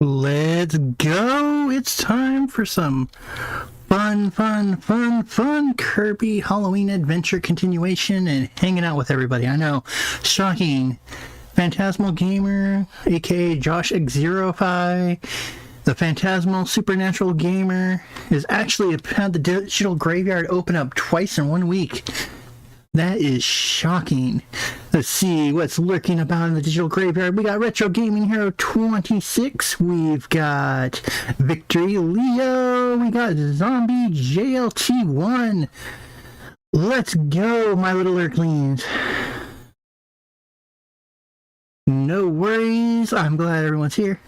Let's go! It's time for some fun Kirby Halloween adventure continuation and hanging out with everybody. I know, shocking. Phantasmal Gamer, aka Josh X05, the Phantasmal Supernatural Gamer, is actually had the digital graveyard open up twice in 1 week. That is shocking. Let's see what's lurking about in the digital graveyard. We got Retro Gaming Hero 26. We've got Victory Leo. We got Zombie JLT1. Let's go, my little lurklings. No worries. I'm glad everyone's here.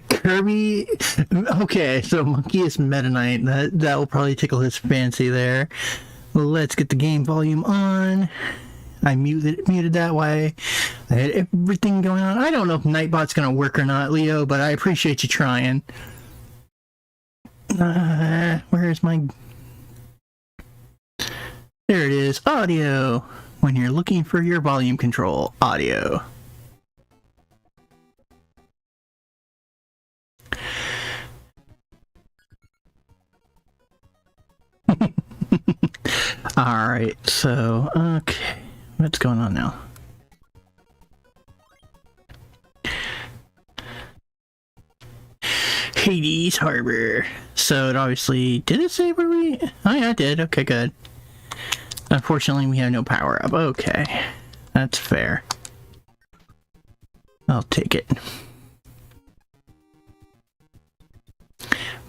Kirby. Okay, so Monkey is Meta Knight. That will probably tickle his fancy there. Let's get the game volume on. I muted that way. I had everything going on. I don't know if Nightbot's gonna work or not, Leo, but I appreciate you trying. Where's my... There it is. Audio. When you're looking for your volume control. Audio. Alright, so, okay. What's going on now? Hades Harbor. So it obviously... Did it say where we... Oh yeah, it did. Okay, good. Unfortunately, we have no power up. Okay. That's fair. I'll take it.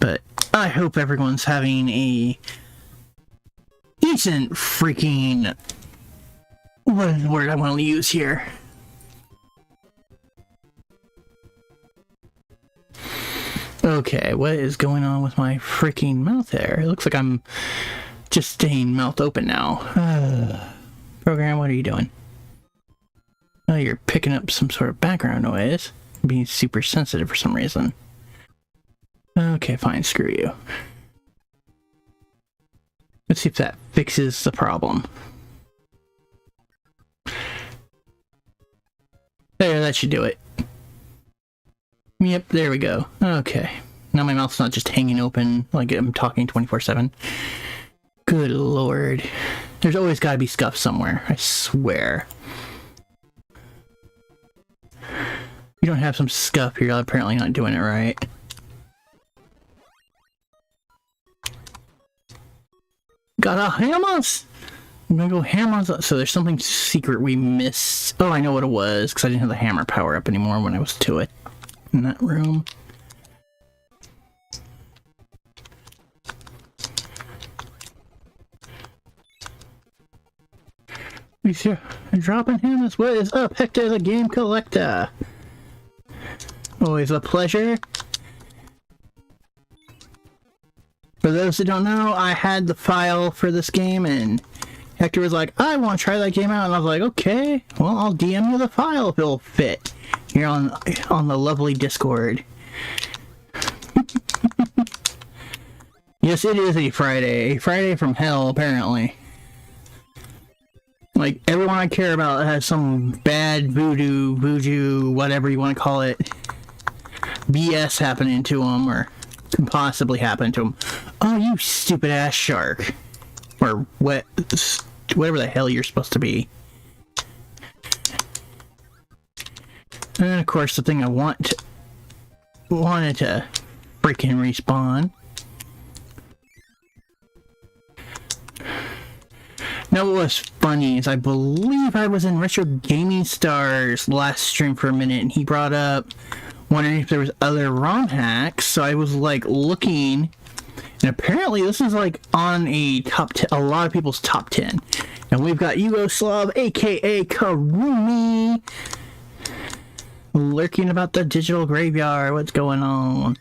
But I hope everyone's having a decent freaking... What is the word I want to use here? Okay, what is going on with my freaking mouth there? It looks like I'm just staying mouth open now. Program, what are you doing? Oh, you're picking up some sort of background noise. Being super sensitive for some reason. Okay, fine, screw you. Let's see if that fixes the problem. There, that should do it. Yep, there we go. Okay. Now my mouth's not just hanging open like I'm talking 24/7. Good lord. There's always gotta be scuff somewhere, I swear. You don't have some scuff, you're apparently not doing it right. Got a hammers! I'm gonna go hammers. So there's something secret we missed. Oh, I know what it was, because I didn't have the hammer power up anymore when I was to it. In that room. You're dropping hammers. What is up? Hector the Game Collector. Always a pleasure. For those that don't know, I had the file for this game and Hector was like, I want to try that game out, and I was like, okay, well, I'll DM you the file if it'll fit. Here on the lovely Discord. Yes, it is a Friday. A Friday from hell, apparently. Like, everyone I care about has some bad voodoo, whatever you want to call it, BS happening to them, or could possibly happen to them. Oh, you stupid ass shark. Or whatever the hell you're supposed to be. And of course, the thing I wanted to freaking respawn. Now, what was funny is I believe I was in Retro Gaming Star's last stream for a minute, and he brought up wondering if there was other ROM hacks. So I was like looking, and apparently this is like on a lot of people's top 10. And we've got Yuusächiiï, aka Karumi, lurking about the digital graveyard. What's going on?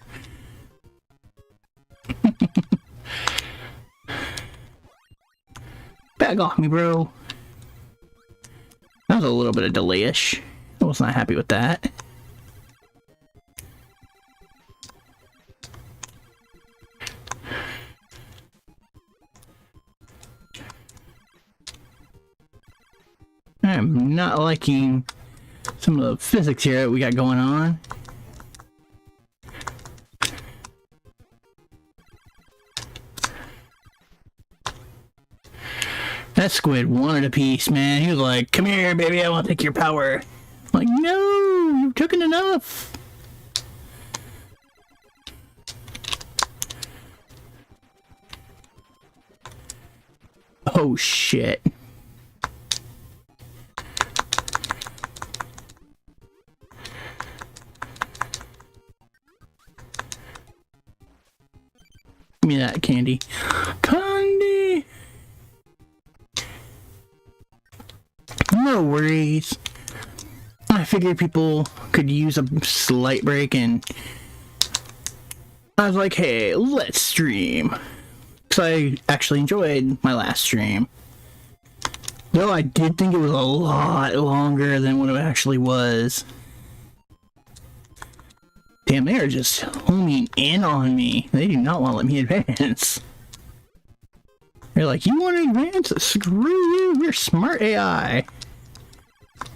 Back off me, bro. That was a little bit of delay-ish. I was not happy with that. I am not liking some of the physics here that we got going on. That squid wanted a piece, man. He was like, come here, baby, I want to take your power. I'm like, no, you've taken enough. Oh, shit. Give me that candy. Candy! No worries. I figured people could use a slight break, and I was like, hey, let's stream. Because I actually enjoyed my last stream. Though I did think it was a lot longer than what it actually was. Damn, they are just homing in on me. They do not want to let me advance. They're like, you want to advance? Screw you, you're smart AI.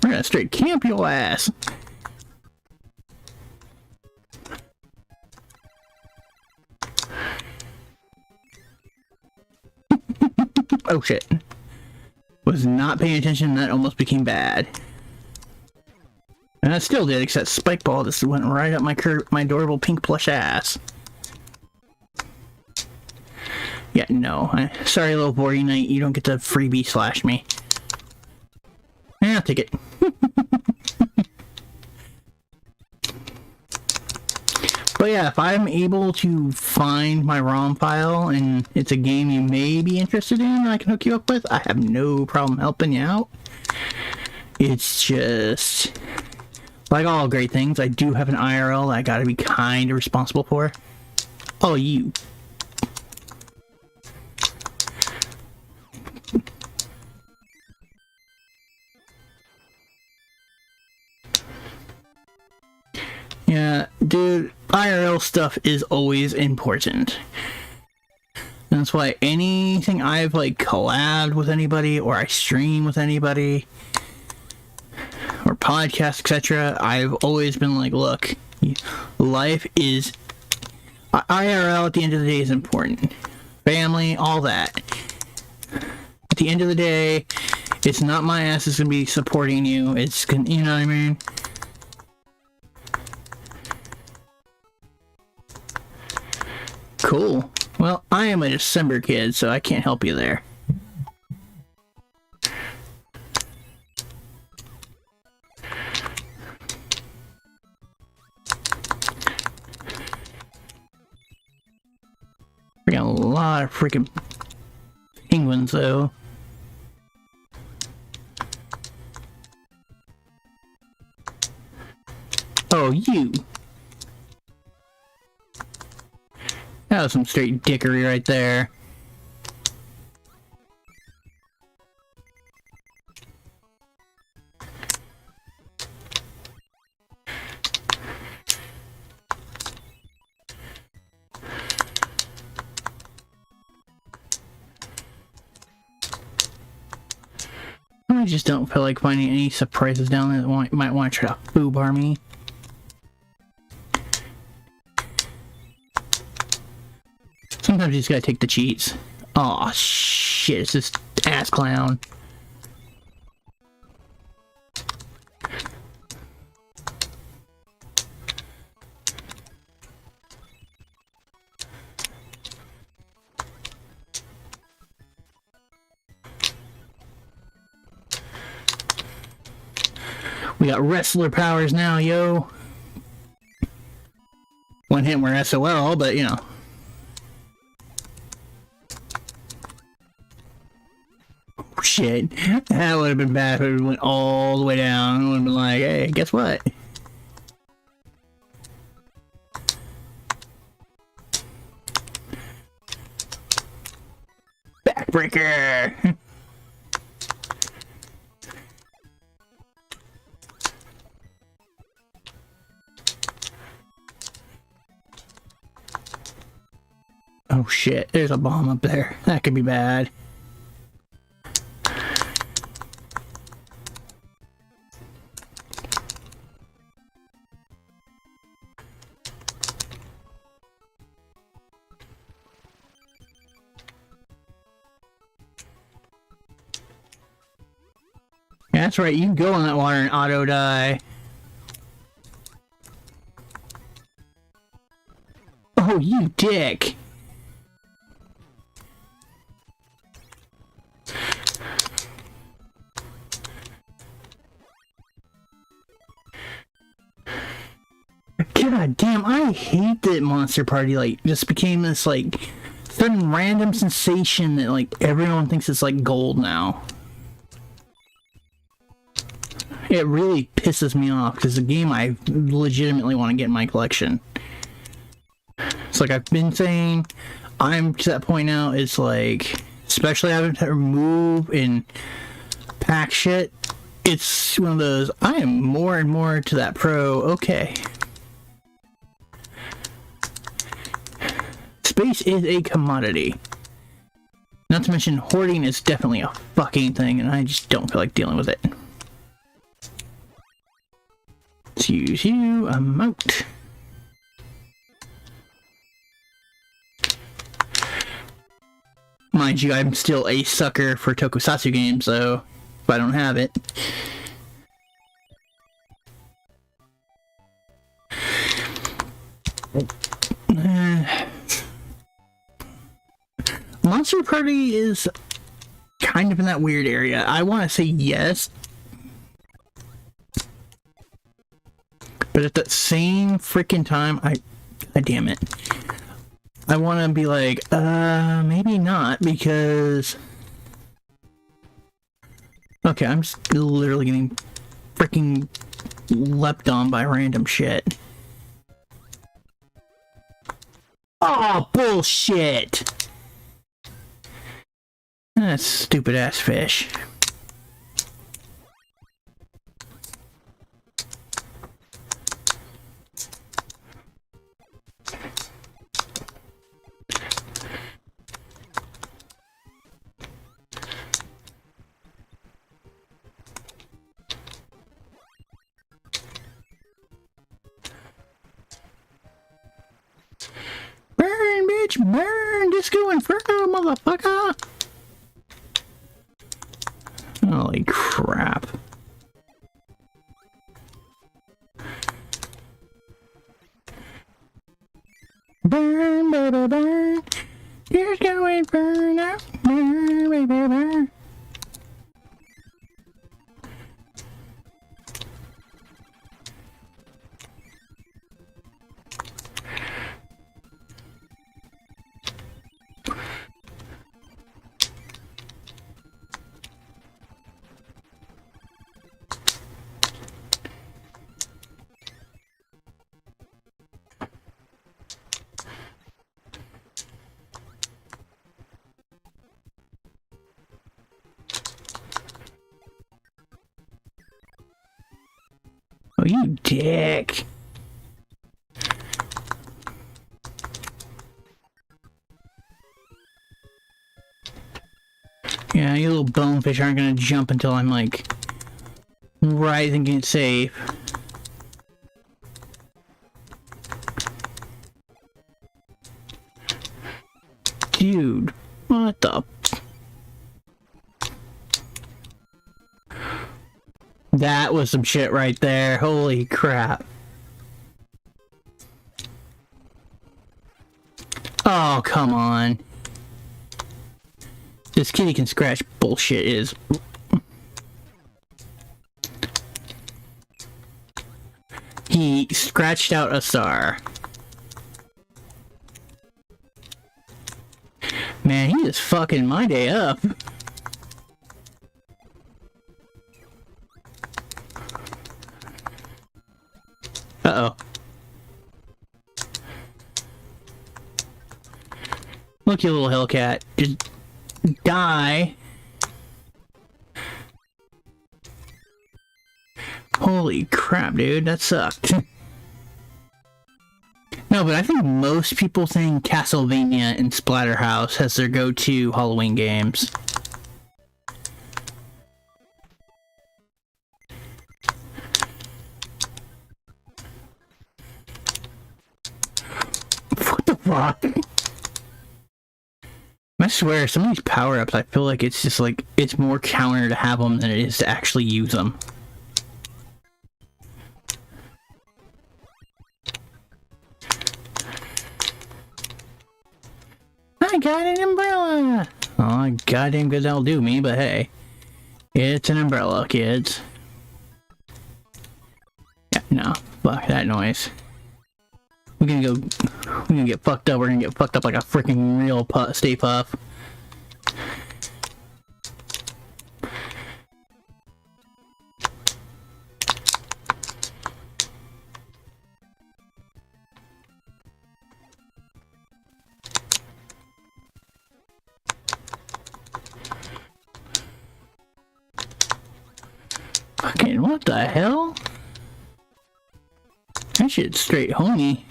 We're gonna straight camp your ass. Oh shit. Was not paying attention, that almost became bad. And I still did, except Spike Ball just went right up my adorable pink plush ass. Yeah, no. Sorry, little boring knight, you don't get to freebie slash me. I'll take it. But yeah, if I'm able to find my ROM file and it's a game you may be interested in and I can hook you up with, I have no problem helping you out. It's just, like all great things, I do have an IRL that I gotta be kind of responsible for. Oh, you. Yeah, dude, IRL stuff is always important. And that's why anything I've like collabed with anybody or I stream with anybody or podcast, etc., I've always been like, look, life is IRL at the end of the day is important. Family, all that. At the end of the day, it's not my ass that's gonna be supporting you. It's gonna, you know what I mean? Cool. Well, I am a December kid, so I can't help you there. We got a lot of freaking penguins, though. Oh, you. That was some straight dickery right there. I just don't feel like finding any surprises down there that might want to try to foobar me. Sometimes you just gotta take the cheats. Aw, shit, it's this ass clown. We got wrestler powers now, yo. One hit we're SOL, but you know. Shit, that would have been bad if it went all the way down. It would have been like, hey, guess what? Backbreaker! Oh shit, there's a bomb up there. That could be bad. Yeah, that's right, you can go on that water and auto die. Oh, you dick! God damn, I hate that Monster Party, like, just became this, like, sudden random sensation that, like, everyone thinks it's, like, gold now. It really pisses me off, because the game I legitimately want to get in my collection. It's like I've been saying, I'm to that point now, it's like, especially having to move and pack shit, it's one of those, I am more and more to that pro, okay. Space is a commodity. Not to mention, hoarding is definitely a fucking thing, and I just don't feel like dealing with it. Let's use you, I'm out. Mind you, I'm still a sucker for tokusatsu games, so if I don't have it. Monster Party is kind of in that weird area. I want to say yes, but at that same freaking time, God damn it, I want to be like, maybe not, because okay, I'm just literally getting freaking leapt on by random shit. Oh, bullshit! That stupid ass fish. Burn, bitch, burn! Disco Inferno, motherfucker! Holy crap. Burn, baby, burn. Just go and burn out. Burn, baby, burn. Oh, you dick. Yeah, you little bonefish aren't gonna jump until I'm like right thinking it's safe. Dude, what the? That was some shit right there. Holy crap. Oh, come on. This kitty can scratch bullshit is. He scratched out a star. Man, he is fucking my day up. Uh-oh. Look, you little hellcat. Just die. Holy crap, dude. That sucked. No, but I think most people think Castlevania and Splatterhouse as their go-to Halloween games. What the fuck? I swear, some of these power-ups, I feel like it's just like, it's more counter to have them than it is to actually use them. I got an umbrella! Oh, goddamn good that'll do me, but hey. It's an umbrella, kids. Yeah, no, fuck that noise. We're gonna get fucked up. We're gonna get fucked up like a freaking real Stay Puff. Fucking what the hell? That shit's straight homie.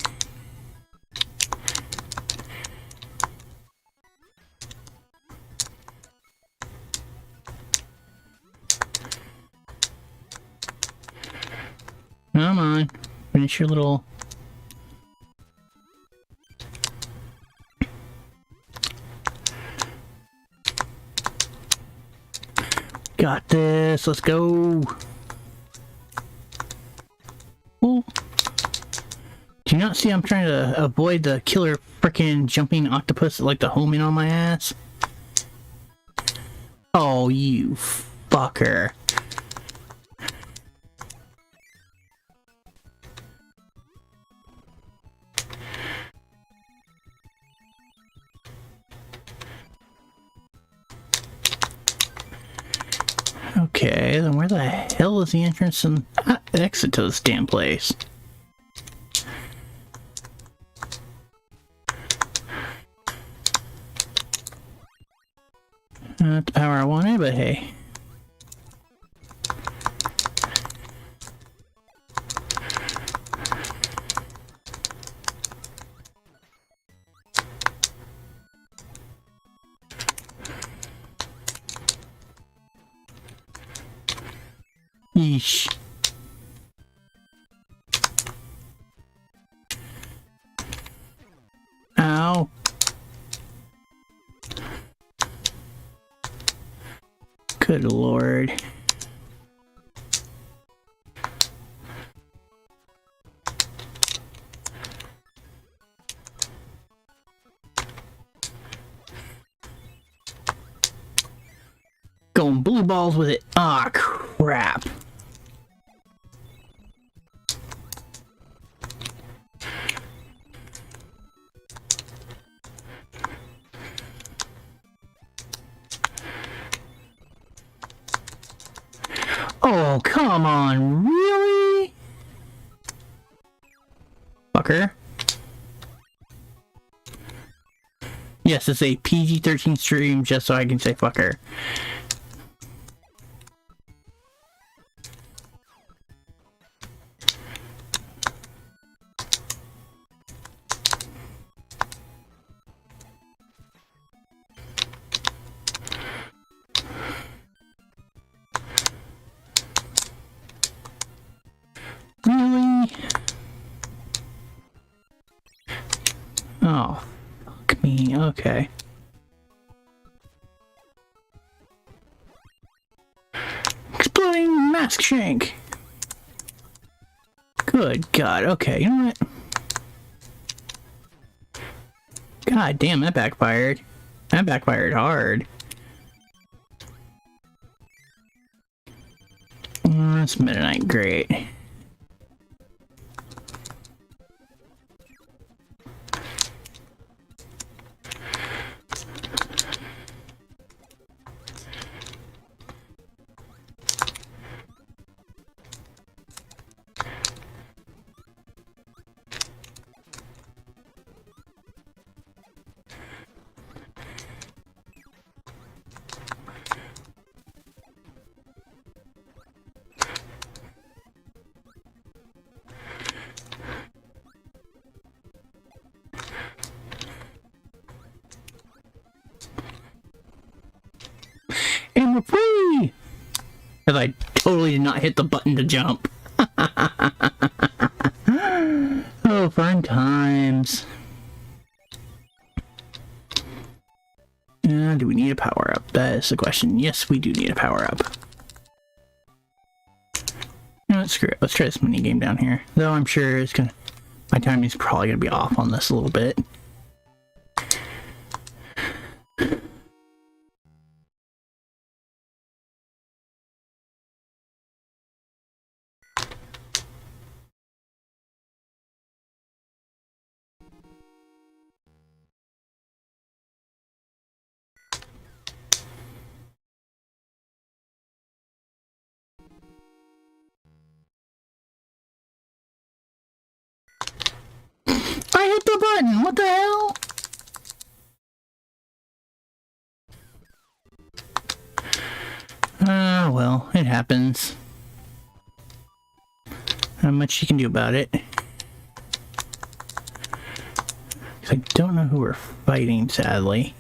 Come on, finish your little... Got this, let's go! Ooh. Do you not see I'm trying to avoid the killer frickin' jumping octopus like the homing on my ass? Oh, you fucker. Okay, then where the hell is the entrance and exit to this damn place? Not the power I wanted, but hey. Yeesh. Ow. Good lord. Going blue balls with it. Ah, crap. Oh, come on, really? Fucker. Yes, it's a PG-13 stream, just so I can say fucker. Really? Oh, fuck me. Okay. Exploding mask shank. Good God. Okay, you know what? God damn, that backfired. That backfired hard. That's midnight. Great. And we're free! Because I totally did not hit the button to jump. Oh, fun times. Do we need a power up? That is the question. Yes, we do need a power up. No, screw it. Let's try this mini game down here. Though I'm sure it's gonna. My timing's probably gonna be off on this a little bit. I hit the button! What the hell? Ah, well, it happens. Not much you can do about it. I don't know who we're fighting, sadly.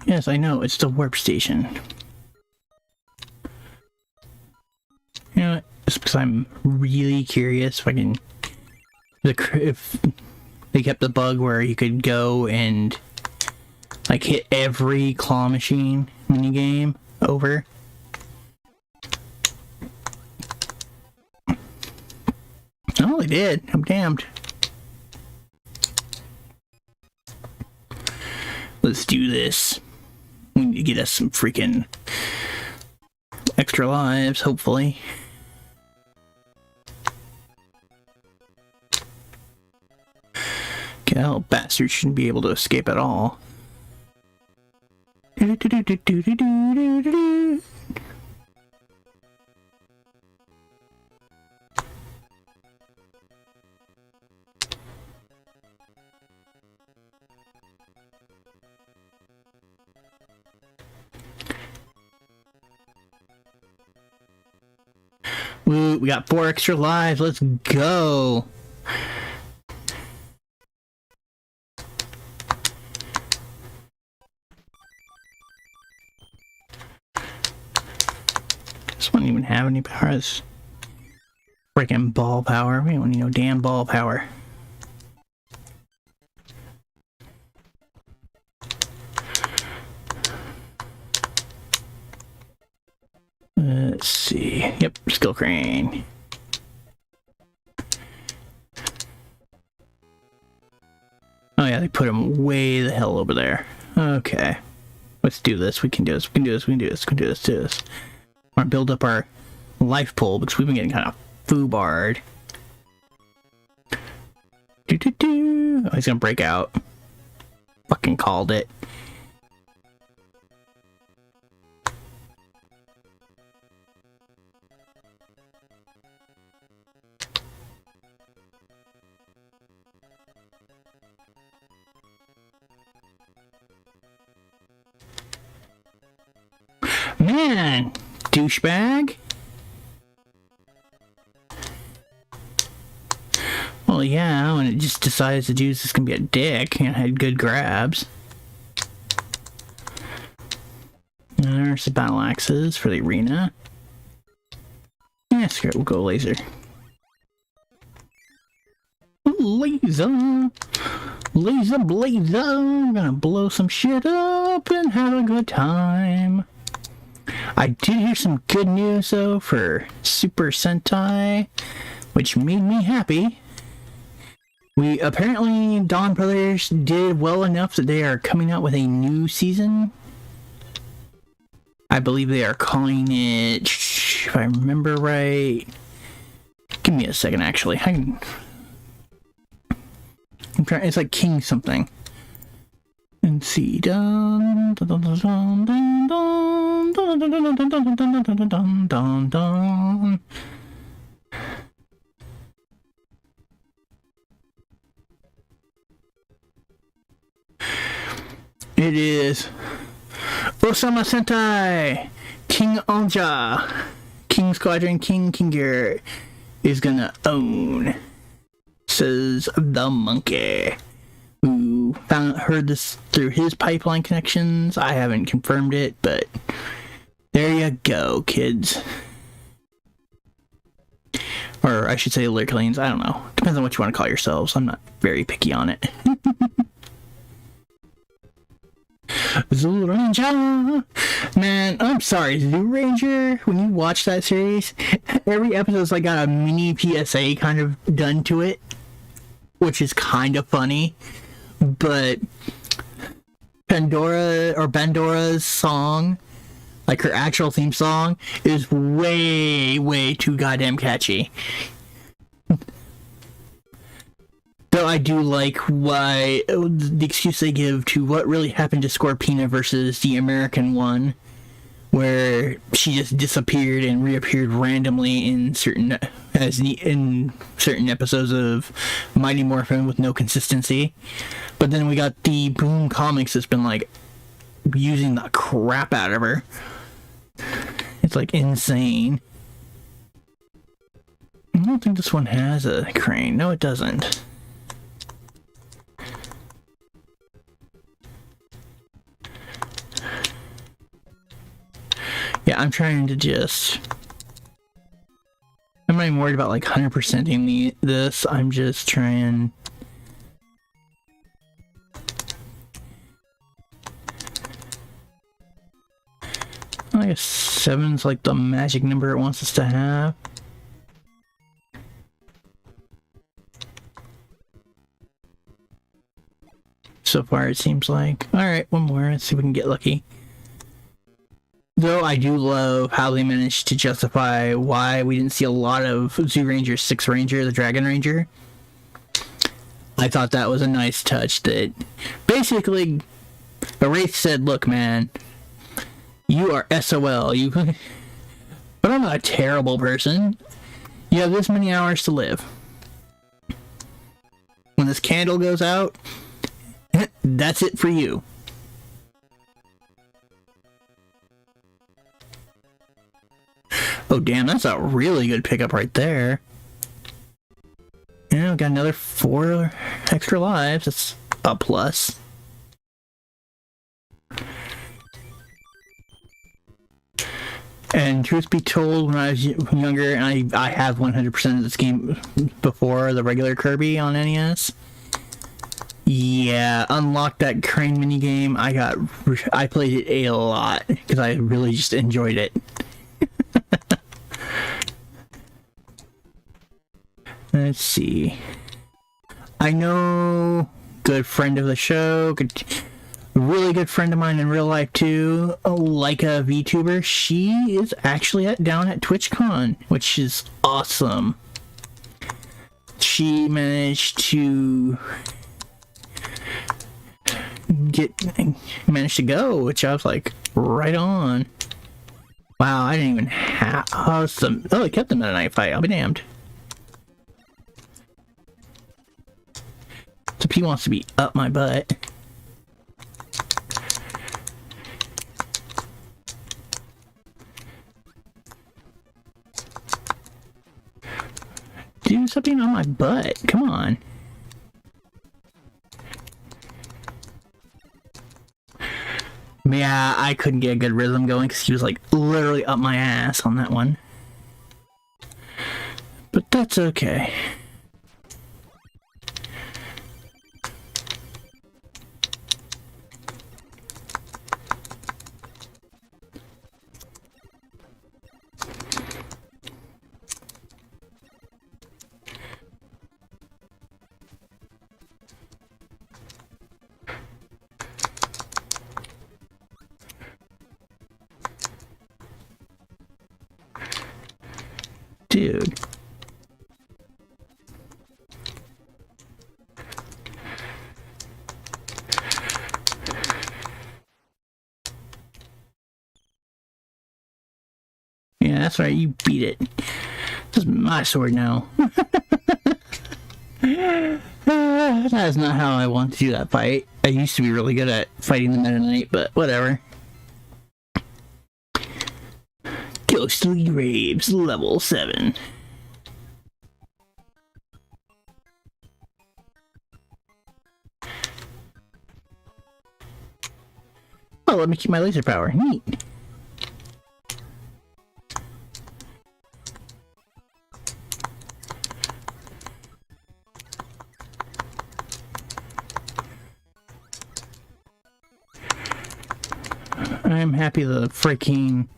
Yes, I know, it's the warp station. You know what? Just because I'm really curious if I can... If they kept the bug where you could go and like hit every claw machine minigame over. Oh, they did. I'm damned. Let's do this. We need to get us some freaking extra lives, hopefully. Okay, that little bastard shouldn't be able to escape at all. Woo, we got 4 extra lives. Let's go. This one don't even have any power. It's freaking ball power. We don't need no damn ball power. Let's see. Yep, skill crane. Oh yeah, they put him way the hell over there. Okay. Let's do this. We can do this. We can do this. We can do this. We can do this. Do this. I want to build up our life pool because we've been getting kind of foobarred. Oh, he's gonna break out. Fucking called it. Man, douchebag. Well, yeah, when it just decides to do this, gonna be a dick and had good grabs. There's the battle axes for the arena. Yeah, screw it, we'll go laser. Laser! Laser blazer! I'm gonna blow some shit up and have a good time. I did hear some good news though for Super Sentai, which made me happy. We apparently, Dawn Brothers did well enough that they are coming out with a new season. I believe they are calling it, if I remember right, give me a second actually. I'm trying, it's like King something. And see, dun dun dun dun dun dun dun dun dun dun dun dun dun dun. It is Osama Sentai King Onja, King Squadron, King Kinger is gonna own, says the monkey, who heard this through his pipeline connections. I haven't confirmed it, but there you go, kids. Or I should say lurklings, I don't know. Depends on what you want to call yourselves. I'm not very picky on it. Zoolanger! Man, I'm sorry, Zoolanger, when you watch that series, every episode's like got a mini PSA kind of done to it, which is kind of funny, but Pandora's song, like her actual theme song, is way too goddamn catchy. Though I do like why the excuse they give to what really happened to Scorpina versus the American one, where she just disappeared and reappeared randomly in certain episodes of Mighty Morphin with no consistency. But then we got the Boom Comics that's been like using the crap out of her. It's like insane. I don't think this one has a crane. No, it doesn't. Yeah, I'm trying to just... I'm not even worried about like 100%ing this. I'm just trying... I guess 7's like the magic number it wants us to have. So far it seems like. Alright, one more. Let's see if we can get lucky. Though I do love how they managed to justify why we didn't see a lot of Zoolanger 6 Ranger, the Dragon Ranger. I thought that was a nice touch that basically Wraith said, look man, you are SOL, but I'm not a terrible person. You have this many hours to live. When this candle goes out, that's it for you. Oh damn, that's a really good pickup right there. Yeah, we got another 4 extra lives. That's a plus. And truth be told, when I was younger, and I have 100% of this game before the regular Kirby on NES. Yeah, unlocked that crane minigame. I played it a lot because I really just enjoyed it. Let's see. I know, good friend of the show, really good friend of mine in real life too, like a Vtuber. She is actually down at TwitchCon, which is awesome. She managed to go, which I was like, right on. Wow, I didn't even have awesome. Oh, I kept them in a night fight. I'll be damned. So he wants to be up my butt. Do something on my butt. Come on. Yeah, I couldn't get a good rhythm going because he was like literally up my ass on that one. But that's okay. Dude. Yeah, that's right, you beat it. This is my sword now. That is not how I want to do that fight. I used to be really good at fighting the Meta Knight, but whatever. Ghostly Raves, level 7. Oh, let me keep my laser power. Neat. I'm happy the freaking...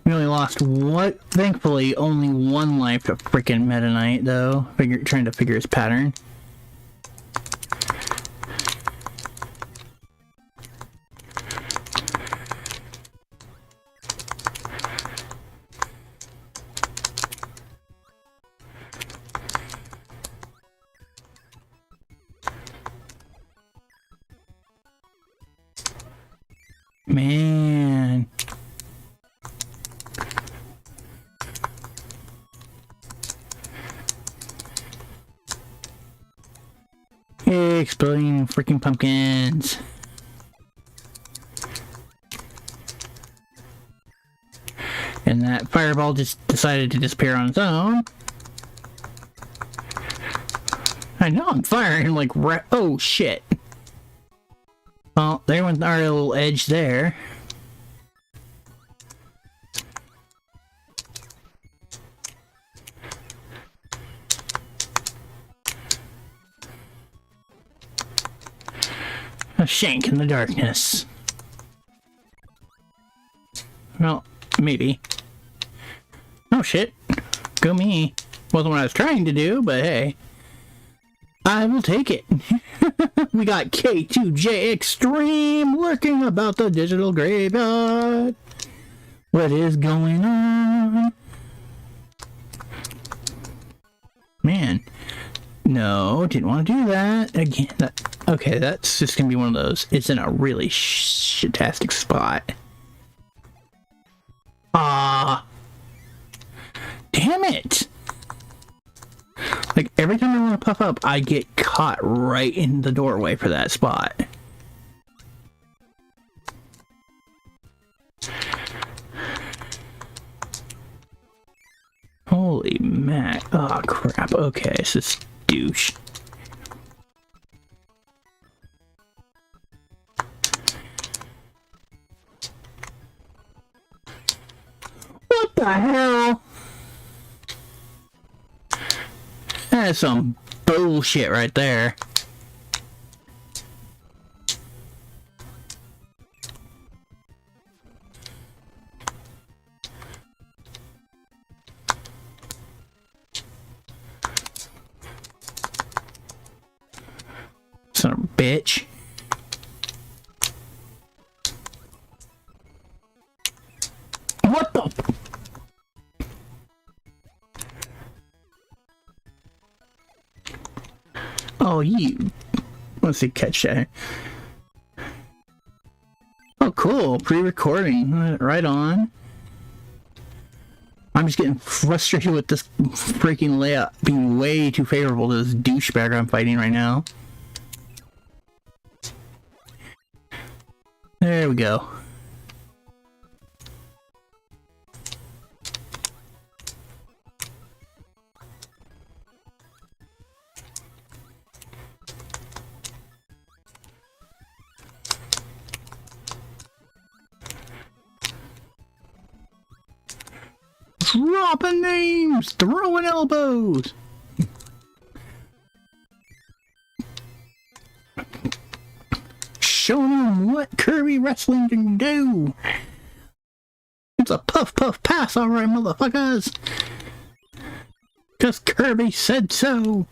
We only lost what? Thankfully, only one life to freaking Meta Knight, though. Trying to figure his pattern. Man. Exploding freaking pumpkins. And that fireball just decided to disappear on its own. I know I'm firing like oh shit. Well, there went our little edge there. A shank in the darkness. Well, maybe. Oh shit. Go me. Wasn't what I was trying to do, but hey. I will take it. We got K2J Extreme lurking about the digital graveyard. What is going on? Man. No, didn't want to do that. Again, okay, that's just going to be one of those. It's in a really shitastic spot. Ah. Damn it. Like, every time I want to puff up, I get caught right in the doorway for that spot. Holy mac. Oh, crap. Okay, it's this douche. What the hell? That's some bullshit right there. Son of a bitch. What the? Oh, you. Let's see, catch that. Oh, cool. Pre-recording. Right on. I'm just getting frustrated with this freaking layout being way too favorable to this douchebag I'm fighting right now. There we go. Dropping names, throwing elbows. Showing them what Kirby wrestling can do. It's a puff puff pass, alright, motherfuckers. Just Kirby said so.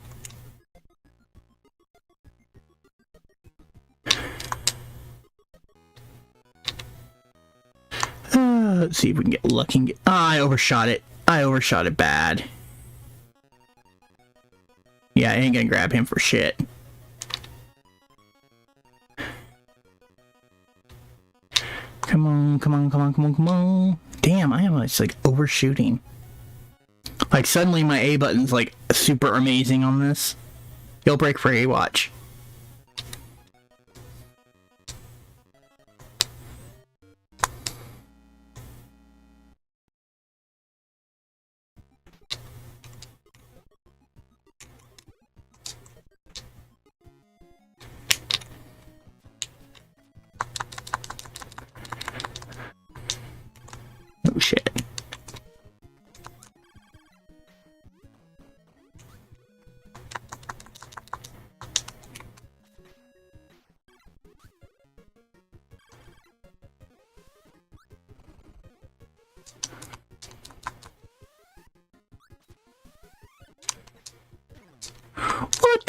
Let's see if we can get lucky and get... I overshot it. I overshot it bad. Yeah, I ain't gonna grab him for shit. Come on, come on, come on, come on, come on. Damn, I am just like overshooting. Like suddenly my A button's like super amazing on this. You'll break free, watch. Oh shit.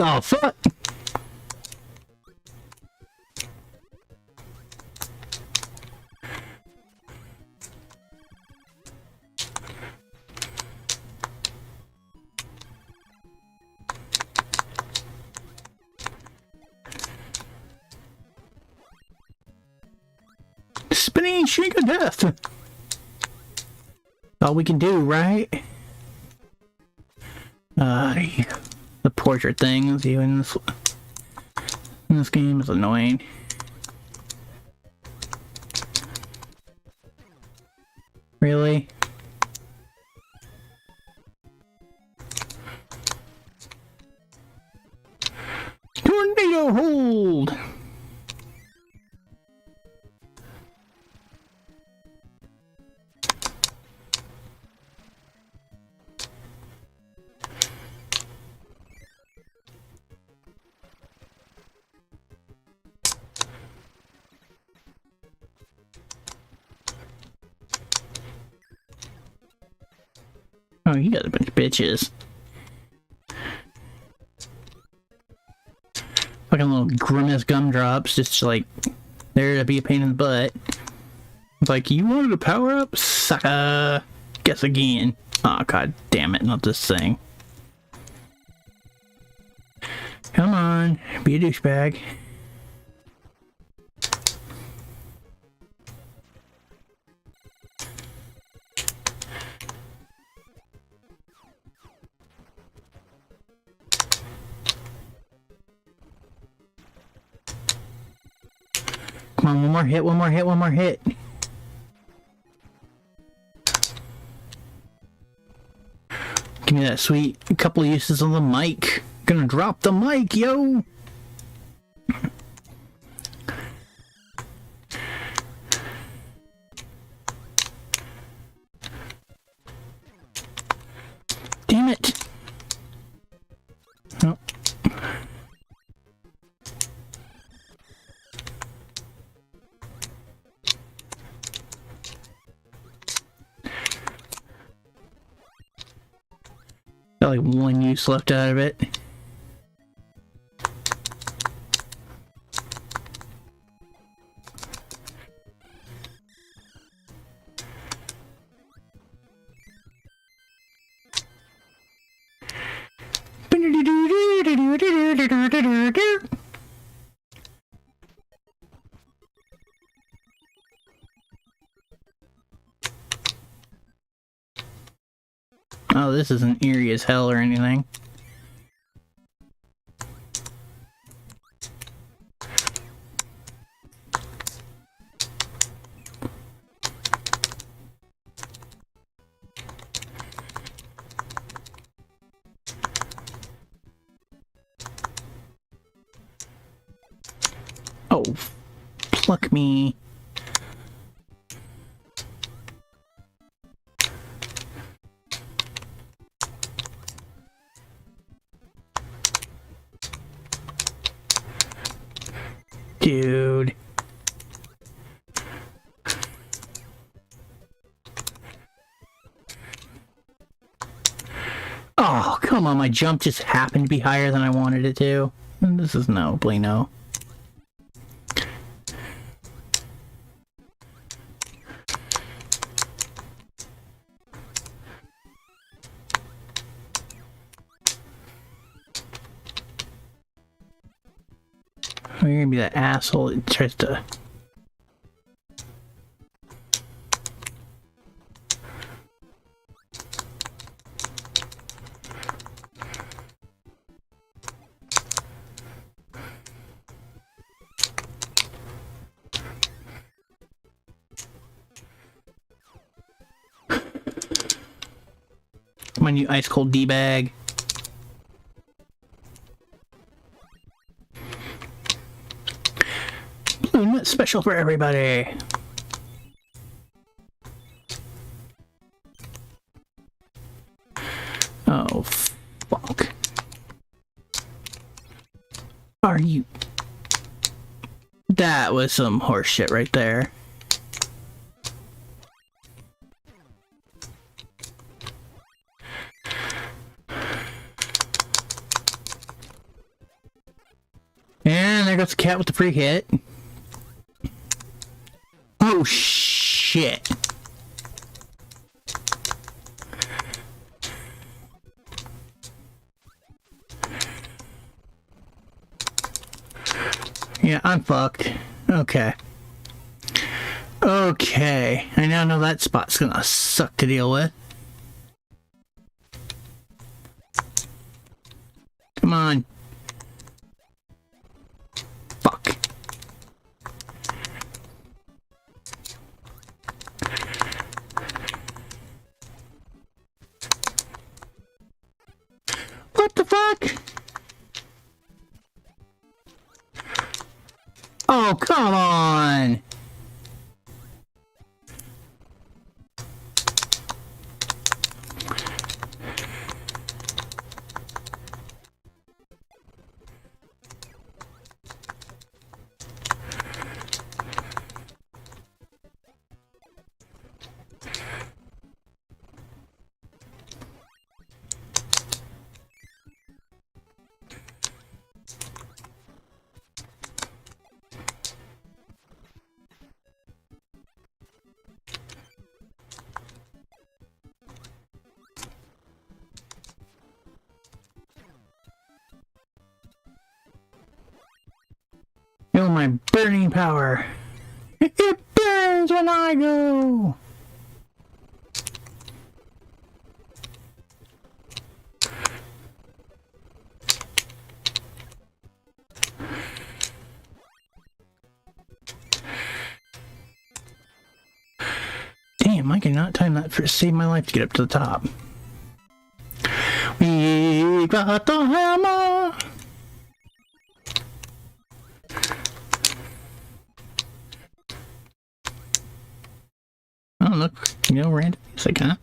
Oh, fuck! Spinning shake of death! All we can do, right? The portrait things, even in this game, is annoying. Really? Tornado hold! Oh, you got a bunch of bitches. Fucking little grimace gumdrops, just like there to be a pain in the butt. It's like, you wanted a power up? Sucker! Guess again. Oh, god damn it, not this thing. Come on, be a douchebag. Come on, one more hit, one more hit, one more hit. Give me that sweet couple of uses on the mic. Gonna drop the mic, yo! Damn it! Oh. Got like one use left out of it. Oh, this isn't eerie as hell or anything. Oh, pluck me. Dude. Oh, come on, my jump just happened to be higher than I wanted it to. This is no bueno. You're gonna be that asshole that tries to... My new ice cold D-bag. Special for everybody. Oh, fuck. Are you... That was some horse shit right there. And there goes the cat with the free hit. Oh, shit. Yeah, I'm fucked. Okay. Okay. I now know that spot's gonna suck to deal with. Come on. Fuck. What the fuck? Oh, come on! Feel my burning power. It burns when I go. Damn, I cannot time that for save my life to get up to the top. We got the hammer. Oh, look, you know, random music, huh?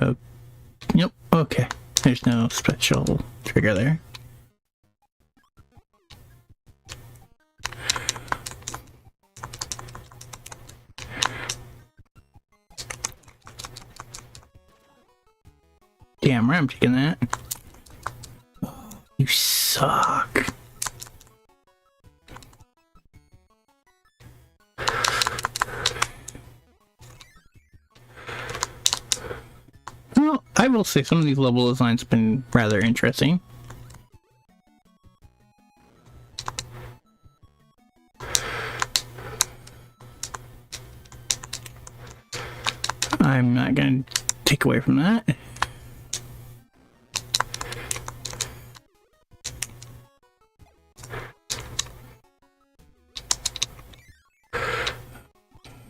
Oh, yep, okay. There's no special trigger there. Damn, I'm taking that. You suck. Well, I will say some of these level designs have been rather interesting. I'm not going to take away from that.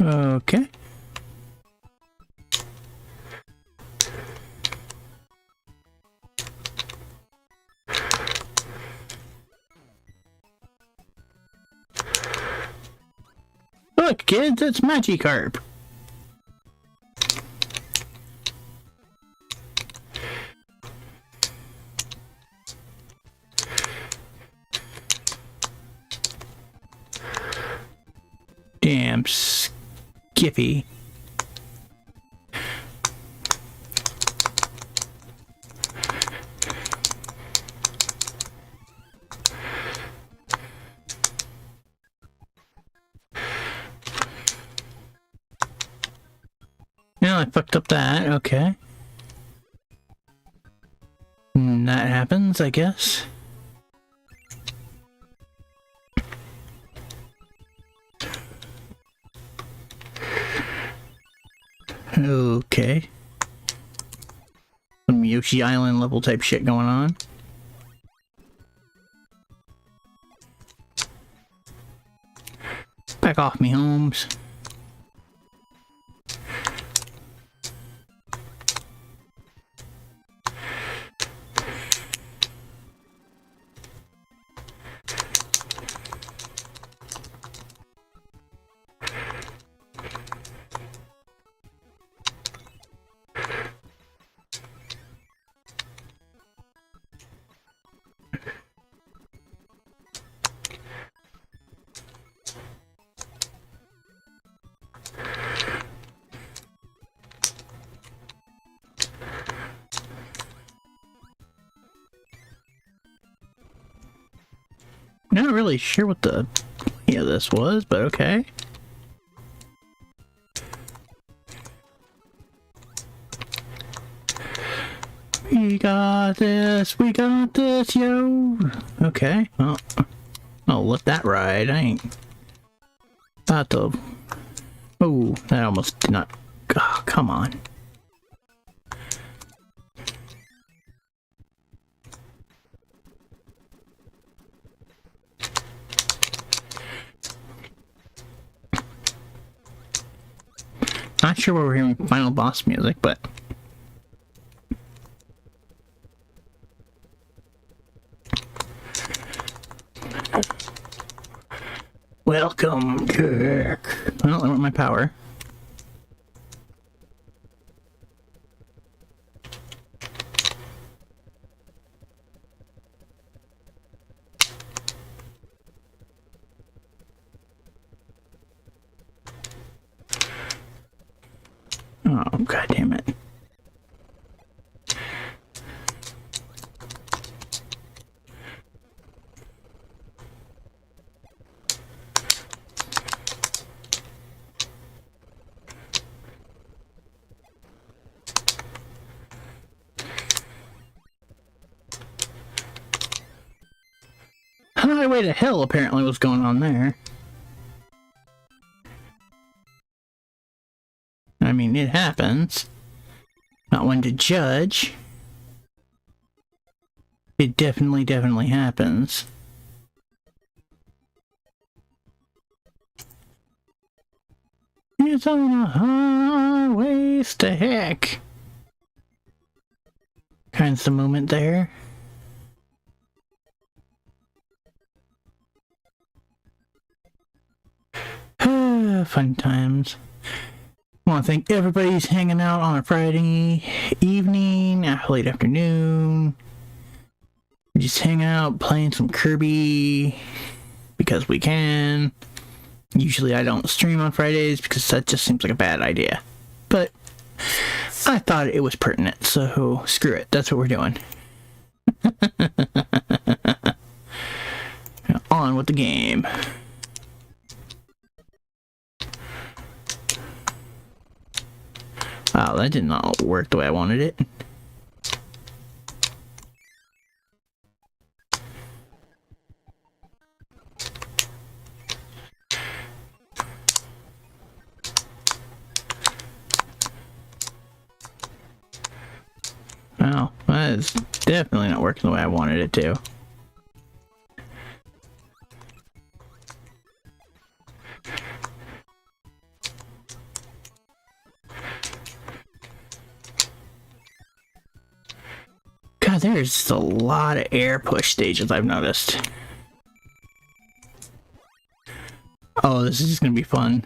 Okay. Look, kids, it's Magikarp. Damn Skiffy. Now I fucked up that, okay. That happens, I guess. Okay. Some Yoshi Island level type shit going on. Back off me, Holmes. Not really sure what the point of this was, but okay. We got this, yo! Okay, well, I'll let that ride. I ain't about to... Oh, that almost did not... Oh, come on. Not sure where we're hearing final boss music, but... Welcome, Kirk. Well, I want my power. Oh, god damn it. Highway to hell apparently was going on there. I mean, it happens. Not one to judge. It definitely happens. It's on a highways to heck. Kinds of moment there. Fun times. I want to thank everybody who's hanging out on a Friday evening, late afternoon. We just hang out playing some Kirby because we can. Usually I don't stream on Fridays because that just seems like a bad idea. But I thought it was pertinent, so screw it. That's what we're doing. On with the game. Wow, that did not work the way I wanted it. Wow, that is definitely not working the way I wanted it to. God, there's a lot of air push stages I've noticed. Oh, this is just gonna be fun.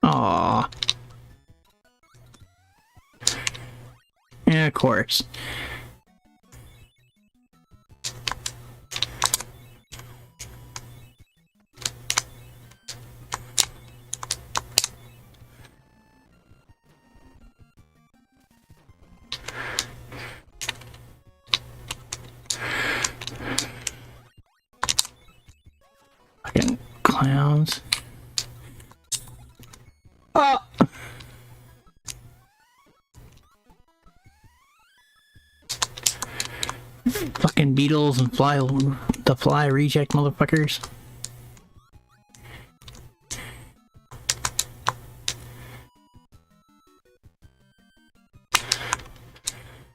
Aww. Yeah, of course. Fucking clowns. Oh! Fucking beetles and the fly reject motherfuckers.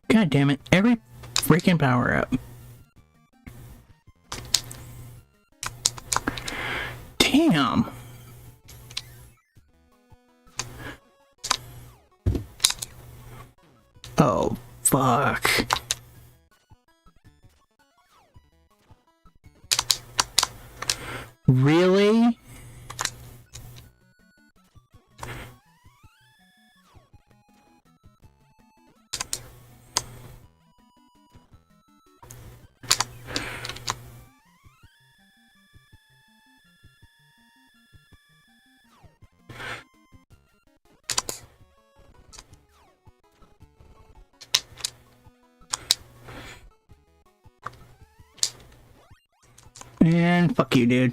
God damn it, every freaking power up. Damn. Oh, fuck. Really? And fuck you, dude.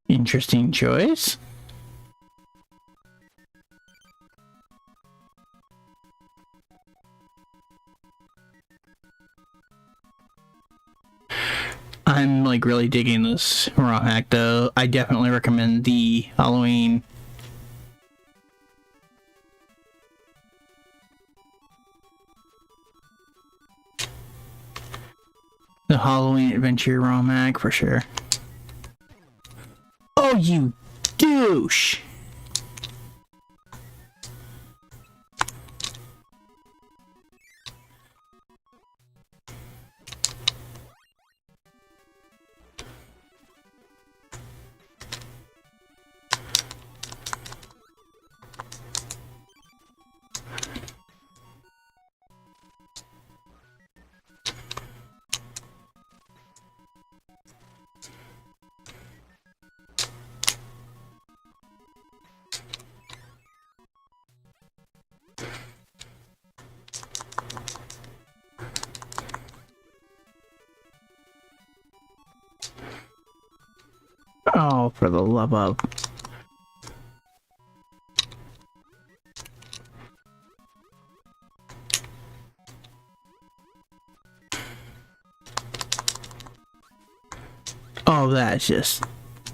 Interesting choice. I'm like really digging this ROM hack though. I definitely recommend the Halloween. The Halloween Adventure ROM hack for sure. Oh, you douche! Oh, for the love of... Oh, that's just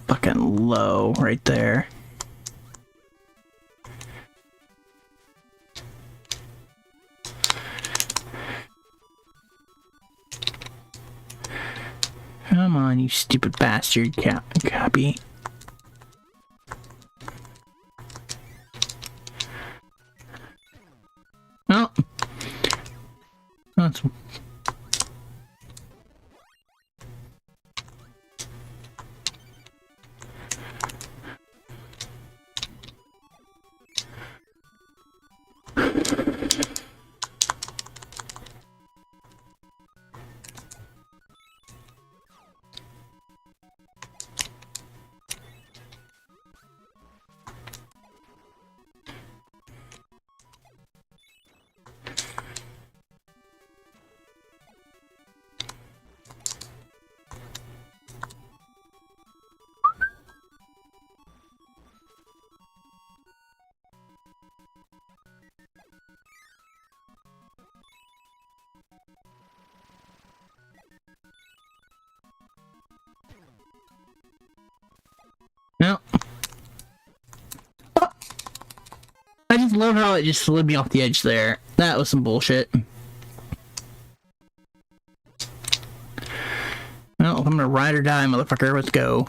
fucking low right there. Come on, you stupid bastard copy. Oh. That's... No. Oh. I just love how it just slid me off the edge there. That was some bullshit. Well, I'm gonna ride or die, motherfucker. Let's go.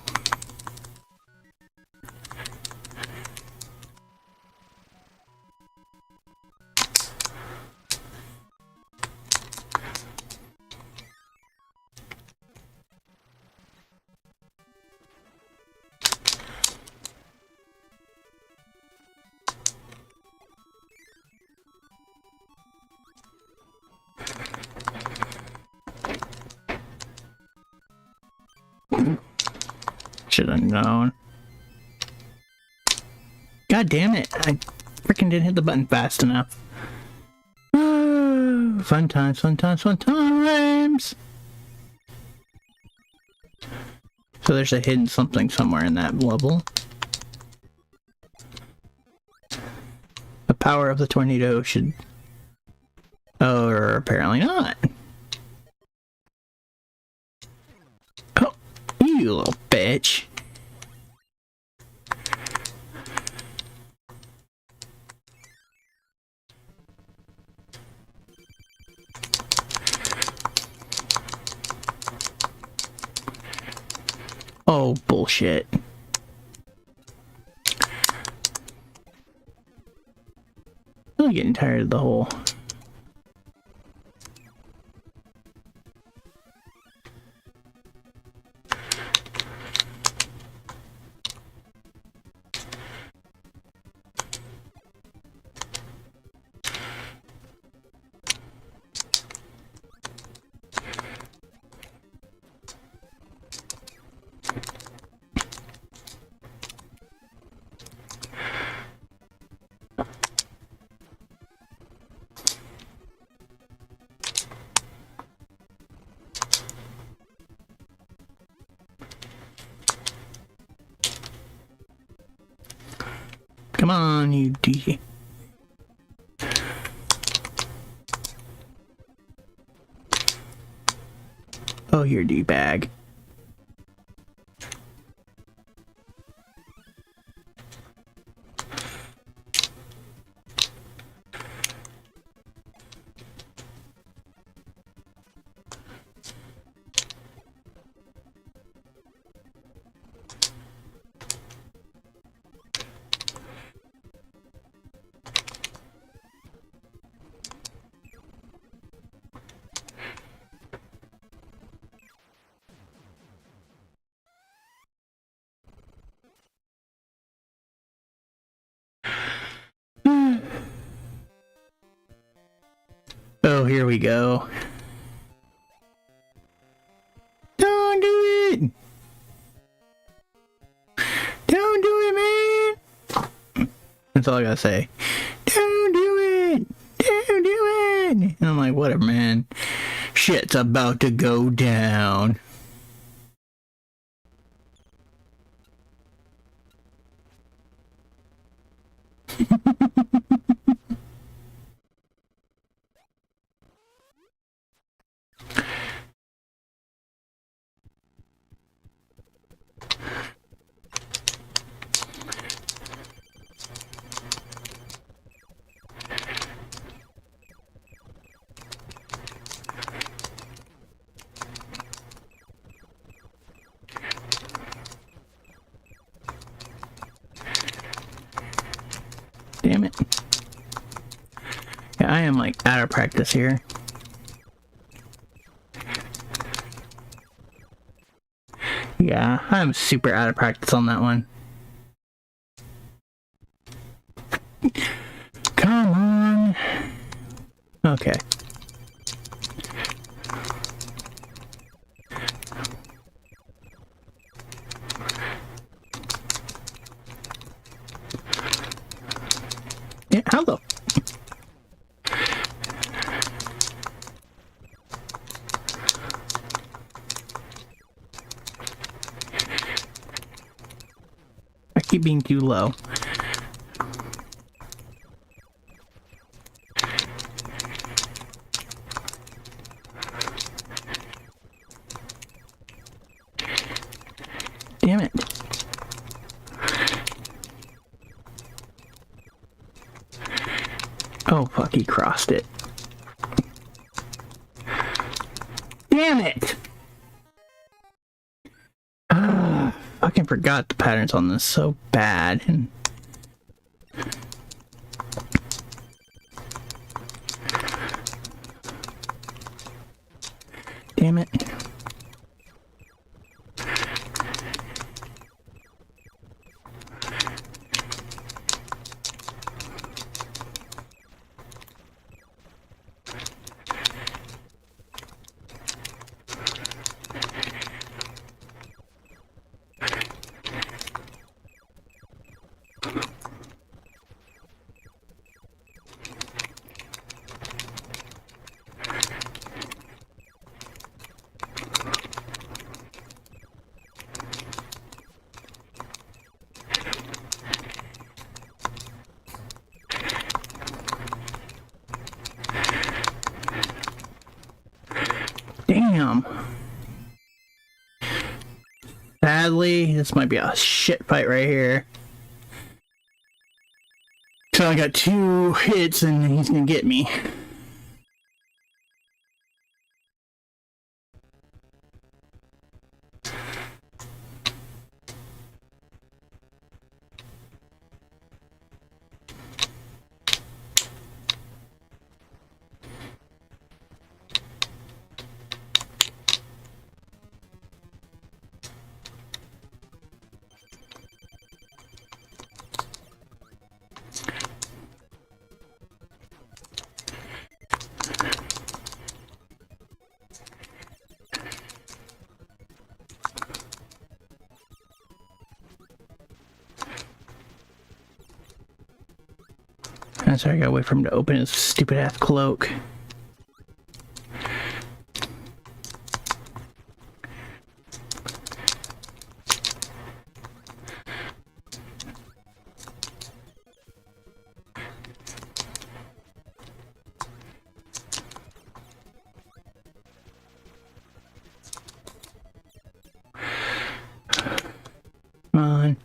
Should have known. God damn it. I freaking didn't hit the button fast enough. Fun times, fun times, fun times. So there's a hidden something somewhere in that level. The power of the tornado should... Oh, or apparently not. Oh, you little bitch. Oh, bullshit. Oh, getting tired of the whole... Come on, you D. Oh, you're D-bag. Oh, here we go. Don't do it! Don't do it, man! That's all I gotta say. Don't do it! Don't do it! And I'm like, whatever, man. Shit's about to go down. Damn it. Yeah, I am like out of practice here. Yeah, I'm super out of practice on that one. Come on. Okay. Yeah, how the... I keep being too low. Damn it. Oh, fuck, he crossed it. Damn it! Fucking forgot the patterns on this so bad. And damn it. Damn. Sadly, this might be a shit fight right here. So I got 2 hits and he's gonna get me. That's why I gotta wait for him to open his stupid ass cloak. Come on.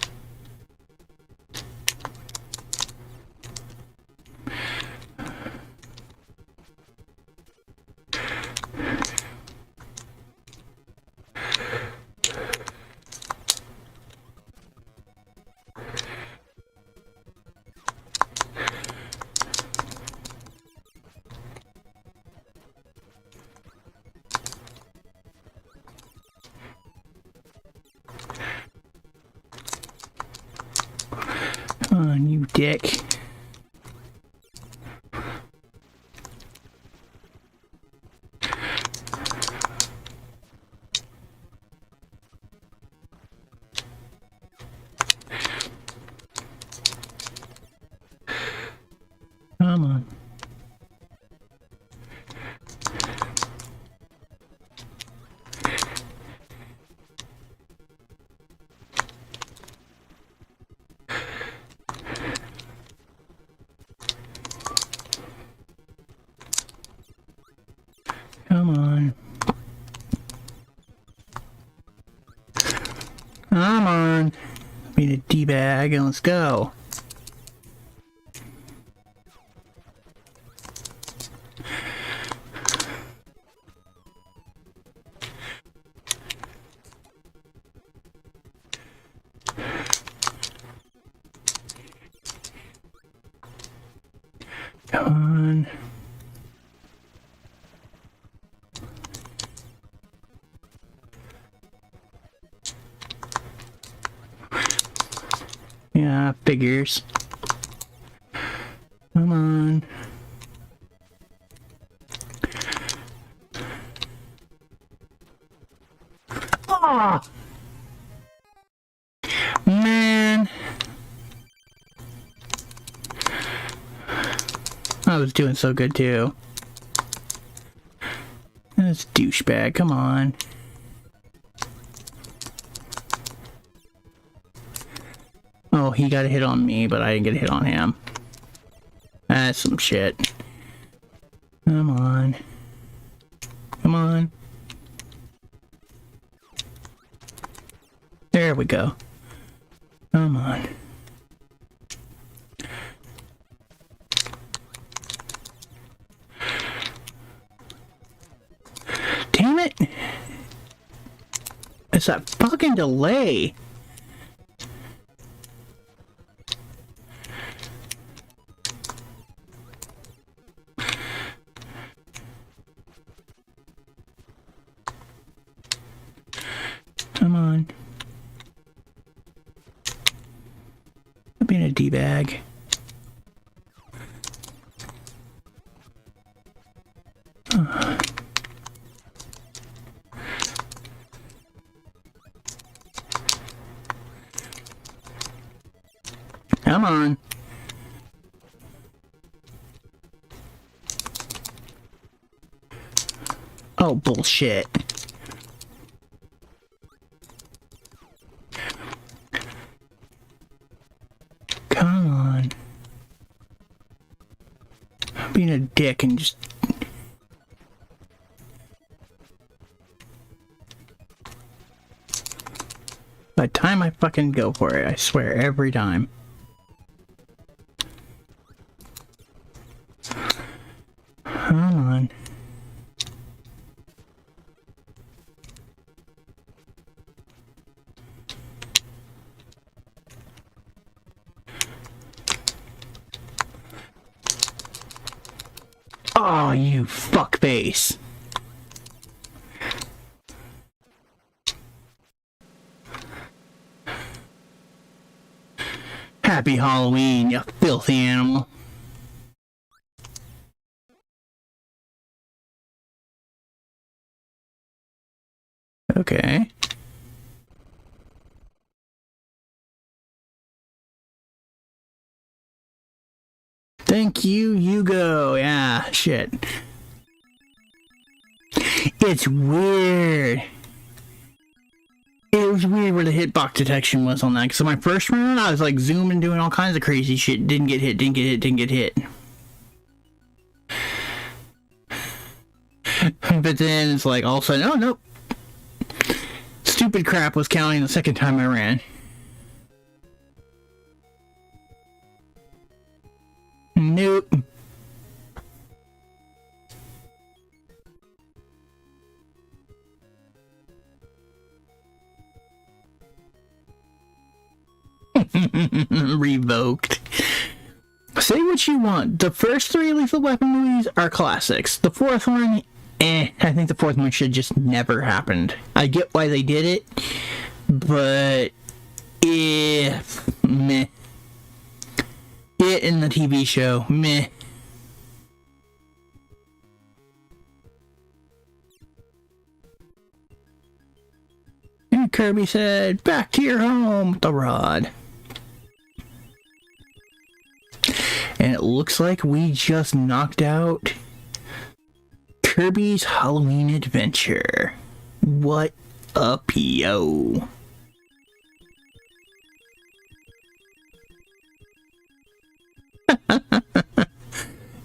Come on, you dick. Come on. Come on. Come on. We need a D-bag and let's go. Come on. Yeah, figures. Come on. Ah! Man. I was doing so good too. This douchebag, come on. Oh, he got a hit on me, but I didn't get a hit on him. That's some shit. Come on. Come on. There we go. Come on. Damn it! It's that fucking delay. Come on. I'll be in a D-bag. Come on. Oh, bullshit. Come on. I'm being a dick and just... By the time I fucking go for it, I swear, every time. Come on. Oh, you fuckface. Happy Halloween, you filthy animal. Okay. Thank Thank you, Yugo. Yeah, shit. It's weird. It was weird where the hitbox detection was on that. Because on my first run, I was like zooming, doing all kinds of crazy shit. Didn't get hit, didn't get hit, didn't get hit. But then it's like all of a sudden, oh nope. Stupid crap was counting the second time I ran. Nope. Revoked. Say what you want. The first 3 Lethal Weapon movies are classics. The fourth one, I think the fourth one should just never happened. I get why they did it, but meh. It in the TV show, meh. And Kirby said, back to your home with the rod. And it looks like we just knocked out Kirby's Halloween Adventure. What a PO.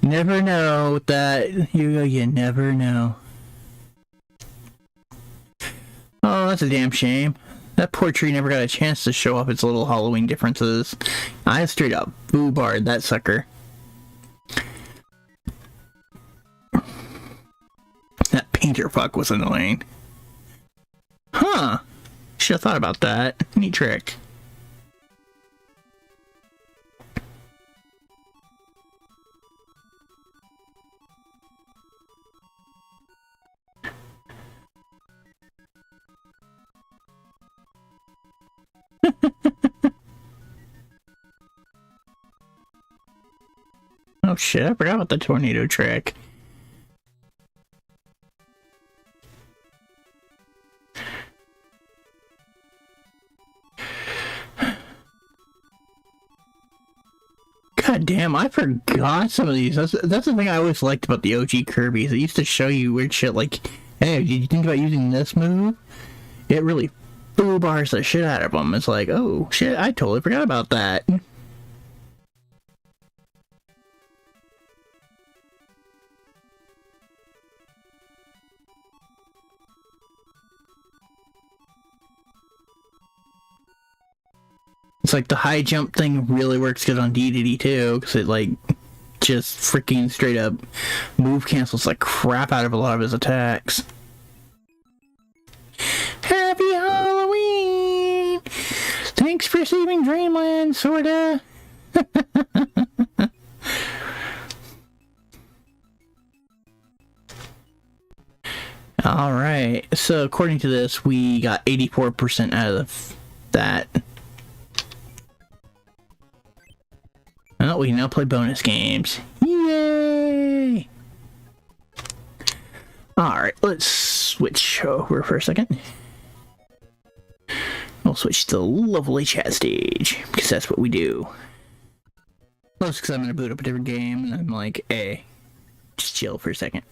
Never know that. You never know. Oh, that's a damn shame. That poor tree never got a chance to show off its little Halloween differences. I straight up boo-barred that sucker. That painter fuck was annoying. Huh. Should have thought about that. Neat trick. Oh shit, I forgot about the tornado trick. God damn, I forgot some of these. That's the thing I always liked about the OG Kirby's. It used to show you weird shit like, hey, did you think about using this move? It really foo bars the shit out of them. It's like, oh shit, I totally forgot about that. It's like the high jump thing really works good on DDD too, because it like just freaking straight up move cancels like crap out of a lot of his attacks. Happy Halloween! Thanks for saving Dreamland, sorta. Alright, so according to this, we got 84% out of that. Oh, we can now play bonus games. Yay! Alright, let's switch over for a second. We'll switch to the lovely chat stage, because that's what we do. Plus, because I'm going to boot up a different game, and I'm like, hey, just chill for a second.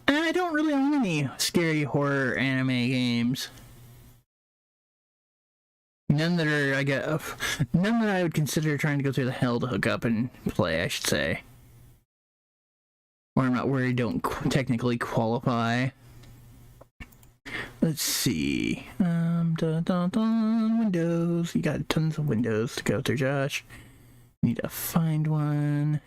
I don't really own any scary horror anime games. None that are, none that I would consider trying to go through the hell to hook up and play, I should say. Or I'm not worried don't technically qualify. Let's see. Windows. You got tons of windows to go through, Josh. Need to find one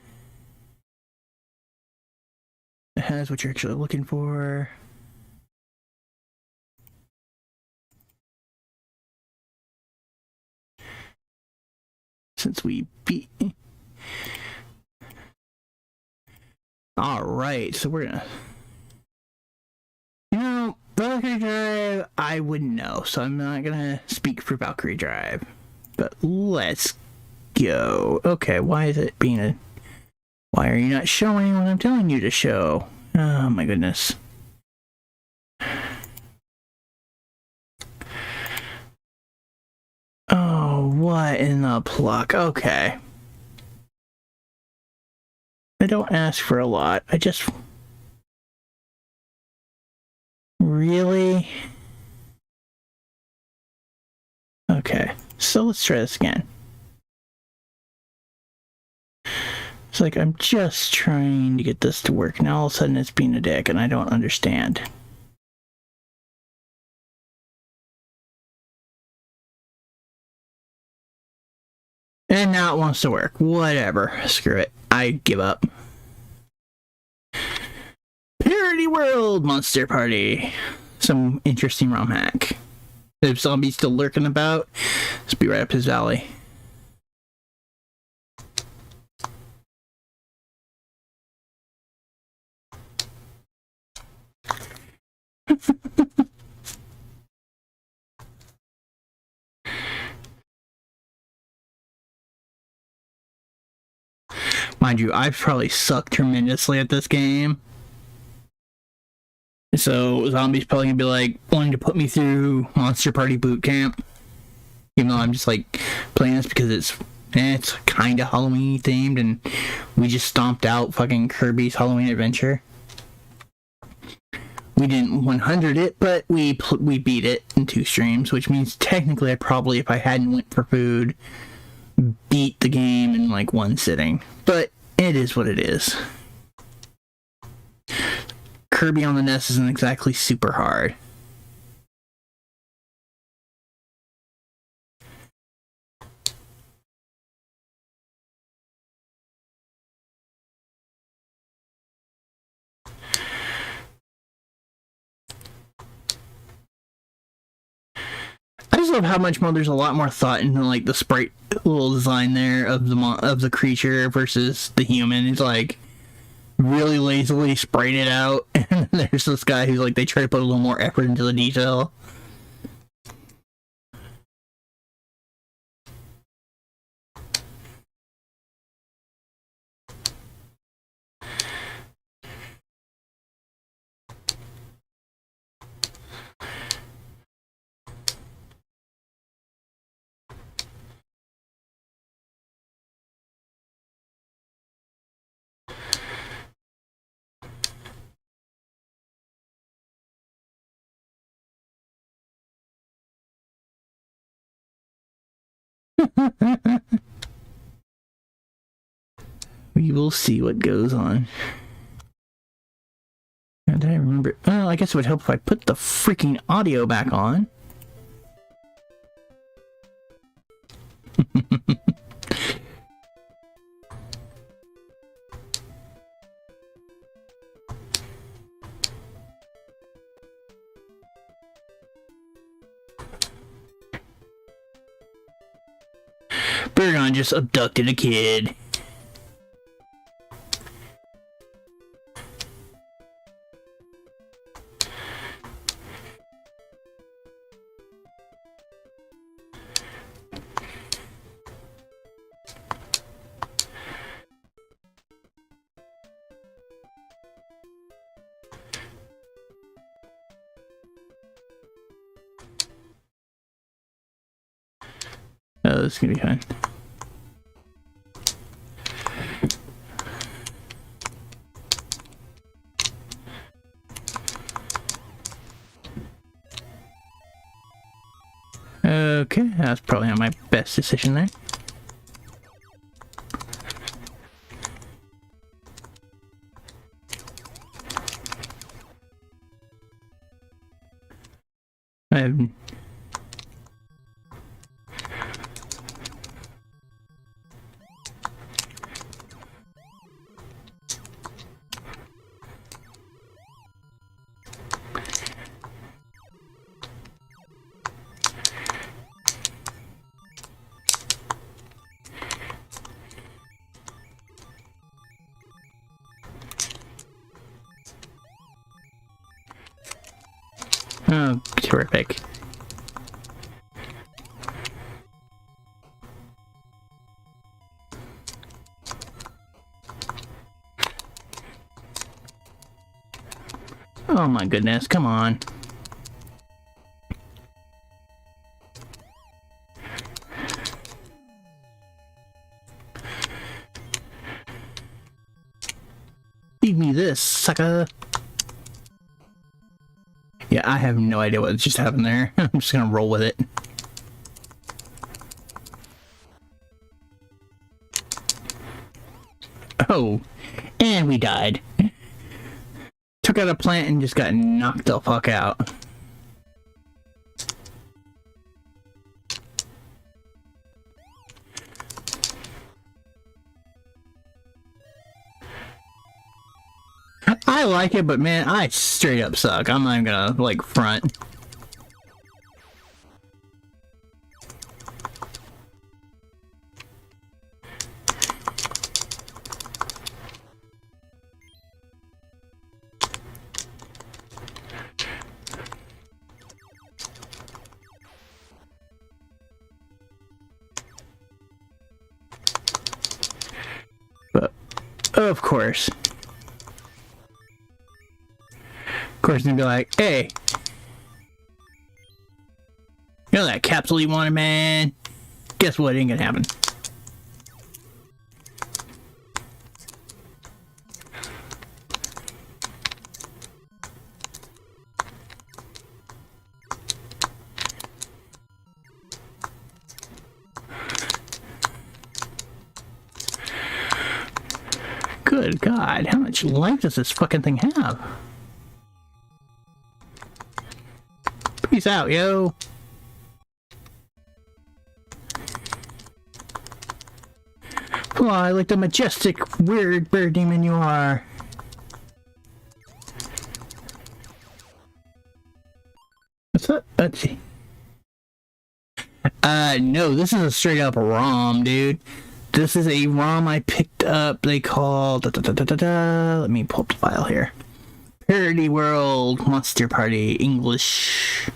that has what you're actually looking for. Since we beat... Alright, so we're gonna... You know, Valkyrie Drive, I wouldn't know, so I'm not gonna speak for Valkyrie Drive. But let's go. Okay, why is it being a... Why are you not showing what I'm telling you to show? Oh my goodness. Oh, what? that in the pluck. Okay. I don't ask for a lot. I just... Really? Okay. So let's try this again. It's like I'm just trying to get this to work. Now all of a sudden it's being a dick and I don't understand. And now it wants to work. Whatever. Screw it. I give up. Parody World Monster Party. Some interesting ROM hack. If zombies still lurking about, just be right up his alley. Mind you, I've probably sucked tremendously at this game. So zombies probably gonna be like wanting to put me through Monster Party Boot Camp. Even though I'm just like playing this because it's kind of Halloween themed and we just stomped out fucking Kirby's Halloween Adventure. We didn't 100 it, but we beat it in 2 streams, which means technically I probably, if I hadn't went for food, beat the game in like 1 sitting. But it is what it is. Kirby on the NES isn't exactly super hard. I just love how much more there's a lot more thought into like the sprite little design there of the creature versus the human. It's like really lazily sprayed it out, and there's this guy who's like they try to put a little more effort into the detail. We will see what goes on. Did I remember? Well, I guess it would help if I put the freaking audio back on. Bergon just abducted a kid. Oh, this is gonna be fun. Okay, that's probably not my best decision there. Oh, terrific. Oh my goodness, come on. sucker. Yeah, I have no idea what just happened there. I'm just gonna roll with it. Oh, and we died. Took out a plant and just got knocked the fuck out. I like it, but man, I straight up suck. I'm not even gonna, like, front. But, of course. Of course, they'd be like, hey, you know that capsule you wanted, man? Guess what? It ain't gonna happen. Good God, how much life does this fucking thing have? Peace out, yo. Fly like the majestic, weird bird demon you are. What's that? Let's see. No, this is a straight up ROM, dude. This is a ROM I picked up. They call... Let me pull up the file here. Parody World Monster Party English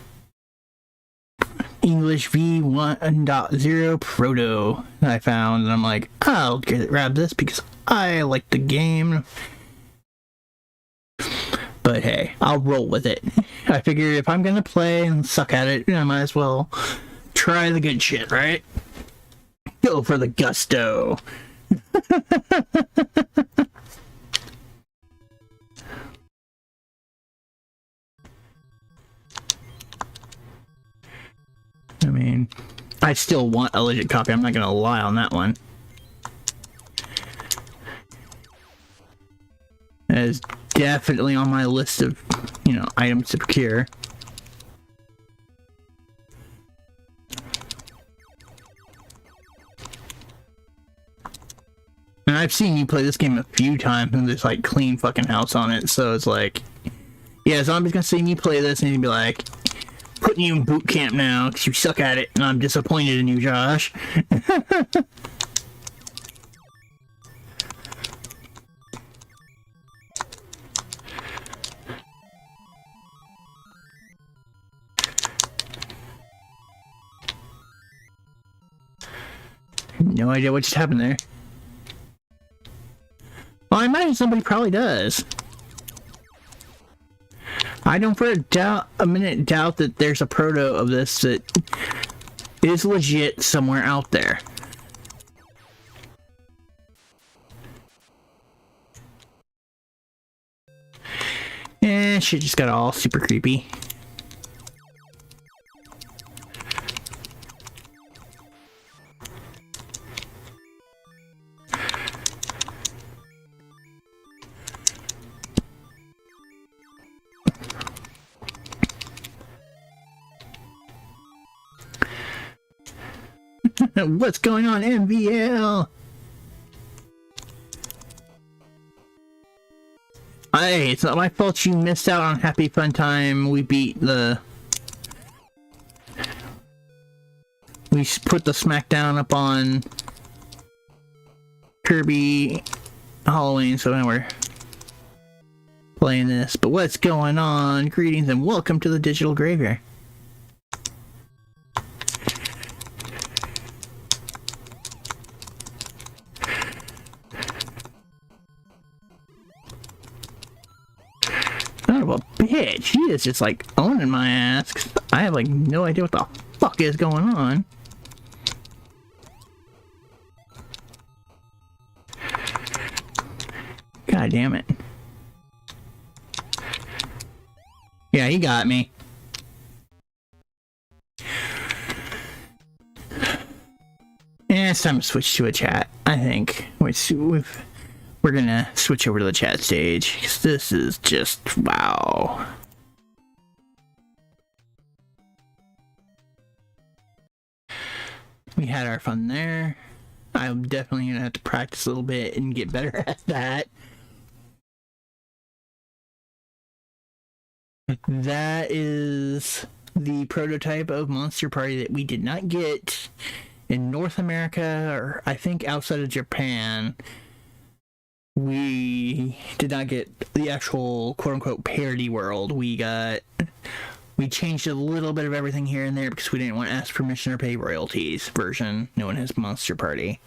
V1.0 Proto that I found, and I'm like, I'll grab this because I like the game. But hey, I'll roll with it. I figured if I'm gonna play and suck at it, I might as well try the good shit, right? Go for the gusto. I mean, I still want a legit copy. I'm not gonna lie on that one. That is definitely on my list of, you know, items to procure. And I've seen you play this game a few times and there's like clean fucking house on it, so it's like, yeah, Zombie's gonna see me play this and he'd be like, putting you in boot camp now because you suck at it and I'm disappointed in you, Josh. No idea what just happened there. Well, I imagine somebody probably does. I don't for a minute doubt that there's a proto of this that is legit somewhere out there. And shit just got all super creepy. What's going on, MVL? Hey, it's not my fault you missed out on Happy Fun Time. We beat the... We put the smackdown up on Kirby Halloween, so now we're playing this. But what's going on? Greetings and welcome to the Digital Graveyard. Well, bitch, he is just like owning my ass. I have like no idea what the fuck is going on. God damn it. Yeah, he got me. And it's time to switch to a chat, I think. We're gonna switch over to the chat stage, because this is just, wow. We had our fun there. I'm definitely gonna have to practice a little bit and get better at that. That is the prototype of Monster Party that we did not get in North America, or I think outside of Japan. We did not get the actual quote-unquote parody world. We changed a little bit of everything here and there because we didn't want to ask permission or pay royalties version known as Monster Party.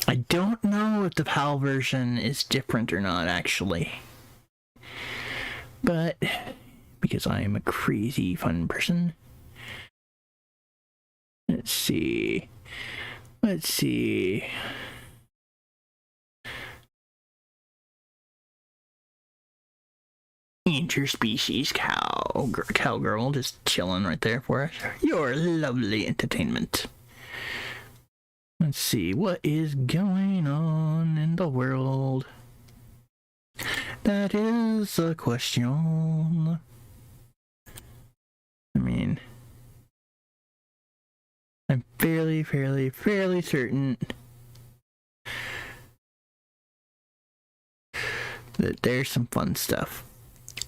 I don't know if the PAL version is different or not, actually. But because I am a crazy fun person. Let's see. Interspecies cowgirl just chilling right there for us. Your lovely entertainment. Let's see, what is going on in the world? That is a question. I mean, I'm fairly certain that there's some fun stuff.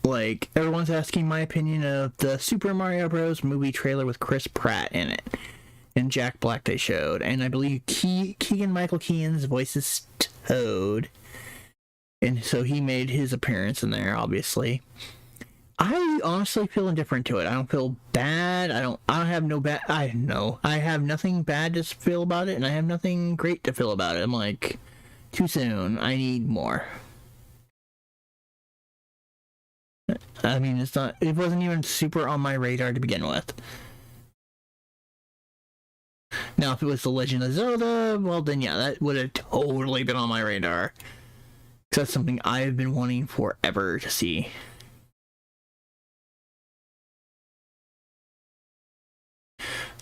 Like, everyone's asking my opinion of the Super Mario Bros. Movie trailer with Chris Pratt in it. And Jack Black they showed. And I believe Keegan-Michael Key's voice is Toad. And so he made his appearance in there, obviously. I honestly feel indifferent to it. I don't feel bad. I have nothing bad to feel about it, and I have nothing great to feel about it. I'm like, too soon. I need more. I mean, it wasn't even super on my radar to begin with. Now, if it was The Legend of Zelda, well then yeah, that would have totally been on my radar. Because that's something I've been wanting forever to see.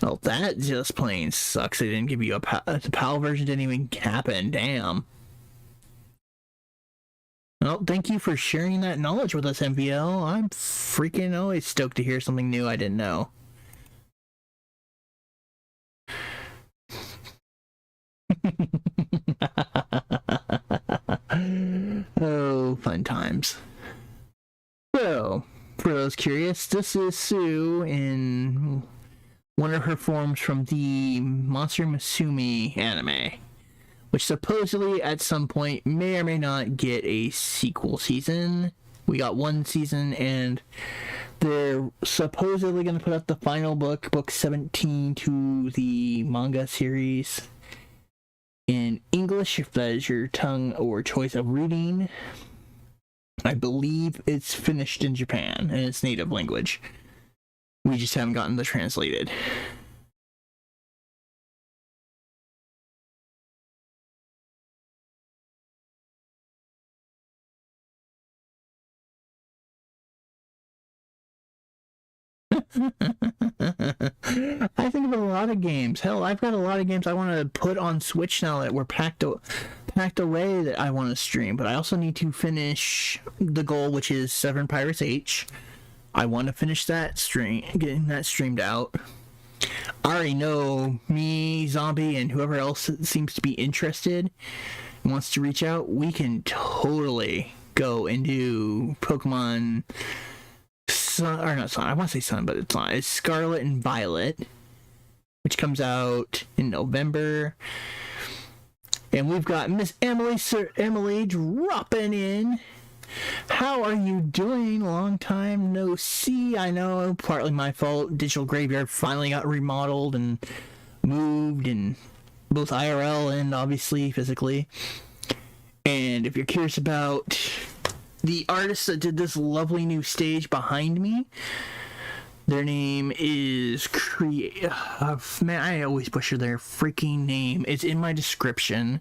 Well, that just plain sucks. They didn't give you the PAL version didn't even happen. Damn. Well, thank you for sharing that knowledge with us, MVL. I'm freaking always stoked to hear something new I didn't know. Oh, fun times. So, for those curious, this is Sue in one of her forms from the Monster Musume anime, which supposedly at some point may or may not get a sequel season. We got one season, and they're supposedly going to put out the final book 17 to the manga series in English, if that is your tongue or choice of reading. I believe it's finished in Japan in its native language. We just haven't gotten the translated. I think of a lot of games. Hell, I've got a lot of games I want to put on Switch now that we're packed away that I want to stream. But I also need to finish the goal, which is Seven Pirates H. I want to finish that getting that streamed out. I already know me, Zombie, and whoever else seems to be interested wants to reach out. We can totally go and do Pokemon Sun, or not Sun, I want to say Sun, but it's not. It's Scarlet and Violet, which comes out in November. And we've got Miss Emily dropping in. How are you doing? Long time no see. I know, partly my fault. Digital Graveyard finally got remodeled and moved, in both IRL and obviously physically. And if you're curious about the artists that did this lovely new stage behind me, their name is man, I always butcher their freaking name. It's in my description.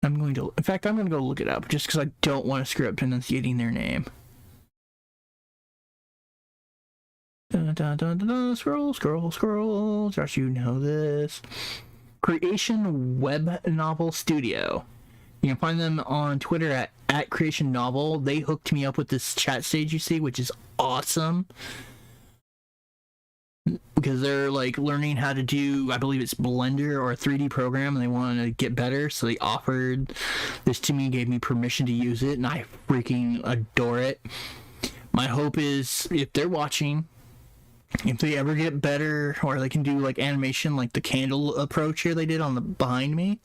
I'm going to go look it up just because I don't want to screw up enunciating their name. Scroll, scroll, scroll. Josh, you know this. Creation Web Novel Studio. You can find them on Twitter at Creation Novel. They hooked me up with this chat stage you see, which is awesome. Because they're like learning how to do, I believe it's Blender or a 3D program, and they want to get better, so they offered this to me, gave me permission to use it, and I freaking adore it. My hope is, if they're watching, if they ever get better, or they can do like animation like the candle approach here they did on the behind me,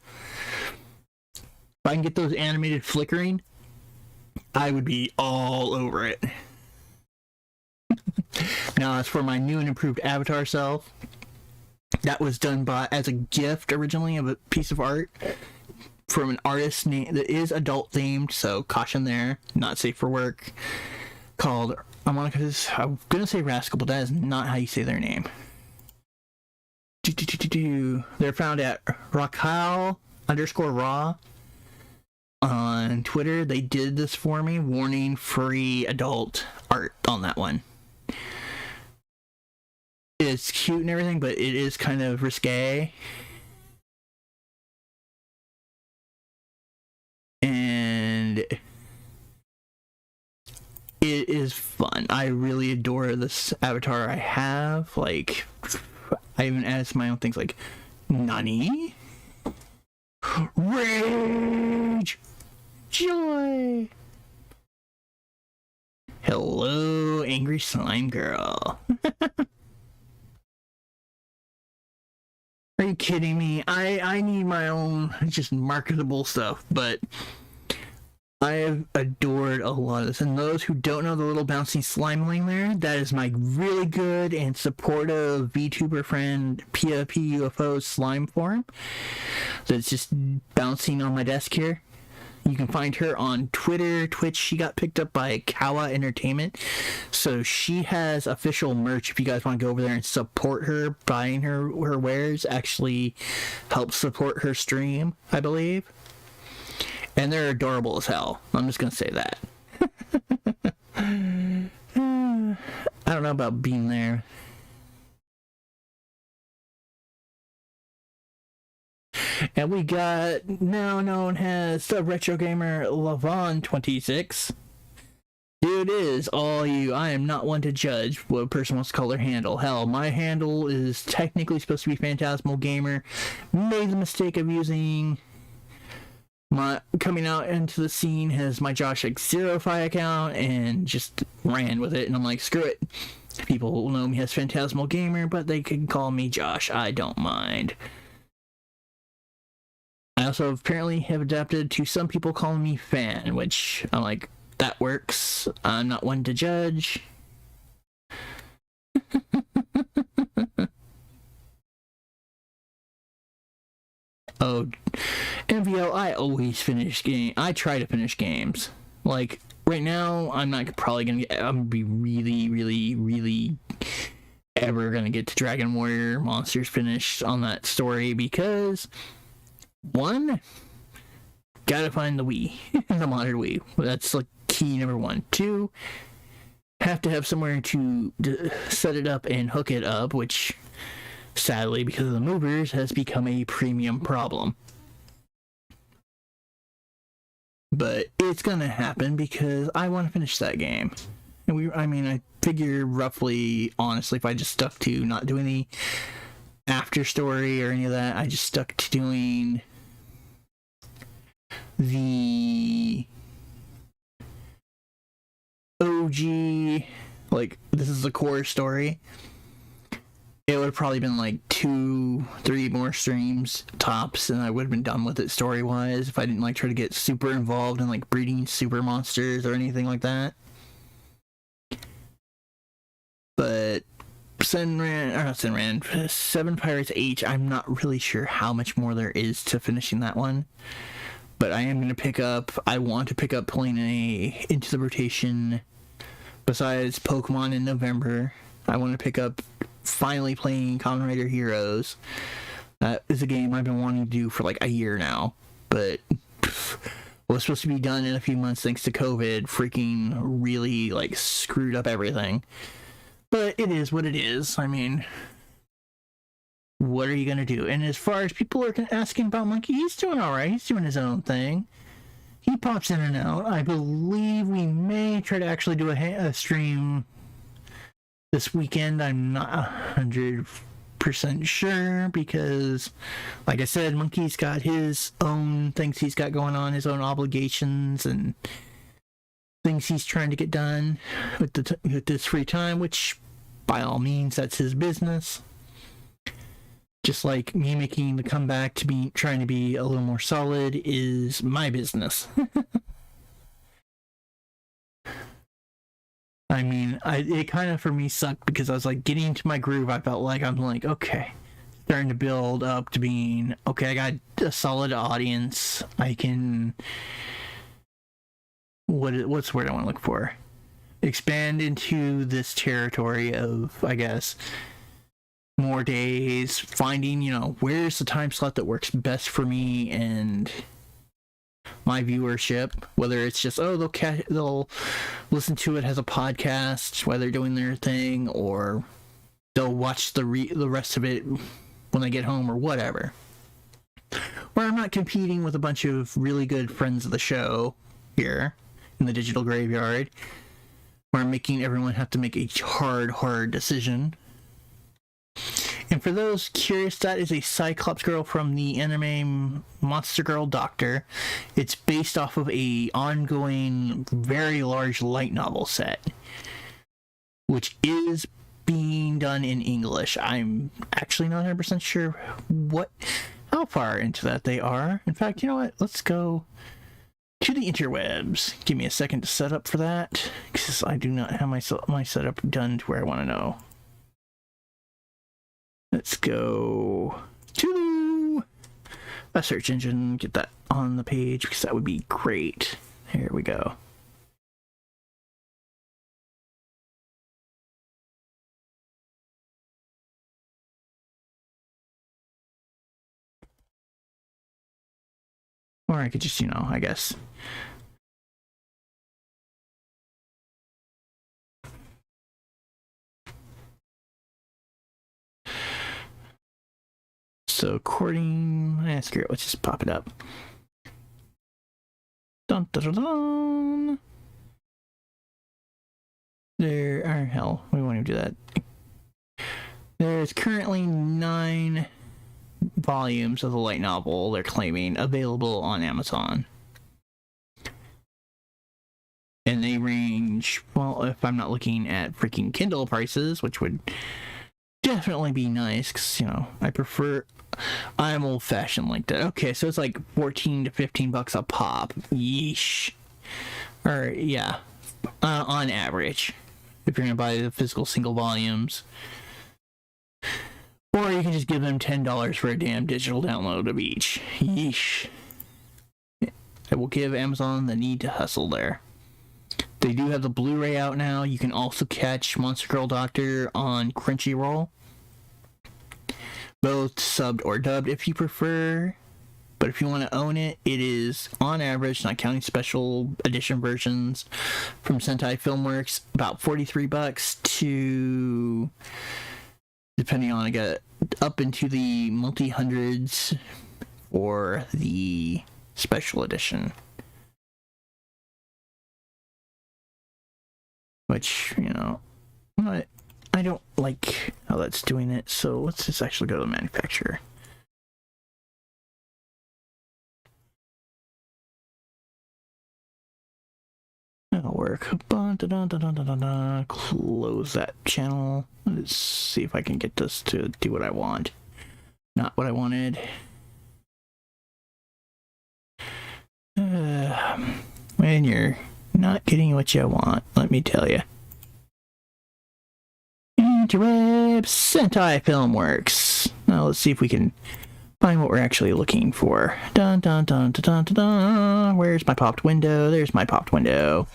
if I can get those animated flickering, I would be all over it. Now, as for my new and improved avatar self, that was done as a gift originally of a piece of art from an artist that is adult themed, so caution there, not safe for work, called, I'm gonna say Rascal, but that is not how you say their name. They're found at Raquel_Raw on Twitter. They did this for me, warning, free adult art on that one. It's cute and everything, but it is kind of risque. And it is fun. I really adore this avatar I have. Like, I even added my own things like Nani? Rage! Joy! Hello, angry slime girl. Are you kidding me? I need my own just marketable stuff, but I have adored a lot of this. And those who don't know the little bouncy slimeling there, that is my really good and supportive VTuber friend Pia PUFO slime form that's just bouncing on my desk here. You can find her on Twitter, Twitch. She got picked up by Kawa Entertainment. So she has official merch. If you guys want to go over there and support her, buying her wares actually helps support her stream, I believe. And they're adorable as hell. I'm just going to say that. I don't know about being there. And we got now known as the retro gamer Lavon26. Dude is all you. I am not one to judge what a person wants to call their handle. Hell, my handle is technically supposed to be Phantasmal Gamer. Made the mistake of using my coming out into the scene as my Yuusächiiï account and just ran with it. And I'm like, screw it. People will know me as Phantasmal Gamer, but they can call me Josh. I don't mind. I also apparently have adapted to some people calling me Fan, which I'm like, that works. I'm not one to judge. Oh, MVO, I always finish games. I try to finish games. Like, right now, I'm not probably gonna get, I'm gonna be really, really, really ever gonna get to Dragon Warrior Monsters finished on that story because, one, gotta find the Wii, the modern Wii. That's like key number one. Two, have to have somewhere to set it up and hook it up, which sadly, because of the movers, has become a premium problem. But it's gonna happen because I want to finish that game. And I figure roughly, honestly, if I just stuck to not doing the after story or any of that, I just stuck to doing the OG, like, this is the core story, it would have probably been like 2-3 more streams tops, and I would have been done with it story-wise if I didn't like try to get super involved in like breeding super monsters or anything like that. But Seven Pirates H, I'm not really sure how much more there is to finishing that one. But I am going to pick up, I want to pick up playing into the rotation besides Pokemon in November. I want to pick up finally playing Kamen Rider Heroes. That is a game I've been wanting to do for like a year now, but was supposed to be done in a few months thanks to COVID freaking really like screwed up everything. But it is what it is. I mean, what are you going to do? And as far as people are asking about Monkey, he's doing all right. He's doing his own thing. He pops in and out. I believe we may try to actually do a stream this weekend. I'm not 100% sure because, like I said, Monkey's got his own things he's got going on, his own obligations and things he's trying to get done with this free time, which by all means, that's his business. Just like me making the comeback to trying to be a little more solid is my business. I mean, it kind of for me sucked because I was like getting into my groove. I felt like I'm like, okay, starting to build up to being, okay, I got a solid audience. I can, what's the word I want to look for? Expand into this territory of, I guess, more days, finding, where's the time slot that works best for me and my viewership, whether it's just, they'll listen to it as a podcast while they're doing their thing, or they'll watch the rest of it when they get home or whatever. Where I'm not competing with a bunch of really good friends of the show here in the digital graveyard, where I'm making everyone have to make a hard decision. And for those curious, that is a Cyclops girl from the anime Monster Girl Doctor. It's based off of a ongoing, very large light novel set, which is being done in English. I'm actually not 100% sure how far into that they are. In fact, you know what? Let's go to the interwebs. Give me a second to set up for that, because I do not have my setup done to where I want to know. Let's go to a search engine, get that on the page, because that would be great. Here we go. Or I could just, I guess. So according, screw it, let's just pop it up. Dun, dun, dun, dun. Hell, we won't even do that. There's currently 9 volumes of the light novel they're claiming available on Amazon. And they range, well, if I'm not looking at freaking Kindle prices, which would definitely be nice, because, I'm old-fashioned like that. Okay, so it's like $14 to $15 a pop. Yeesh. Or, yeah, on average, if you're going to buy the physical single volumes. Or you can just give them $10 for a damn digital download of each. Yeesh. I will give Amazon the need to hustle there. They do have the Blu-ray out now. You can also catch Monster Girl Doctor on Crunchyroll. Both subbed or dubbed if you prefer. But if you want to own it, it is, on average, not counting special edition versions from Sentai Filmworks, about $43 to, depending on, up into the multi-hundreds or the special edition. Which, I don't like how that's doing it, so let's just actually go to the manufacturer. That'll work. Close that channel. Let's see if I can get this to do what I want. Not what I wanted. When you're not getting what you want, let me tell you. Interweb Sentai Filmworks. Now let's see if we can find what we're actually looking for. Dun dun dun dun dun dun dun. Where's my popped window? There's my popped window.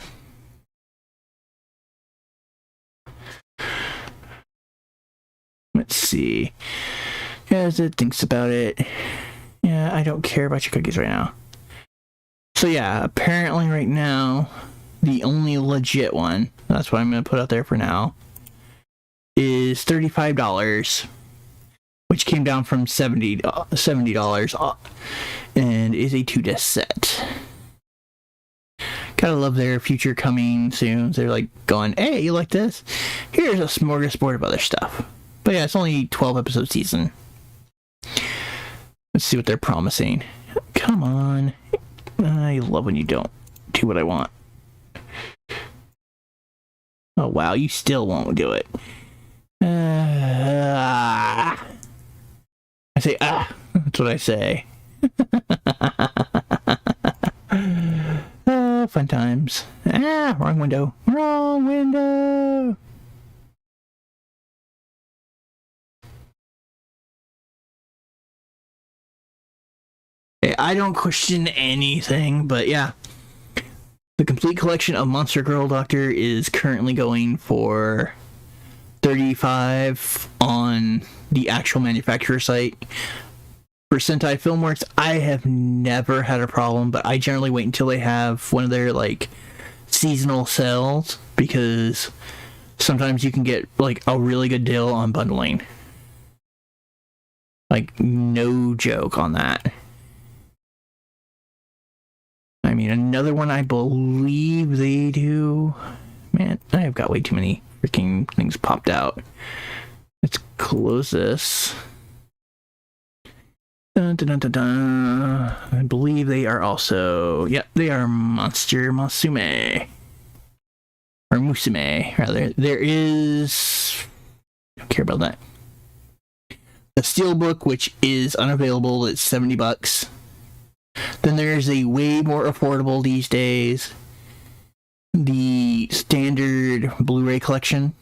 Let's see. As it thinks about it. Yeah, I don't care about your cookies right now. So yeah, apparently right now, the only legit one, that's what I'm going to put out there for now, is $35, which came down from $70 and is a 2-disc set. Gotta love their future coming soon. They're like going, hey, you like this? Here's a smorgasbord of other stuff. But yeah, it's only 12 episode season. Let's see what they're promising. Come on. I love when you don't do what I want. Oh wow, you still won't do it. I say, that's what I say. Fun times. Wrong window. Wrong window. I don't question anything, but yeah. The complete collection of Monster Girl Doctor is currently going for $35 on the actual manufacturer site. For Sentai Filmworks, I have never had a problem, but I generally wait until they have one of their like seasonal sales, because sometimes you can get like a really good deal on bundling. Like, no joke on that. I mean, another one I believe they do. Man, I've got way too many freaking things popped out. Let's close this. Dun, dun, dun, dun, dun. I believe they are also... Yep, they are Monster Musume. Or Musume, rather. There is... I don't care about that. The Steelbook, which is unavailable, it's $70. Then there's a way more affordable these days. The standard Blu-ray collection,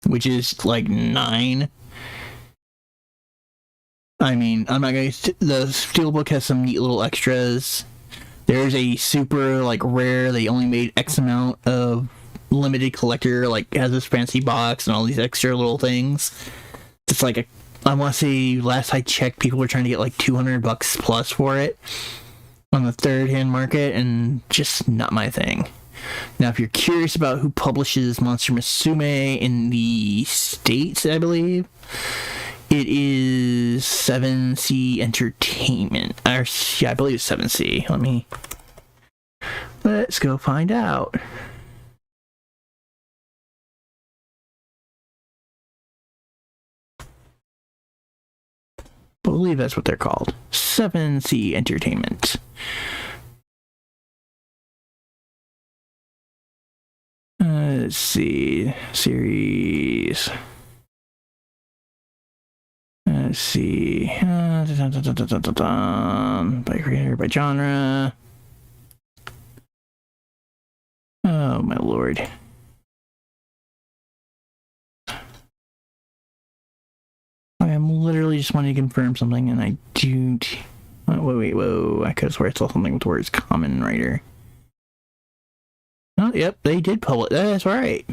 which is like $9. I mean, I'm not going to... The Steelbook has some neat little extras. There's a super, like, rare, they only made X amount of limited collector, like, has this fancy box and all these extra little things. It's like a... I want to say, last I checked, people were trying to get, like, $200 plus for it on the third-hand market, and just not my thing. Now, if you're curious about who publishes Monster Musume in the States, I believe... It is 7C Entertainment. Or, yeah, I believe it's 7C. Let's go find out. I believe that's what they're called. 7C Entertainment. Let's see. Series... Let's see. By creator, by genre. Oh my lord. I am literally just wanting to confirm something, and I do. Whoa! I could have sworn I saw something with the words common writer. Oh, yep, they did publish. That's right.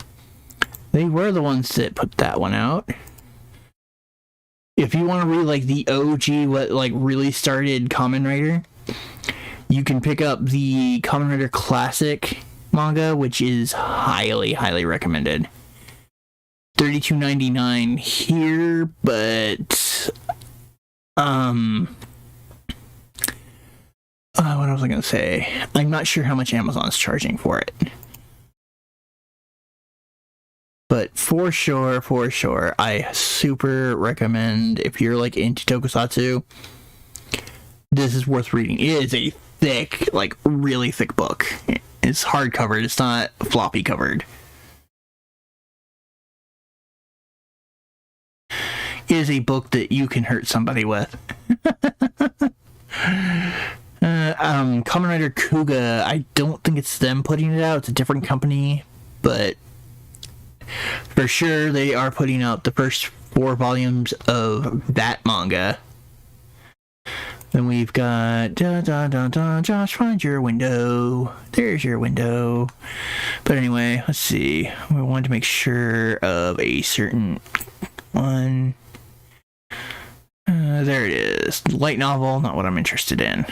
They were the ones that put that one out. If you want to read, like, the OG, what, like, really started Kamen Rider, you can pick up the Kamen Rider Classic manga, which is highly, highly recommended. $32.99 here, but, what was I going to say? I'm not sure how much Amazon's charging for it. But for sure, I super recommend, if you're like into tokusatsu, this is worth reading. It is a thick, like really thick book. It's hardcovered, it's not floppy covered. It is a book that you can hurt somebody with. Kamen Rider Kuga, I don't think it's them putting it out, it's a different company, but for sure, they are putting out the first 4 volumes of that manga. Then we've got Josh, find your window. There's your window. But anyway, let's see. We wanted to make sure of a certain one. There it is. Light novel, not what I'm interested in.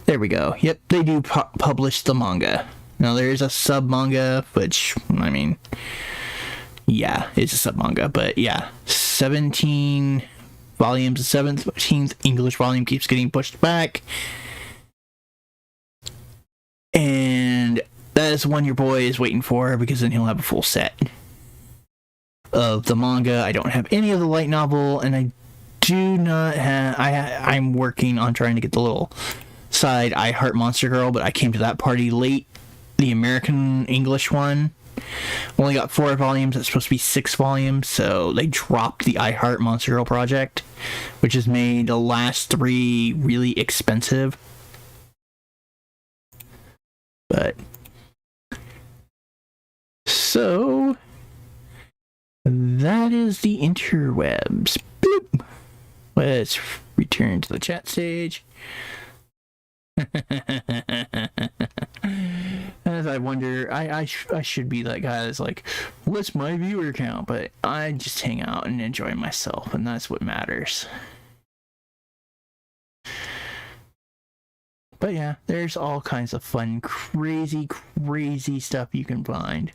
There we go. Yep, they do publish the manga. Now there is a sub manga, which I mean, yeah, it's a sub manga, but yeah, 17 volumes. The 17th English volume keeps getting pushed back, and that is one your boy is waiting for, because then he'll have a full set of the manga. I don't have any of the light novel, and I do not have. I'm working on trying to get the little side I Heart Monster Girl, but I came to that party late. The American English one only got 4 volumes. It's supposed to be 6 volumes, so they dropped the I Heart Monster Girl project, which has made the last 3 really expensive. But so that is the interwebs. Bloop. Let's return to the chat stage. As I wonder, I should be that guy that's like, what's my viewer count? But I just hang out and enjoy myself, and that's what matters. But yeah, there's all kinds of fun, crazy stuff you can find.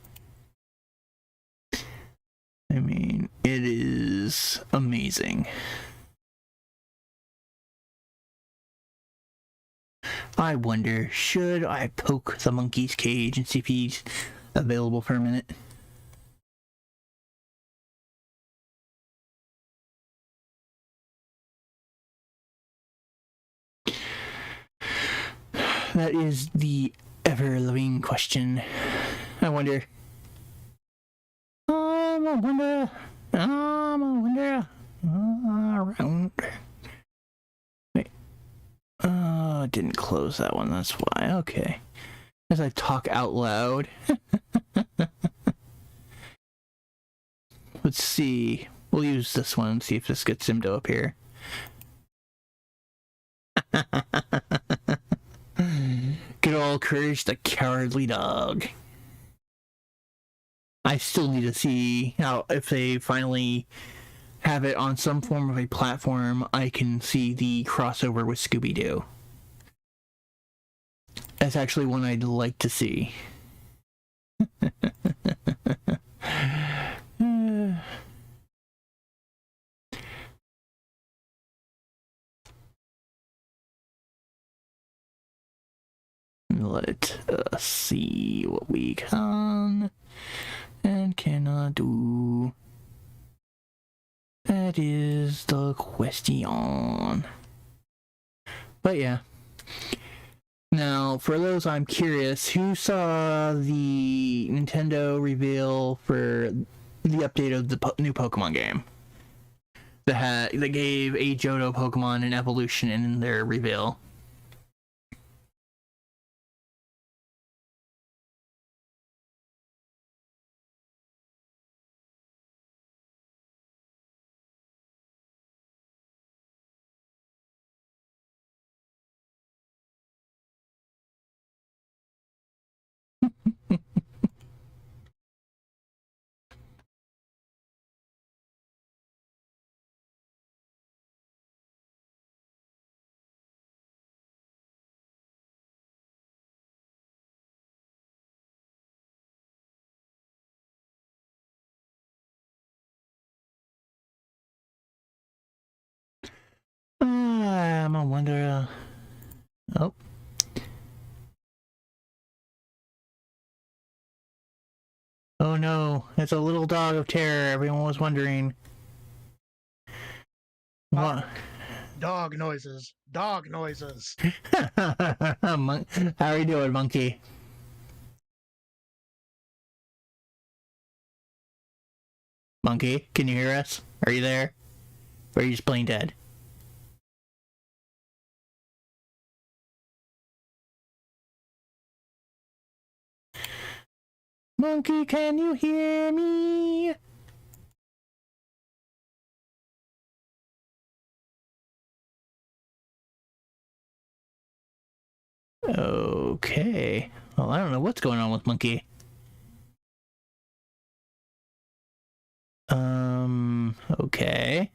I mean, it is amazing. I wonder, should I poke the monkey's cage and see if he's available for a minute? That is the ever-loving question. I wonder. I wonder. Around. Wait. Oh, it didn't close that one, that's why. Okay. As I talk out loud. Let's see. We'll use this one and see if this gets him to appear. Good old Courage the Cowardly Dog. I still need to see how, if they finally have it on some form of a platform, I can see the crossover with Scooby-Doo. That's actually one I'd like to see. Let us see what we can and cannot do. That is the question. But yeah. Now, for those I'm curious, who saw the Nintendo reveal for the update of the new Pokemon game? That gave a Johto Pokemon an evolution in their reveal. I'm a wonder. Oh. Oh no, it's a little dog of terror. Everyone was wondering. What? Dog noises. Dog noises. How are you doing, monkey? Monkey, can you hear us? Are you there? Or are you just plain dead? Monkey, can you hear me? Okay. Well, I don't know what's going on with Monkey. Okay.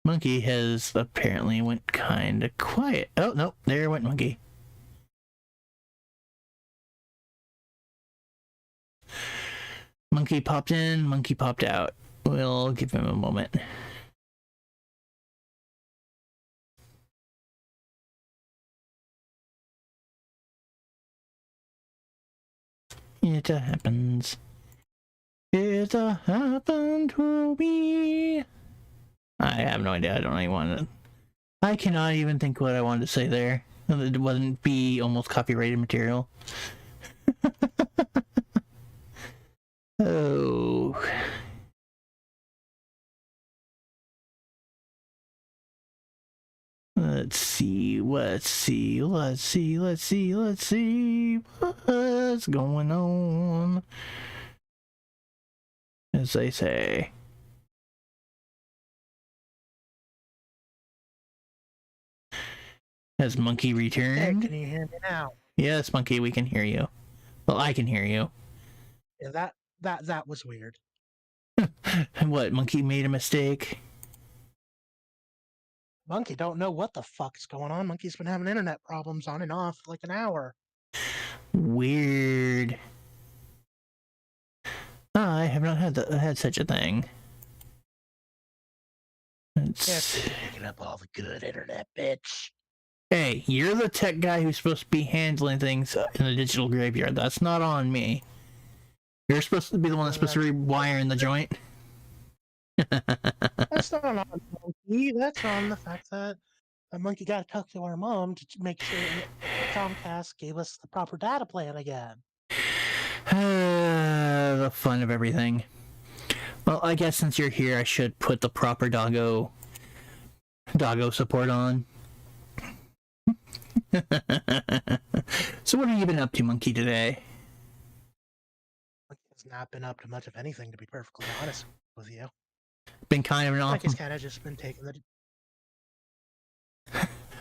Monkey has apparently went kind of quiet. Oh, no, there went Monkey. Monkey popped in, monkey popped out. We'll give him a moment. It happens. It happened to me. I have no idea. I don't even want to. I cannot even think what I wanted to say there. It wouldn't be almost copyrighted material. Oh. Let's see what's going on. As they say. Has Monkey returned? Hey, can you hear me now? Yes, Monkey, we can hear you. Well, I can hear you. Yeah, that was weird. What, Monkey made a mistake? Monkey don't know what the fuck's going on. Monkey's been having internet problems on and off for like an hour. Weird. I have not had such a thing. Yes, picking up all the good internet, bitch. Hey, you're the tech guy who's supposed to be handling things in the digital graveyard. That's not on me. You're supposed to be the one that's supposed to rewire in the joint. That's not on Monkey. That's on the fact that a monkey got to talk to our mom to make sure Comcast gave us the proper data plan again. The fun of everything. Well, I guess since you're here, I should put the proper doggo support on. So what have you been up to, Monkey, today? Monkey's not been up to much of anything, to be perfectly honest with you. Been kind of an awesome... Monkey's kind of just been taking the...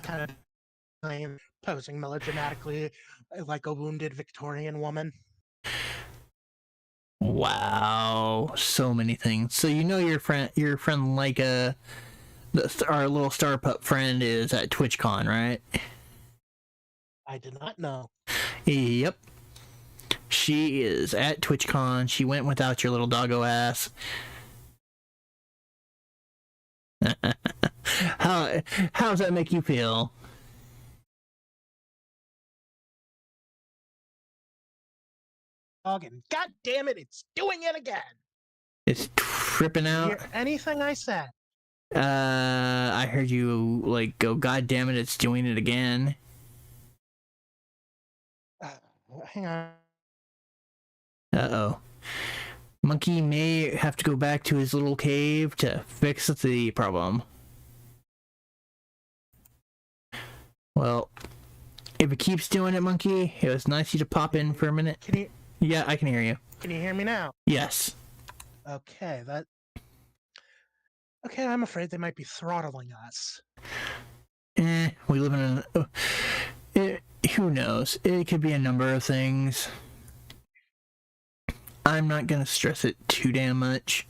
kind of posing melodramatically like a wounded Victorian woman. Wow, so many things. So you know your friend like our little star pup friend is at TwitchCon, right? I did not know. Yep. She is at TwitchCon. She went without your little doggo ass. How's that make you feel? And god damn it, it's doing it again. It's tripping out. Hear anything I said? I heard you like go, god damn it, it's doing it again. Hang on. Uh-oh. Monkey may have to go back to his little cave to fix the problem. Well, if it keeps doing it, Monkey, it was nice of you to pop in for a minute. Can you... Yeah, I can hear you. Can you hear me now? Yes. Okay, Okay, I'm afraid they might be throttling us. We live in who knows? It could be a number of things. I'm not gonna stress it too damn much.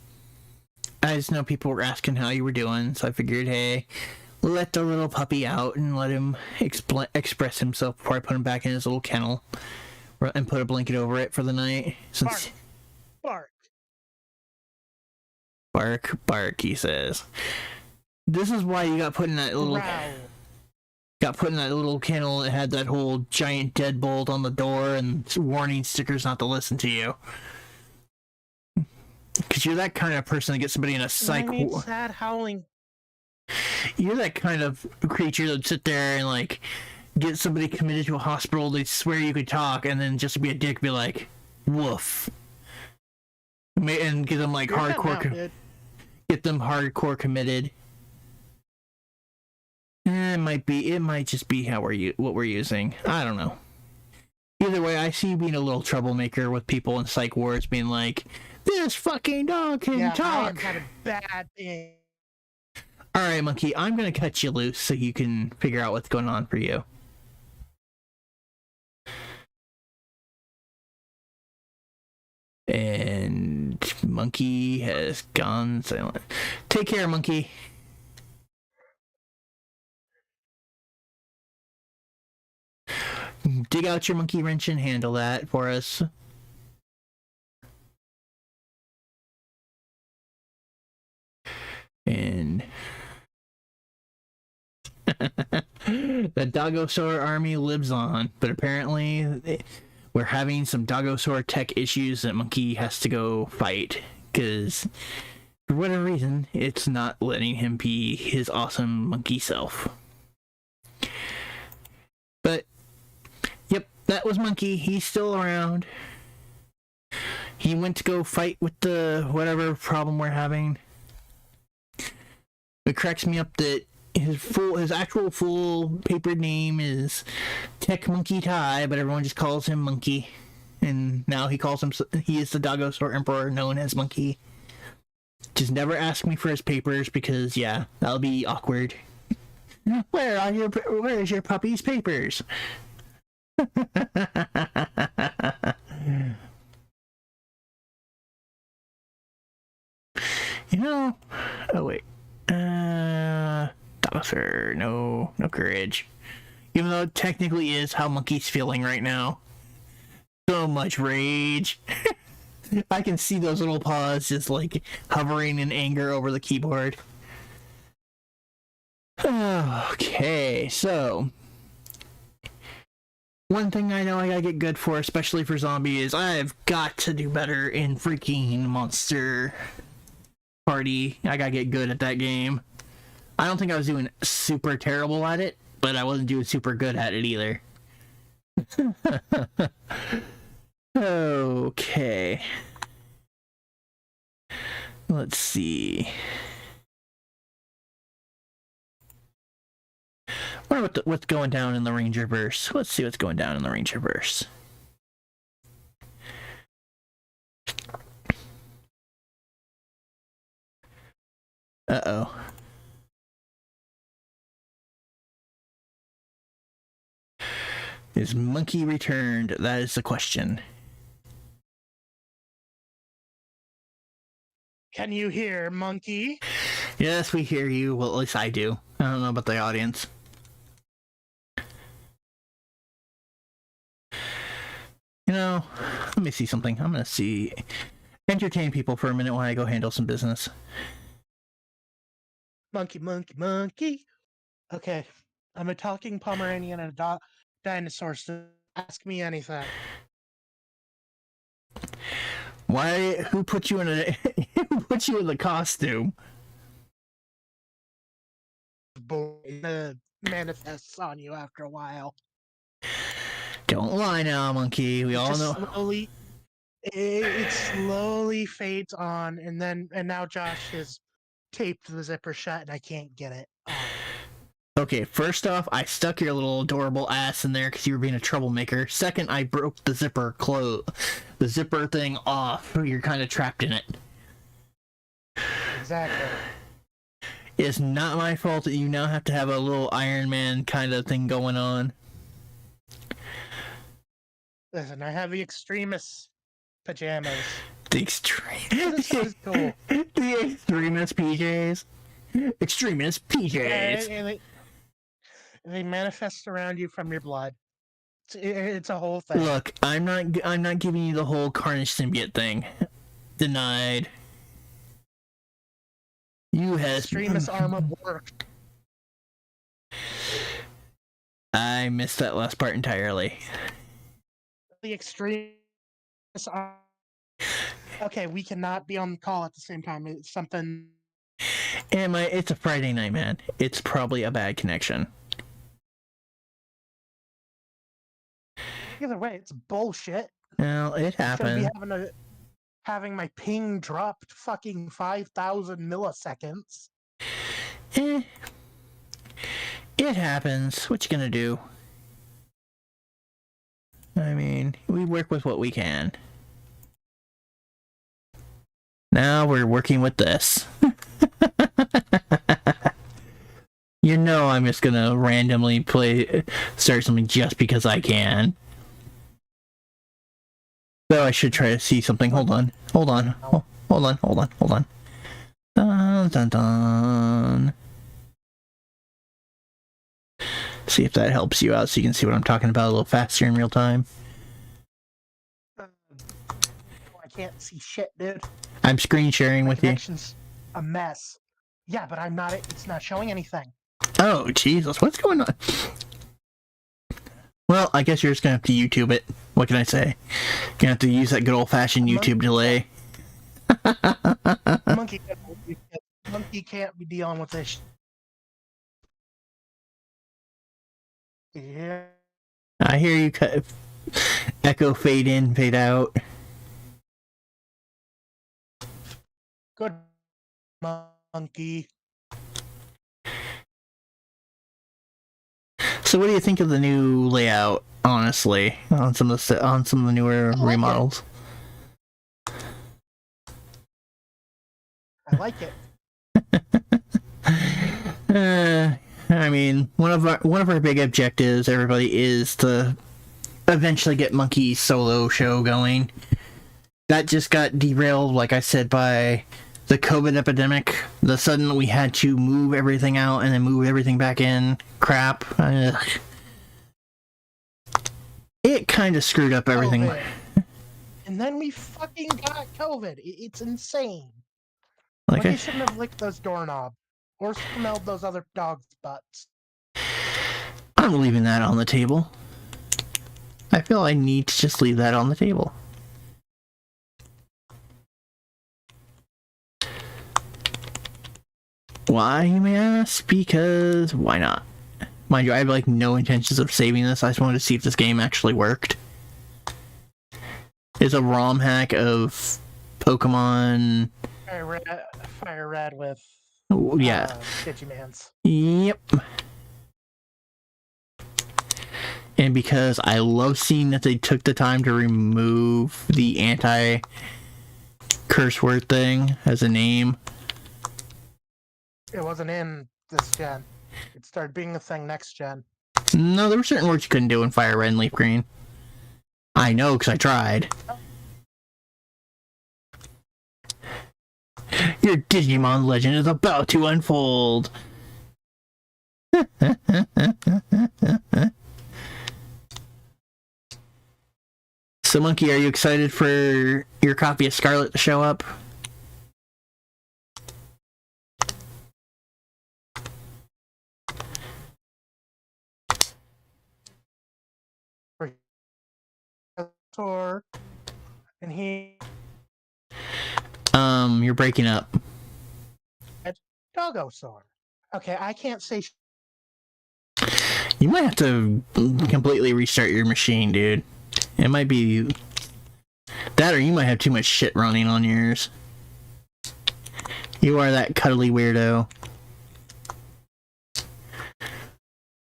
I just know people were asking how you were doing, so I figured, hey, let the little puppy out and let him express himself before I put him back in his little kennel and put a blanket over it for the night. Since Bark. Bark, bark, he says. This is why you got put in that little... Growl. Got put in that little kennel that had that whole giant deadbolt on the door and warning stickers not to listen to you. Because you're that kind of person that gets somebody in a psych... I need sad howling. You're that kind of creature that'd sit there and, like, get somebody committed to a hospital, they swear you could talk, and then just to be a dick, be like, woof. And get them, like, get them hardcore committed. It might just be what we're using. I don't know. Either way, I see you being a little troublemaker with people in psych wards being like, this fucking dog can talk. I am having bad thing. Alright, Monkey, I'm gonna cut you loose so you can figure out what's going on for you. And Monkey has gone silent. Take care, Monkey. Dig out your monkey wrench and handle that for us. The Dogosaur army lives on, but apparently we're having some Dogosaur tech issues that Monkey has to go fight, because for whatever reason, it's not letting him be his awesome monkey self. But, yep, that was Monkey. He's still around. He went to go fight with the whatever problem we're having. It cracks me up that his actual full paper name is Tech Monkey Tai, but everyone just calls him Monkey. And now he is the Dogosaur Emperor known as Monkey. Just never ask me for his papers because, yeah, that'll be awkward. Where is your puppy's papers? Oh wait. Dogosaur, no courage. Even though it technically is how Monkey's feeling right now. So much rage. I can see those little paws just like hovering in anger over the keyboard. Okay, so one thing I know I gotta get good for, especially for zombie, is I've got to do better in freaking Monster Party. I gotta get good at that game. I don't think I was doing super terrible at it, but I wasn't doing super good at it either. Okay. Let's see. I wonder what's going down in the Rangerverse. Let's see what's going down in the Rangerverse. Uh-oh. Is Monkey returned? That is the question. Can you hear, Monkey? Yes, we hear you. Well, at least I do. I don't know about the audience. Let me see something. I'm gonna entertain people for a minute while I go handle some business. Monkey. Okay, I'm a talking Pomeranian and a dinosaur, so ask me anything. Who put you in the costume? Boy, manifests on you after a while. Don't lie now, Monkey. We all know. It slowly fades on, and now Josh has taped the zipper shut, and I can't get it off. Okay, first off, I stuck your little adorable ass in there because you were being a troublemaker. Second, I broke the zipper thing off. You're kind of trapped in it. Exactly. It's not my fault that you now have to have a little Iron Man kind of thing going on. Listen, I have the extremist pajamas. The extremist PJs. Extremist PJs. They manifest around you from your blood. It's a whole thing. Look, I'm not giving you the whole Carnage symbiote thing. Denied. You have extremist armor work. I missed that last part entirely. The extremist Okay, we cannot be on the call at the same time. It's something. It's a Friday night, man. It's probably a bad connection. Either way, it's bullshit. Well, it happens. Should be having my ping dropped fucking 5,000 milliseconds. It happens. What you gonna do? I mean, we work with what we can. Now we're working with this. I'm just gonna randomly start something just because I can. Though I should try to see something. Hold on. Dun, dun, dun. See if that helps you out so you can see what I'm talking about a little faster in real time. I can't see shit, dude. I'm screen sharing with you. Connection's a mess. Yeah, but it's not showing anything. Oh, Jesus, what's going on? Well, I guess you're just gonna have to YouTube it. What can I say? You're gonna have to use that good old-fashioned YouTube delay. Monkey can't be dealing with this. Yeah. I hear you cut echo, fade in, fade out. Good monkey. So, what do you think of the new layout? Honestly, on some of the newer remodels. I like it. I mean, one of our big objectives, everybody, is to eventually get Monkey's solo show going. That just got derailed, like I said, by the COVID epidemic. The sudden we had to move everything out and then move everything back in. Crap. It kind of screwed up everything. COVID. And then we fucking got COVID. It's insane. Like, you shouldn't have licked those doorknobs or smelled those other dogs' butts. I'm leaving that on the table. I feel I need to just leave that on the table. Why, you may ask? Because why not? Mind you, I have like no intentions of saving this. I just wanted to see if this game actually worked. It's a ROM hack of Pokemon Fire Red with Digimans. Yep. And because I love seeing that they took the time to remove the anti-curse word thing as a name. It wasn't in this gen. It started being a thing next gen. No, there were certain words you couldn't do in Fire Red and Leaf Green. I know, because I tried. Your Digimon legend is about to unfold. So, Monkey, are you excited for your copy of Scarlet to show up? And he you're breaking up. Dogosaur. Okay, I can't say. You might have to completely restart your machine, dude. It might be that, or you might have too much shit running on yours. You are that cuddly weirdo.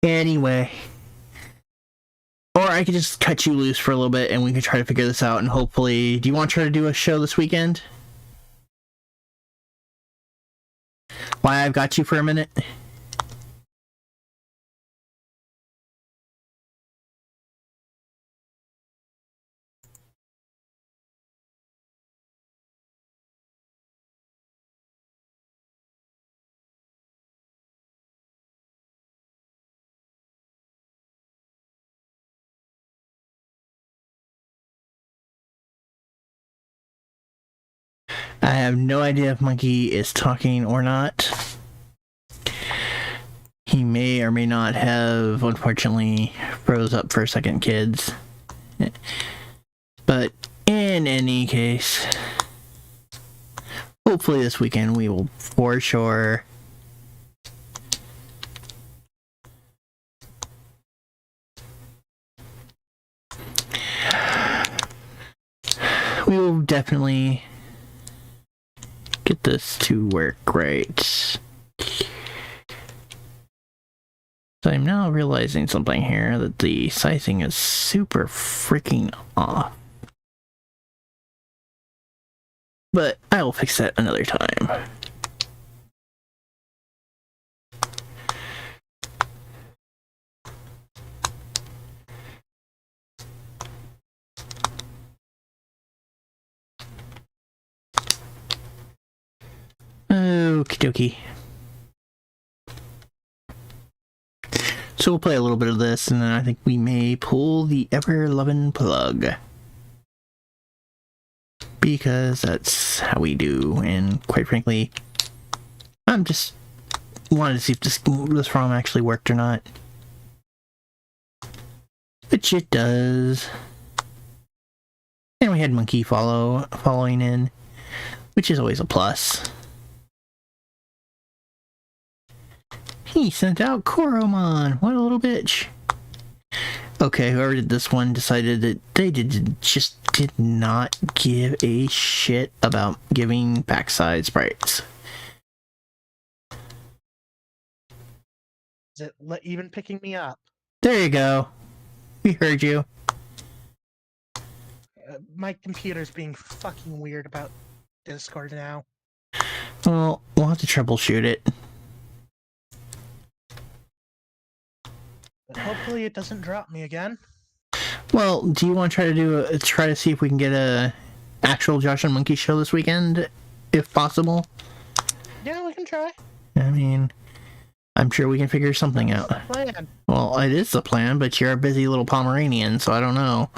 Anyway. Or I could just cut you loose for a little bit and we could try to figure this out, and hopefully... Do you want to try to do a show this weekend? Why I've got you for a minute? I have no idea if Monkey is talking or not. He may or may not have, unfortunately, froze up for a second, kids. But in any case, hopefully this weekend we will for sure we will definitely get this to work right. So I'm now realizing something here, that the sizing is super freaking off. But I will fix that another time. Okie dokie. So we'll play a little bit of this, and then I think we may pull the ever-loving plug. Because that's how we do, and quite frankly, I'm just wanted to see if this ROM actually worked or not. Which it does. And we had Monkey following in, which is always a plus. He sent out Koromon. What a little bitch. Okay, whoever did this one decided that they just did not give a shit about giving backside sprites. Is it even picking me up? There you go. We heard you. My computer's being fucking weird about Discord now. Well, we'll have to troubleshoot it. But hopefully it doesn't drop me again. Well, do you want to try to see if we can get a actual Josh and Monkey show this weekend, if possible? Yeah, we can try. I mean, I'm sure we can figure something out. Plan. Well, it is the plan, but you're a busy little Pomeranian, so I don't know.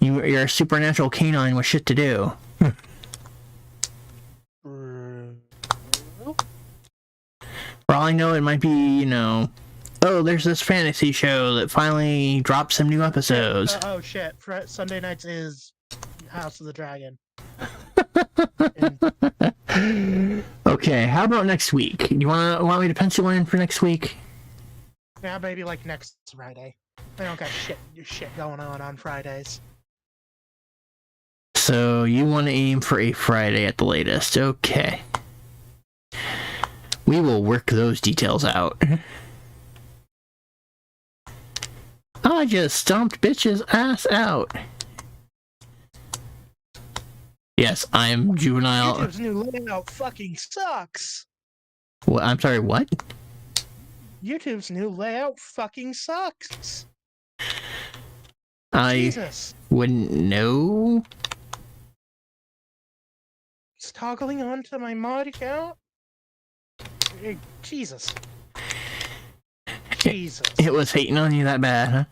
You're a supernatural canine with shit to do. For all I know, it might be, oh, there's this fantasy show that finally dropped some new episodes. Oh shit! Sunday nights is House of the Dragon. Okay, how about next week? You want me to pencil in for next week? Yeah, maybe like next Friday. I don't got shit going on Fridays. So you want to aim for a Friday at the latest? Okay. We will work those details out. I just stomped bitch's ass out. Yes, I am juvenile. YouTube's new layout fucking sucks. What? I'm sorry, what? YouTube's new layout fucking sucks. I Jesus. wouldn't know. It's toggling onto my mod account. Jesus. Jesus. It was hating on you that bad, huh?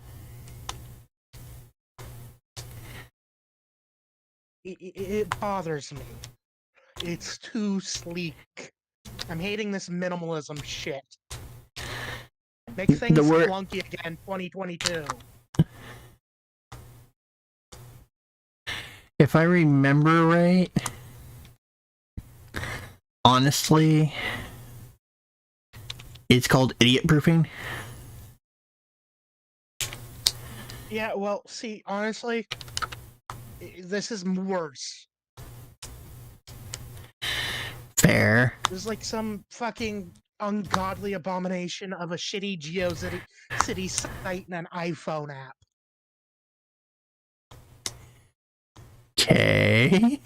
It bothers me. It's too sleek. I'm hating this minimalism shit. Make things clunky again, 2022. If I remember right, honestly, it's called idiot proofing. Yeah, well, see, honestly, this is worse. Fair. This is like some fucking ungodly abomination of a shitty GeoCity site and an iPhone app. Okay.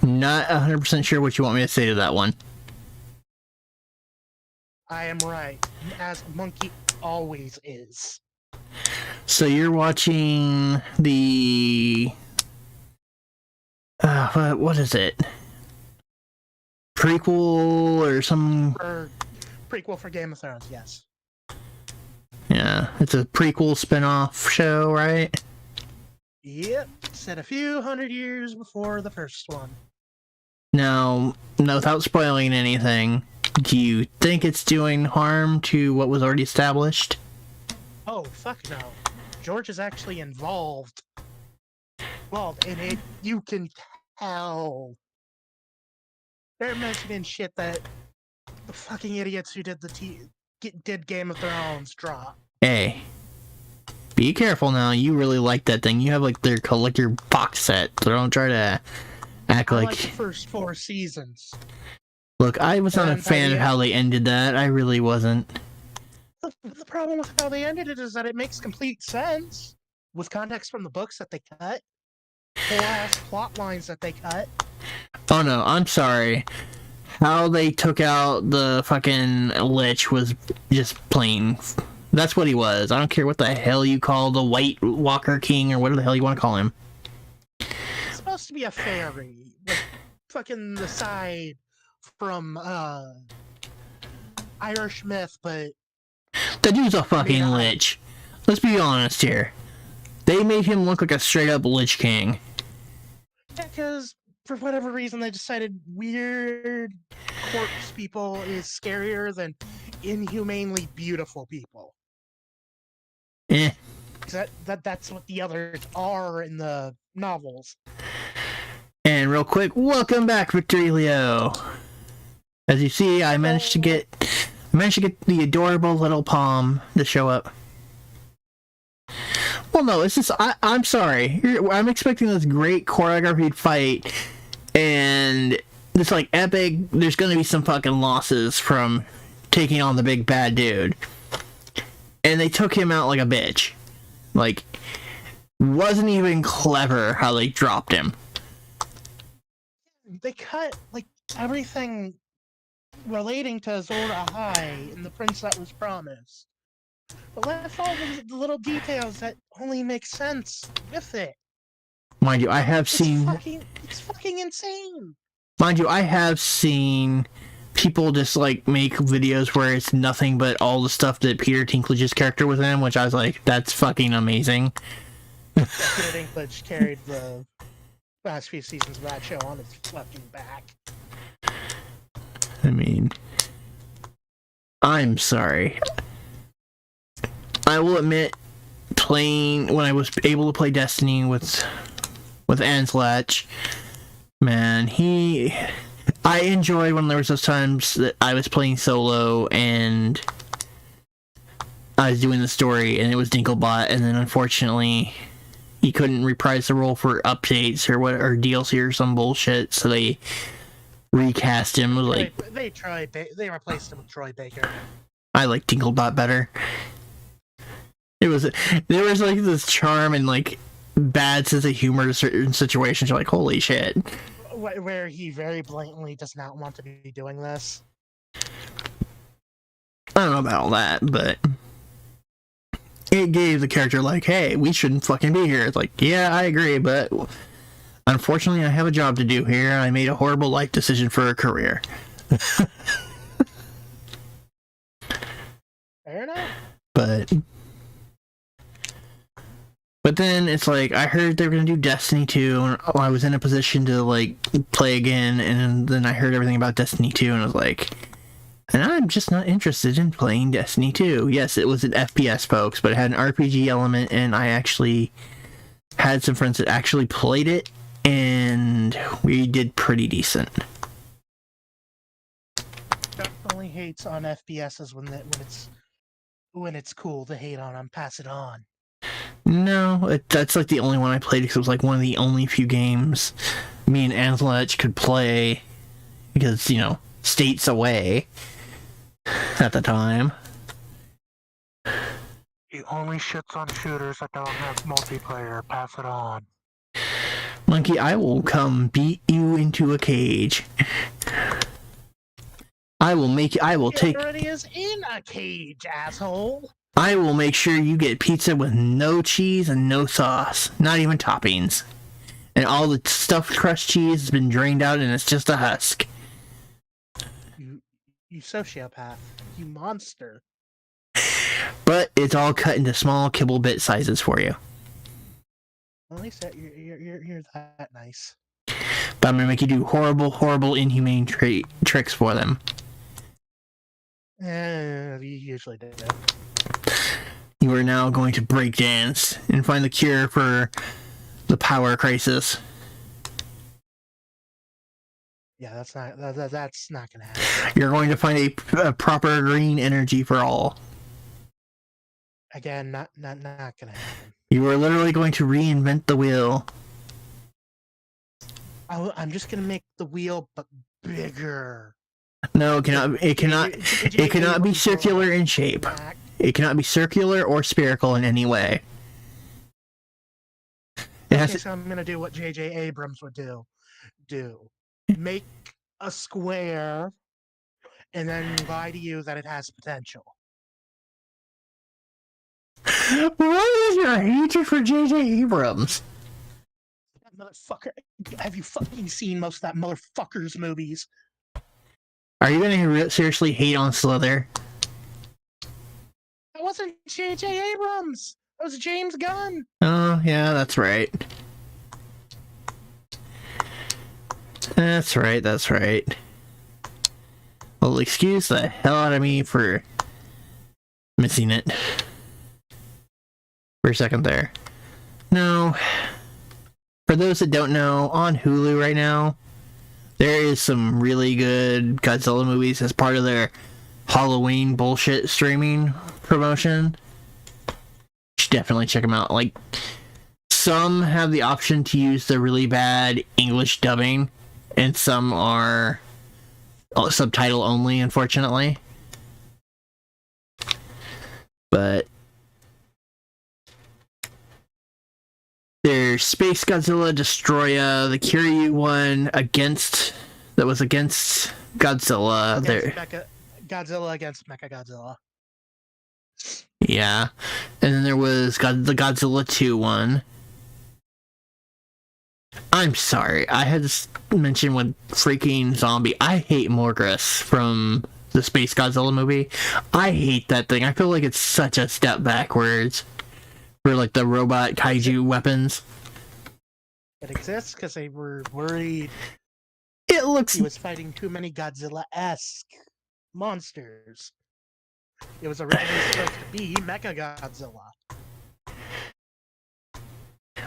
Not 100% sure what you want me to say to that one. I am right, as Monkey always is. So you're watching the... what is it? Prequel or some... Prequel for Game of Thrones, yes. Yeah, it's a prequel spin-off show, right? Yep, set a few hundred years before the first one. Now, without spoiling anything, do you think it's doing harm to what was already established? Oh, fuck no. George is actually involved. Well, in it, you can tell. They're mentioning shit that the fucking idiots who did did Game of Thrones drop. Hey, be careful now. You really like that thing. You have like their collector box set. So don't try to act I like the first 4 seasons. Look, I was not a fan of how they ended that. I really wasn't. The problem with how they ended it is that it makes complete sense with context from the books that they cut, whole ass plot lines that they cut. Oh no, I'm sorry. How they took out the fucking Lich was just plain. That's what he was. I don't care what the hell you call the White Walker King or whatever the hell you want to call him. It's supposed to be a fairy, like fucking the side from Irish myth, but the dude's a fucking Lich. Let's be honest here. They made him look like a straight up Lich King. Yeah, because for whatever reason they decided weird corpse people is scarier than inhumanely beautiful people. Eh. That's what the others are in the novels. And real quick, welcome back, Victory Leo. As you see, I managed to get the adorable little palm to show up. Well, no, it's just I'm sorry. I'm expecting this great choreographed fight, and this like epic. There's gonna be some fucking losses from taking on the big bad dude, and they took him out like a bitch. Like, wasn't even clever how they dropped him. They cut like everything relating to Yuusächiiï and the prince that was promised, but left all the little details that only make sense with it. Mind you, I have seen. It's fucking insane. Mind you, I have seen people just like make videos where it's nothing but all the stuff that Peter Dinklage's character was in, which I was like, that's fucking amazing. Peter Dinklage carried the last few seasons of that show on his fucking back. I mean, I'm sorry. I will admit, when I was able to play Destiny with Anslach, man, I enjoyed when there was those times that I was playing solo and I was doing the story and it was Dinklebot, and then unfortunately he couldn't reprise the role for updates or DLC or some bullshit, so they recast him. They replaced him with Troy Baker. I like Dinklebot better. There was like this charm and like bad sense of humor to certain situations. You're like, holy shit. Where he very blatantly does not want to be doing this. I don't know about all that, but it gave the character like, hey, we shouldn't fucking be here. It's like, yeah, I agree, but unfortunately I have a job to do here. I made a horrible life decision for a career. Fair enough. But then it's like, I heard they were going to do Destiny 2, and I was in a position to, like, play again, and then I heard everything about Destiny 2, and I was like, and I'm just not interested in playing Destiny 2. Yes, it was an FPS, folks, but it had an RPG element, and I actually had some friends that actually played it, and we did pretty decent. Definitely hates on FPSs when it's cool to hate on them. Pass it on. No, that's like the only one I played because it was like one of the only few games me and Anslach could play because, you know, states away at the time. He only shits on shooters that don't have multiplayer. Pass it on. Monkey, I will come beat you into a cage. I will take... already is in a cage, asshole. I will make sure you get pizza with no cheese and no sauce. Not even toppings. And all the stuffed crust cheese has been drained out and it's just a husk. You sociopath. You monster. But it's all cut into small kibble bit sizes for you. At least you're that nice. But I'm gonna make you do horrible, inhumane tricks for them. You usually do that. You are now going to break dance and find the cure for the power crisis. Yeah, that's not gonna happen. You're going to find a proper green energy for all. Again, not gonna happen. You are literally going to reinvent the wheel. I'm just gonna make the wheel but bigger. No, it cannot be circular in shape. It cannot be circular or spherical in any way. So I'm gonna do what J.J. Abrams would do. Make a square and then lie to you that it has potential. What is your hatred for J.J. Abrams? That motherfucker. Have you fucking seen most of that motherfucker's movies? Are you gonna seriously hate on Slither? That wasn't J.J. Abrams. That was James Gunn. Oh, yeah, that's right. That's right. Well, excuse the hell out of me for missing it. for a second there. No. For those that don't know, on Hulu right now, there is some really good Godzilla movies as part of their Halloween bullshit streaming promotion. You should definitely check them out. Like, some have the option to use the really bad English dubbing, and some are subtitle only, unfortunately. But there's Space Godzilla, Destroya, the Kiryu one that was against Godzilla. Godzilla against Mechagodzilla. Yeah. And then there was the Godzilla 2 one. I'm sorry, I had to mention with freaking zombie. I hate Morgrus from the Space Godzilla movie. I hate that thing. I feel like it's such a step backwards for like the robot kaiju weapons. It exists because they were worried It looks... he was fighting too many Godzilla-esque monsters. It was originally supposed to be Mechagodzilla.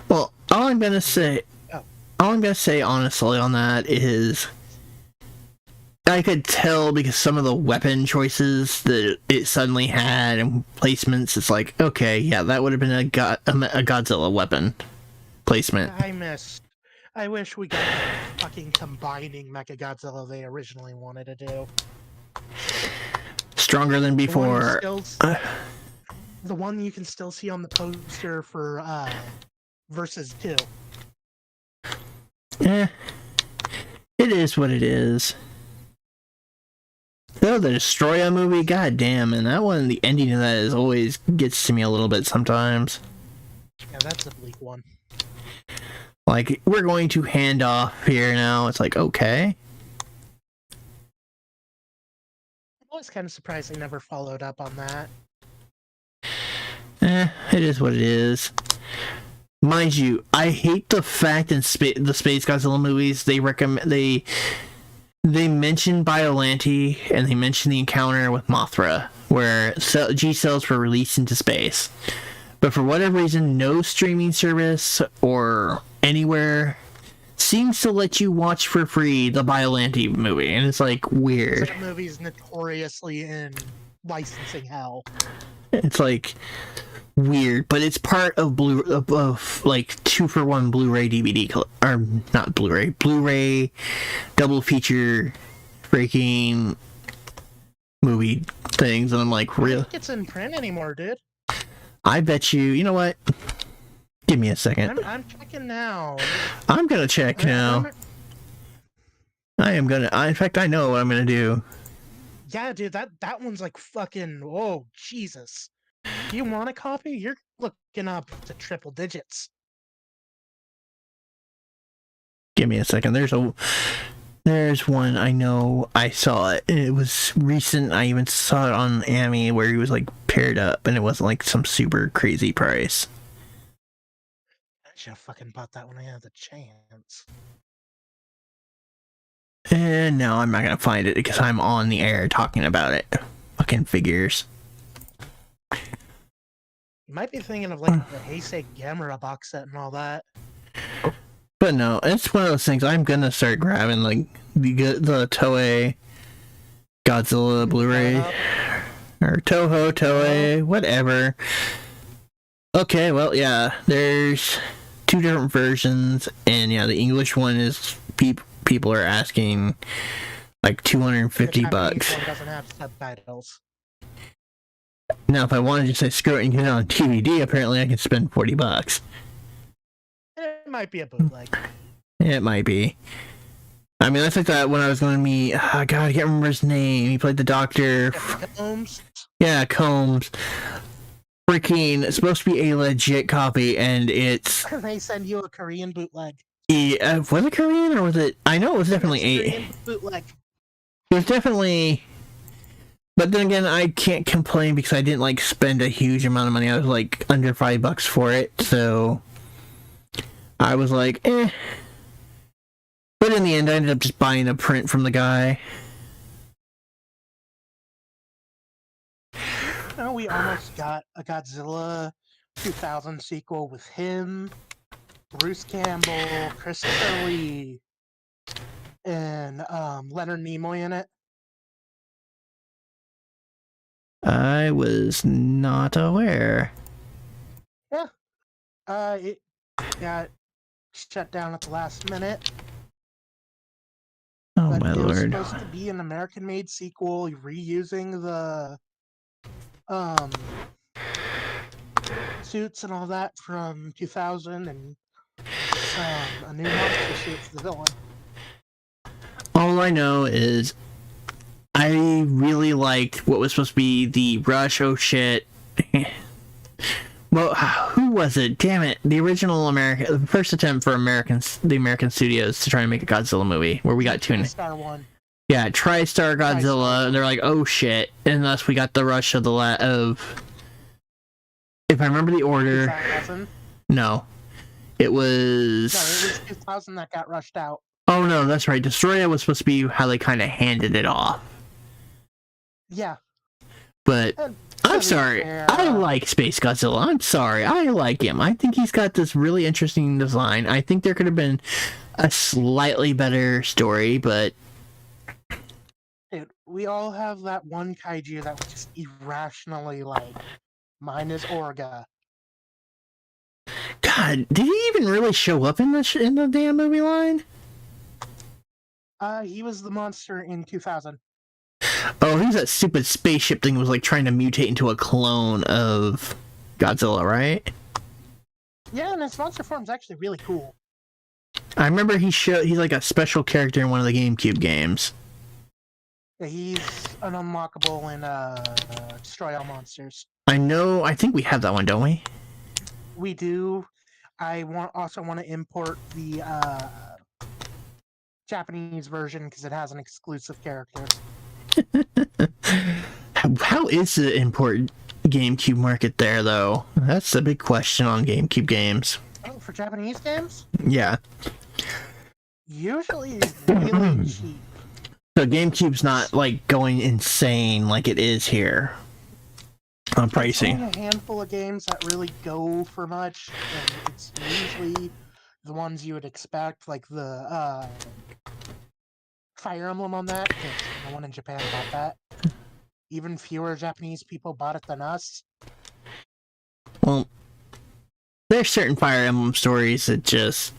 Well, all I'm gonna say honestly on that is I could tell because some of the weapon choices that it suddenly had and placements, it's like, okay, yeah, that would have been a Godzilla weapon placement. I wish we got the fucking combining Mechagodzilla they originally wanted to do. Stronger than before. The one you can still see on the poster for Versus 2. It is what it is. Though the Destroya movie, goddamn, and that one, the ending of that always gets to me a little bit sometimes. Yeah, that's a bleak one. Like, we're going to hand off here now. It's like, okay. I was kind of surprised they never followed up on that. It is what it is. Mind you, I hate the fact in the Space Godzilla movies they mention Biollante and they mention the encounter with Mothra, where G cells were released into space. But for whatever reason, no streaming service or anywhere seems to let you watch for free the Biollante movie, and it's like weird. That movie's notoriously in licensing hell. It's like weird, but it's part of like 2-for-1 Blu-ray DVD or not Blu-ray double feature freaking movie things, and I'm like, really? I don't think it's in print anymore, dude. I bet you. You know what? Give me a second. I'm checking now. I'm gonna check now. I am gonna. In fact, I know what I'm gonna do. Yeah, dude, that one's like fucking. Whoa, Jesus. Do you want a copy? You're looking up to triple digits. Give me a second. There's one I know. I saw it. It was recent. I even saw it on Ami where he was like paired up, and it wasn't like some super crazy price. I should have fucking bought that when I had the chance. And no, I'm not gonna find it because I'm on the air talking about it. Fucking figures. You might be thinking of like the Heisei Gamera box set and all that. But no, it's one of those things. I'm gonna start grabbing like the Toei Godzilla Blu-ray or Toei, whatever. Okay, well, yeah, there's 2 different versions, and yeah, the English one is people are asking like $250. The Japanese one doesn't have subtitles. Now, if I wanted to say screw it and get it on DVD, apparently I can spend $40. It might be a bootleg. It might be. I mean, that's like that when I was going to meet. Oh, God, I can't remember his name. He played the doctor. Combs? Yeah, Combs. Freaking, it's supposed to be a legit copy, and it's. They send you a Korean bootleg. Yeah, was it Korean or was it? I know it was definitely Korean bootleg. It was definitely. But then again, I can't complain because I didn't like spend a huge amount of money. I was like under $5 for it, so I was like, eh. But in the end, I ended up just buying a print from the guy. No, we almost got a Godzilla 2000 sequel with him, Bruce Campbell, Christopher Lee, and Leonard Nimoy in it. I was not aware. Yeah. It got shut down at the last minute. Oh But my it was lord. supposed to be an American-made sequel, reusing the suits and all that from 2000, and a new monster suit for the villain. All I know is I really liked what was supposed to be the Rush. Oh shit. Well, who was it? Damn it! The original American, the first attempt for the American studios to try and make a Godzilla movie, where we got two. Star one. Yeah, TriStar Godzilla. TriStar. And they're like, oh shit! And thus we got the Rush of of. If I remember the order. 2000. No, it was. No, it was 2000 that got rushed out. Oh no, that's right. Destroya was supposed to be how they kind of handed it off. Yeah. But And I'm sorry. I like Space Godzilla. I'm sorry. I like him. I think he's got this really interesting design. I think there could have been a slightly better story, but dude, we all have that one kaiju that we just irrationally like. Mine is Orga. God, did he even really show up in the damn movie line? He was the monster in 2000. Oh, he's that stupid spaceship thing that was like trying to mutate into a clone of Godzilla, right? Yeah, and his monster form's actually really cool. I remember he's like a special character in one of the GameCube games. Yeah, he's an unlockable in Destroy All Monsters. I think we have that one, don't we? We do. I also want to import the Japanese version because it has an exclusive character. How is the import GameCube market there, though? That's the big question on GameCube games. Oh, for Japanese games? Yeah. Usually really cheap. So GameCube's not like going insane like it is here on pricing. There's only a handful of games that really go for much, and it's usually the ones you would expect, like the Fire Emblem on that, because no one in Japan bought that. Even fewer Japanese people bought it than us. Well, there's certain Fire Emblem stories that just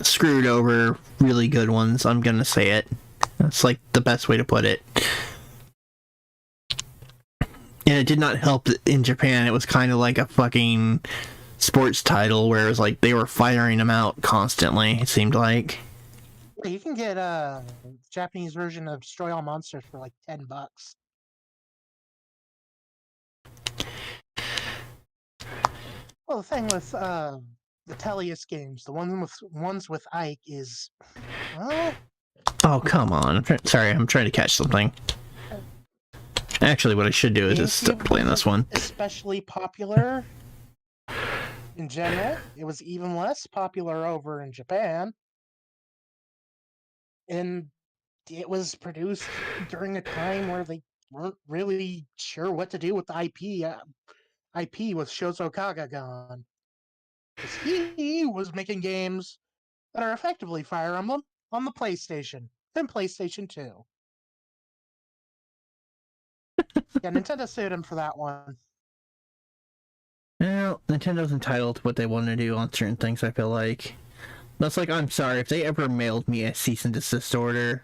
screwed over really good ones. I'm gonna say it. That's like the best way to put it. And it did not help that in Japan. It was kind of like a fucking sports title where it was like they were firing them out constantly, it seemed like. You can get a Japanese version of Destroy All Monsters for like $10. Well, the thing with the Tellius games, the ones with Ike is, well. Oh come on! I'm trying to catch something. Actually, what I should do is just stop playing this one. Especially popular in general. It was even less popular over in Japan. And it was produced during a time where they weren't really sure what to do with the IP. IP with Shozo Kagagon. Because he was making games that are effectively Fire Emblem on the PlayStation, then PlayStation 2. Yeah, Nintendo sued him for that one. Well, Nintendo's entitled to what they want to do on certain things, I feel like. That's like, I'm sorry, if they ever mailed me a cease and desist order,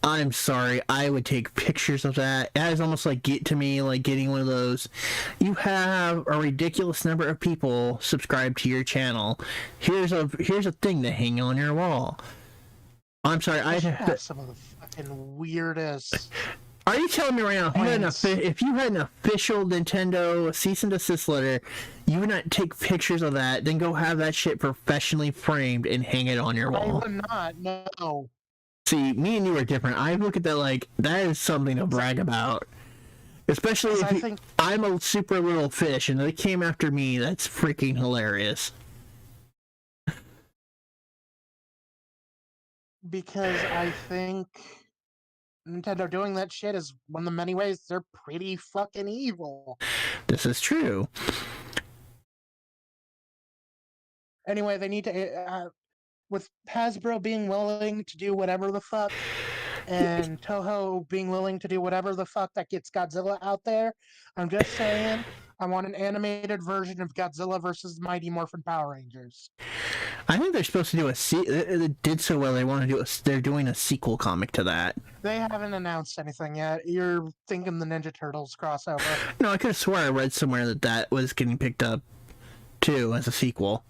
I'm sorry, I would take pictures of that. That is almost like getting one of those. You have a ridiculous number of people subscribed to your channel. Here's a thing to hang on your wall. I'm sorry, I have some of the fucking weirdest. Are you telling me right now, if you had an official Nintendo cease and desist letter, you would not take pictures of that, then go have that shit professionally framed and hang it on your wall? I would not, no. See, me and you are different. I look at that like, that is something to brag about. Especially if I'm a super little fish and they came after me, that's freaking hilarious. Because I think Nintendo doing that shit is one of the many ways they're pretty fucking evil. This is true. Anyway, they need to, with Hasbro being willing to do whatever the fuck, and Toho being willing to do whatever the fuck that gets Godzilla out there, I'm just saying, I want an animated version of Godzilla versus the Mighty Morphin Power Rangers. I think they're supposed to do it did so well, they want to do they're doing a sequel comic to that. They haven't announced anything yet. You're thinking the Ninja Turtles crossover. No, I could have sworn I read somewhere that was getting picked up, too, as a sequel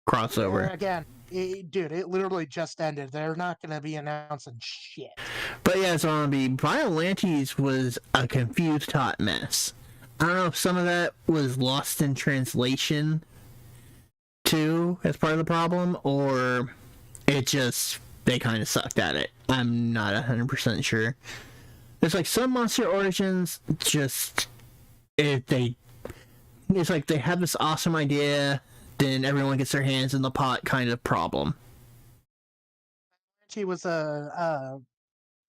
crossover. Again, dude, it literally just ended. They're not going to be announcing shit. But yeah, Zombie, Biolantes was a confused hot mess. I don't know if some of that was lost in translation, too, as part of the problem, or it just, they kind of sucked at it. I'm not 100% sure. It's like some Monster Origins just, it's like they have this awesome idea, then everyone gets their hands in the pot kind of problem. She was a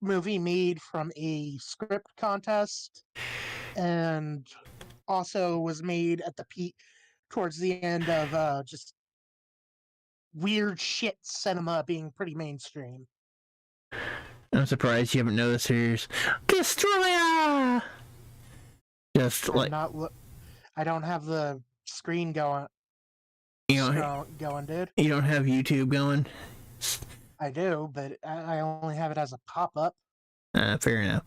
movie made from a script contest, and also was made at the peak towards the end of just weird shit cinema being pretty mainstream. I'm surprised you haven't noticed here's Destroyer! Just I'm like... I don't have the screen going. Going, dude. You don't have YouTube going? I do, but I only have it as a pop-up. Fair enough.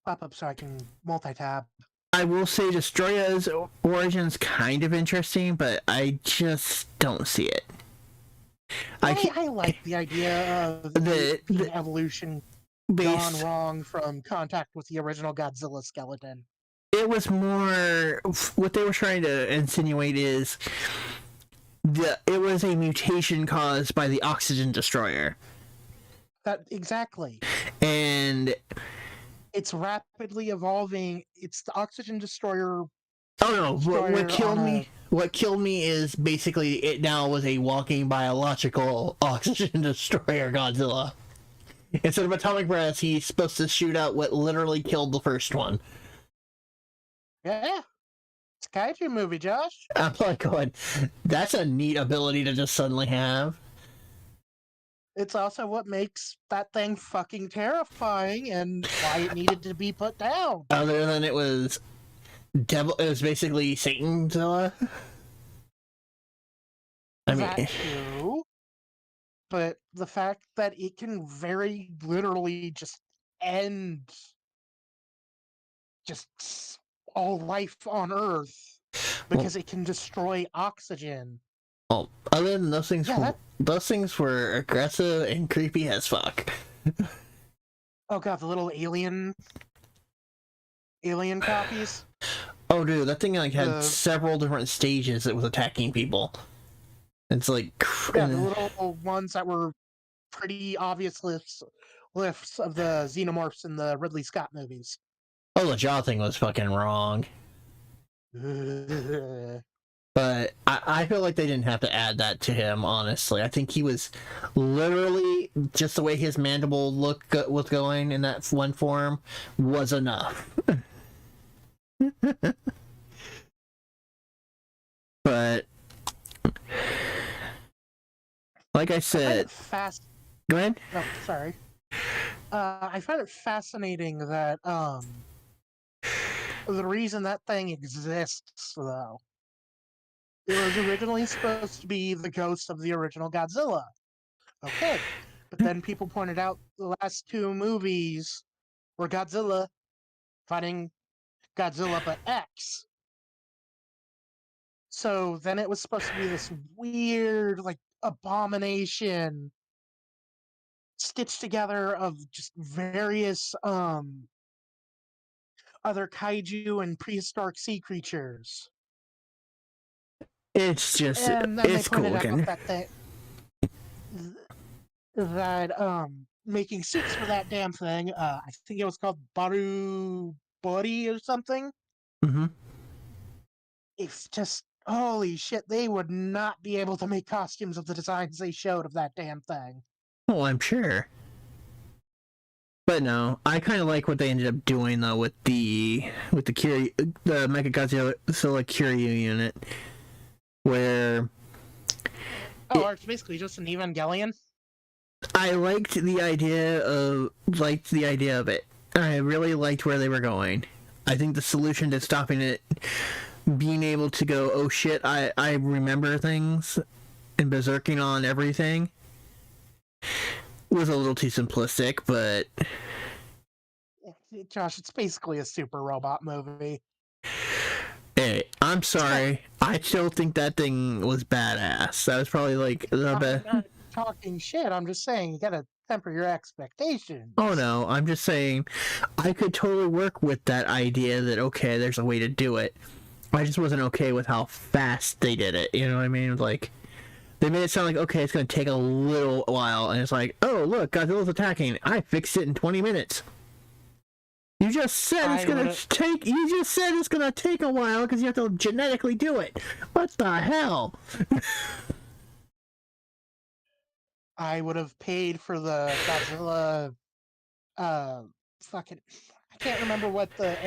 Pop-up so I can multi-tab. I will say Destroya's origin's kind of interesting, but I just don't see it. I like the idea of the evolution gone wrong from contact with the original Godzilla skeleton. It was more... What they were trying to insinuate is... it was a mutation caused by the oxygen destroyer. Exactly. And... It's rapidly evolving. It's the oxygen destroyer... Oh no, what killed me is basically it now was a walking biological oxygen destroyer Godzilla. Instead of atomic breaths, he's supposed to shoot out what literally killed the first one. Yeah. It's a kaiju movie, Josh. I'm like going, that's a neat ability to just suddenly have. It's also what makes that thing fucking terrifying and why it needed to be put down. Other than it was basically Satanzilla. That's true. But the fact that it can very literally just end just all life on Earth because it can destroy oxygen. Well, other than those things, those things were aggressive and creepy as fuck. Oh god, the little alien copies. Oh dude, that thing like had several different stages it was attacking people. It's like... Yeah, the little ones that were pretty obvious lifts of the xenomorphs in the Ridley Scott movies. Oh, the jaw thing was fucking wrong. But I feel like they didn't have to add that to him, honestly. I think he was literally, just the way his mandible was going in that one form was enough. But... Like I said... Go ahead. Oh, sorry. I find it fascinating that the reason that thing exists, though, it was originally supposed to be the ghost of the original Godzilla. Okay. But then people pointed out the last two movies were Godzilla fighting Godzilla but X. So then it was supposed to be this weird, like, abomination stitched together of just various other kaiju and prehistoric sea creatures. It's just, and then it's they pointed cool looking. That making suits for that damn thing, I think it was called Baru Body or something. Mm-hmm. It's just, holy shit, they would not be able to make costumes of the designs they showed of that damn thing. Oh, I'm sure. But no, I kind of like what they ended up doing though with the Mechagodzilla Kiryu unit, where Oh, it's basically just an Evangelion. I liked the idea of it. I really liked where they were going. I think the solution to stopping it, being able to go, oh shit, I remember things, and berserking on everything, was a little too simplistic, but... Josh, it's basically a super robot movie. Hey, I'm sorry. I still think that thing was badass. That was probably like the best. I'm not talking shit. I'm just saying you gotta temper your expectations. Oh no, I'm just saying I could totally work with that idea that okay, there's a way to do it. I just wasn't okay with how fast they did it. You know what I mean? Like they made it sound like okay, it's gonna take a little while, and it's like, oh look, Godzilla's attacking. I fixed it in 20 minutes. You just said it's gonna take. You just said it's gonna take a while because you have to genetically do it. What the hell? I would have paid for the Godzilla. Fucking, I can't remember what the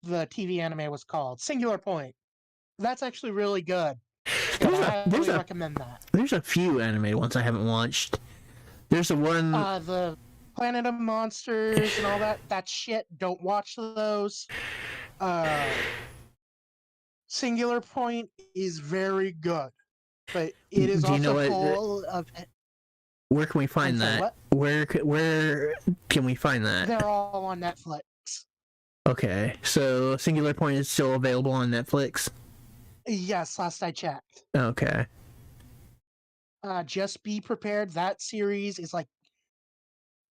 TV anime was called. Singular Point. That's actually really good. I highly recommend that. There's a few anime ones I haven't watched. There's a one. The Planet of Monsters and all that shit. Don't watch those. Singular Point is very good, but it is also full of. Where can we find that? Where can we find that? They're all on Netflix. Okay, so Singular Point is still available on Netflix? Yes, last I checked. Okay. Just be prepared. That series is like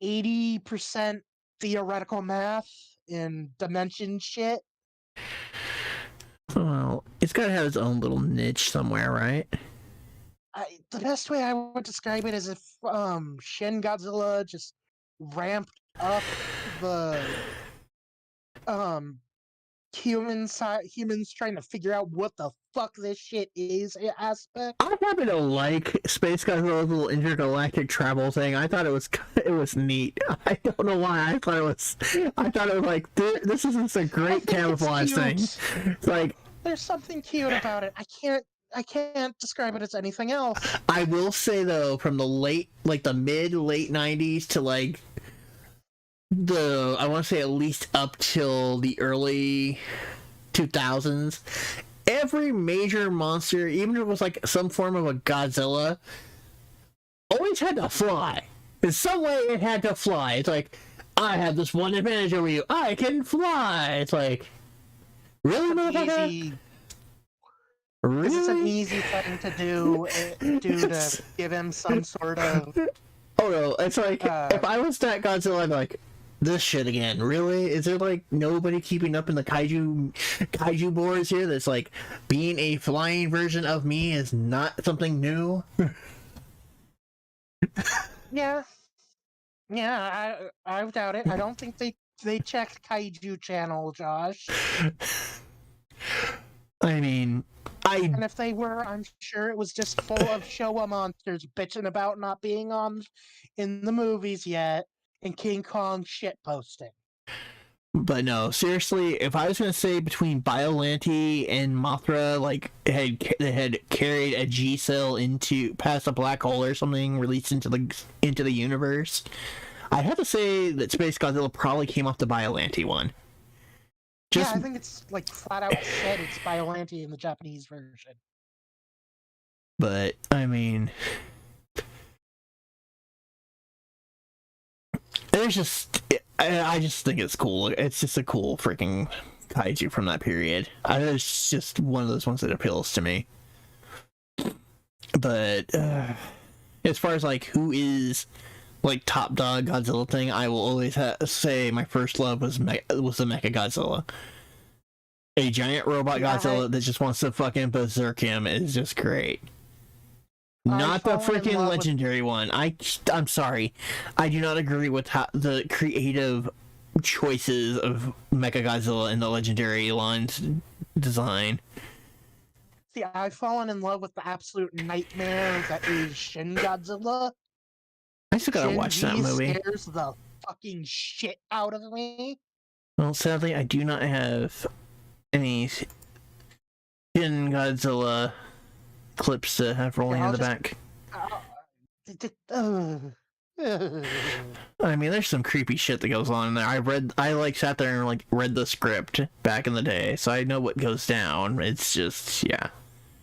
80% theoretical math and dimension shit. Well, it's got to have its own little niche somewhere, right? The best way I would describe it is if Shin Godzilla just ramped up the humans trying to figure out what the fuck this shit is aspect. I happen to like Space Godzilla's little intergalactic travel thing. I thought it was neat. I don't know why. I thought it was like this is just a great camouflage thing. It's like there's something cute about it. I can't describe it as anything else. I will say though, from the mid late 90s to like I want to say at least up till the early 2000s, every major monster, even if it was like some form of a Godzilla, always had to fly. In some way, it had to fly. It's like, I have this one advantage over you. I can fly. It's like, really, motherfucker? Really? This is an easy thing to do to give him some sort of... Oh no, it's like, if I was that Godzilla, I'd be like, this shit again, really? Is there like nobody keeping up in the kaiju boards here that's like, being a flying version of me is not something new? Yeah, I doubt it. I don't think they checked Kaiju Channel, Josh. I mean, and if they were, I'm sure it was just full of Showa monsters bitching about not being in the movies yet, and King Kong shit posting. But no, seriously, if I was gonna say between Biollante and Mothra, like they had carried a G cell past a black hole or something, released into the universe, I'd have to say that Space Godzilla probably came off the Biollante one. Yeah, I think it's like flat out said it's Biollante in the Japanese version. But I mean, I just think it's cool. It's just a cool freaking kaiju from that period. It's just one of those ones that appeals to me. But as far as like who is like top dog Godzilla thing, I will always say my first love was the Mecha Godzilla. A giant robot Godzilla that just wants to fucking berserk him is just great. Not the freaking legendary one. I'm sorry. I do not agree with the creative choices of Mechagodzilla in the legendary line's design. See, I've fallen in love with the absolute nightmare that is Shin Godzilla. I still gotta watch that movie. Scares the fucking shit out of me. Well, sadly, I do not have any Shin Godzilla clips to have rolling in the back. I mean, there's some creepy shit that goes on in there. I sat there and like read the script back in the day, so I know what goes down. It's just, yeah.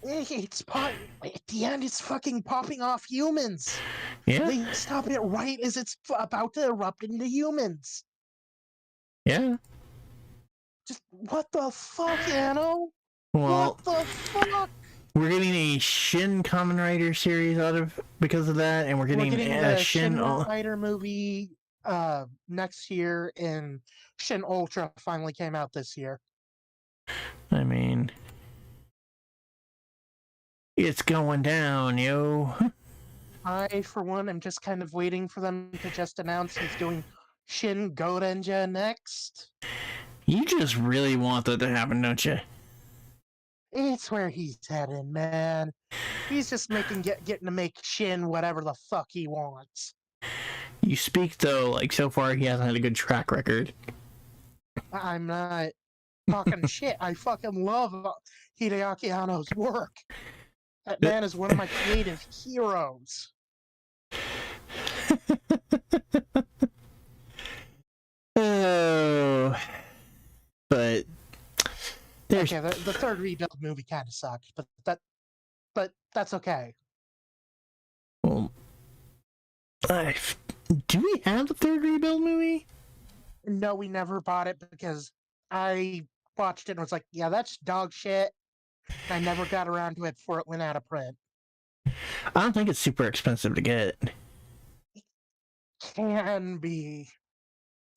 At the end, it's fucking popping off humans. Yeah. They stop it right as it's about to erupt into humans. Yeah. Just, what the fuck, Anno? Well, what the fuck? We're getting a Shin Kamen Rider series because of that, and we're getting the Shin Rider movie next year, and Shin Ultra finally came out this year. I mean, it's going down, yo. I, for one, am just kind of waiting for them to just announce he's doing Shin Gorenja next. You just really want that to happen, don't you? It's where he's headed, man. He's just getting to make Shin whatever the fuck he wants. You speak, though, like, so far he hasn't had a good track record. I'm not talking shit. I fucking love Hideaki Anno's work. That man is one of my creative heroes. Oh. But there's... Okay, the third rebuild movie kind of sucked, but that's okay. Well, do we have the third rebuild movie? No, we never bought it because I watched it and was like, yeah, that's dog shit. I never got around to it before it went out of print. I don't think it's super expensive to get. It can be.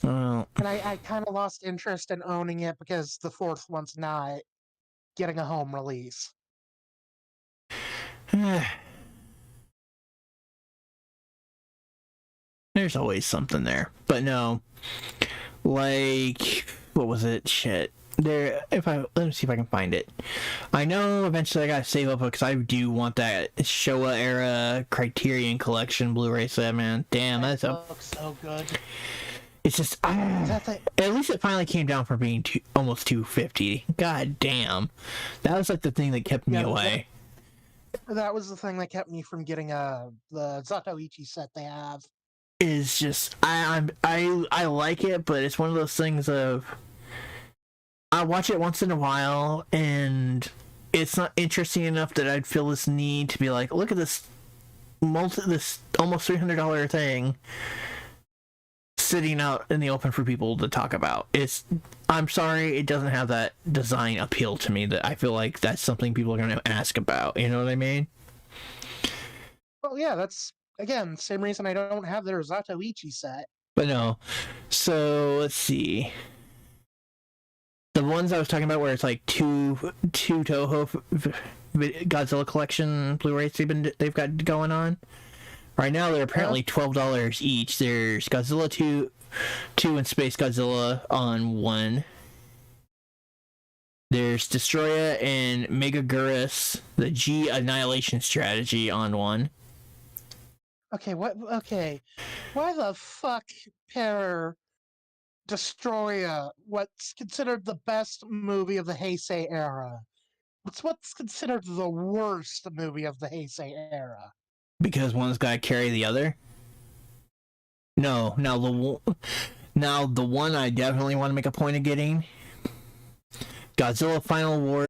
Well, and I kind of lost interest in owning it because the fourth one's not getting a home release. There's always something there. But no. Like, what was it? Shit. Let me see if I can find it. I know eventually I gotta save up because I do want that Showa era Criterion Collection Blu-ray set, man. Damn, that looks so good. It's just at least it finally came down from being almost $250. God damn, that was like the thing that kept me away. That was the thing that kept me from getting the Zatoichi set they have. Is just I like it, but it's one of those things of I watch it once in a while, and it's not interesting enough that I'd feel this need to be like, look at this almost $300 thing sitting out in the open for people to talk about. I'm sorry, it doesn't have that design appeal to me that I feel like that's something people are going to ask about. You know what I mean? Well, yeah, that's, again, same reason I don't have their Zatoichi set. But no. So, let's see. The ones I was talking about where it's like two Toho Godzilla collection Blu-rays they've got going on. Right now they're apparently $12 each. There's Godzilla 2 and Space Godzilla on one. There's Destroya and Megagurus, the G Annihilation Strategy on one. Okay, okay. Why the fuck pair Destroya what's considered the best movie of the Heisei era? What's considered the worst movie of the Heisei era? Because one's got to carry the other? No, now the one I definitely want to make a point of getting, Godzilla Final War.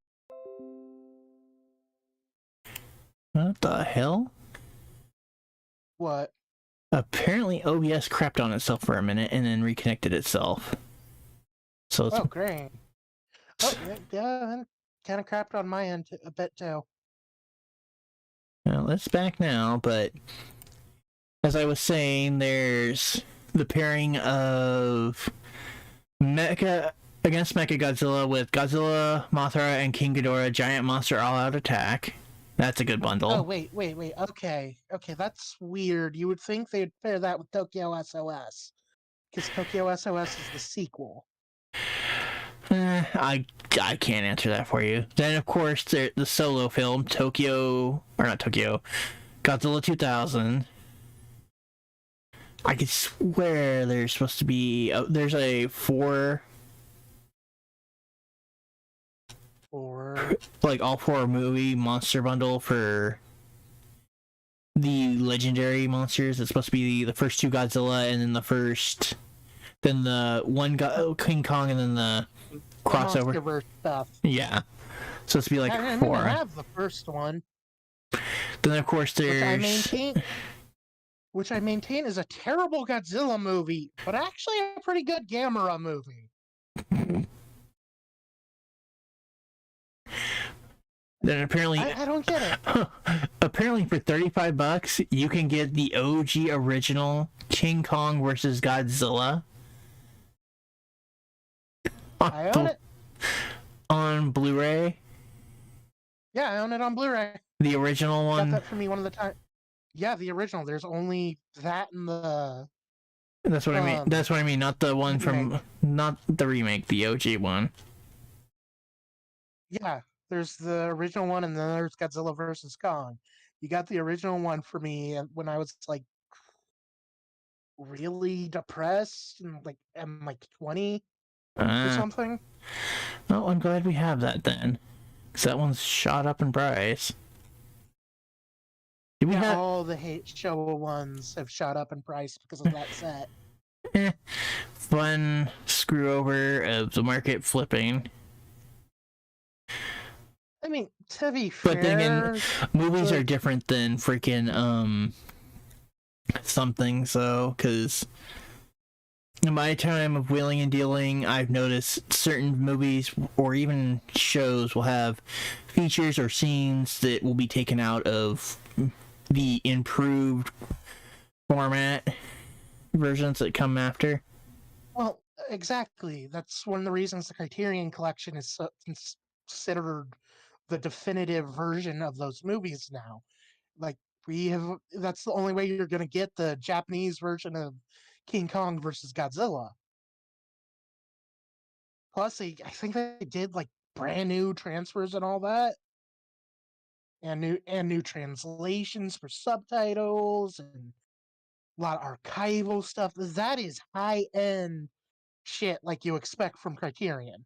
What the hell? What? Apparently OBS crapped on itself for a minute and then reconnected itself. So it's... Oh, great. Oh, yeah, kind of crapped on my end a bit too. Well, it's back now, but as I was saying, there's the pairing of Mecha against Mechagodzilla with Godzilla, Mothra, and King Ghidorah Giant Monster All-Out Attack. That's a good bundle. Oh, wait. Okay, that's weird. You would think they'd pair that with Tokyo SOS. Because Tokyo SOS is the sequel. I can't answer that for you. Then, of course, the solo film, Godzilla 2000. I could swear there's supposed to be... there's a 4... For like all 4 movie monster bundle for the legendary monsters. It's supposed to be the first 2 Godzilla, and then then the one King Kong, and then the crossover. Monsterverse stuff. Yeah, so it's to be like I didn't 4. even have the first one. Then of course there's which I maintain is a terrible Godzilla movie, but actually a pretty good Gamera movie. Then apparently I don't get it. apparently for $35 you can get the OG original King Kong versus Godzilla. I own it on Blu-ray. Yeah, I own it on Blu-ray. The original one. Got that for me one of the time. Yeah, the original. There's only that and the. That's what I mean. That's what I mean. Not the one remake. not the remake. The OG one. Yeah, there's the original one, and then there's Godzilla versus Kong. You got the original one for me when I was like really depressed and like I'm like 20 or something. Well, I'm glad we have that then, because that one's shot up in price. All the Showa ones have shot up in price because of that set. Fun screw over of the market flipping. I mean, to be fair, but then again, movies are different than freaking something. So, because in my time of wheeling and dealing, I've noticed certain movies or even shows will have features or scenes that will be taken out of the improved format versions that come after. Well, exactly. That's one of the reasons the Criterion Collection is considered the definitive version of those movies now. Like, that's the only way you're going to get the Japanese version of King Kong versus Godzilla. Plus, I think they did like brand new transfers and all that. And new translations for subtitles and a lot of archival stuff. That is high end shit like you expect from Criterion.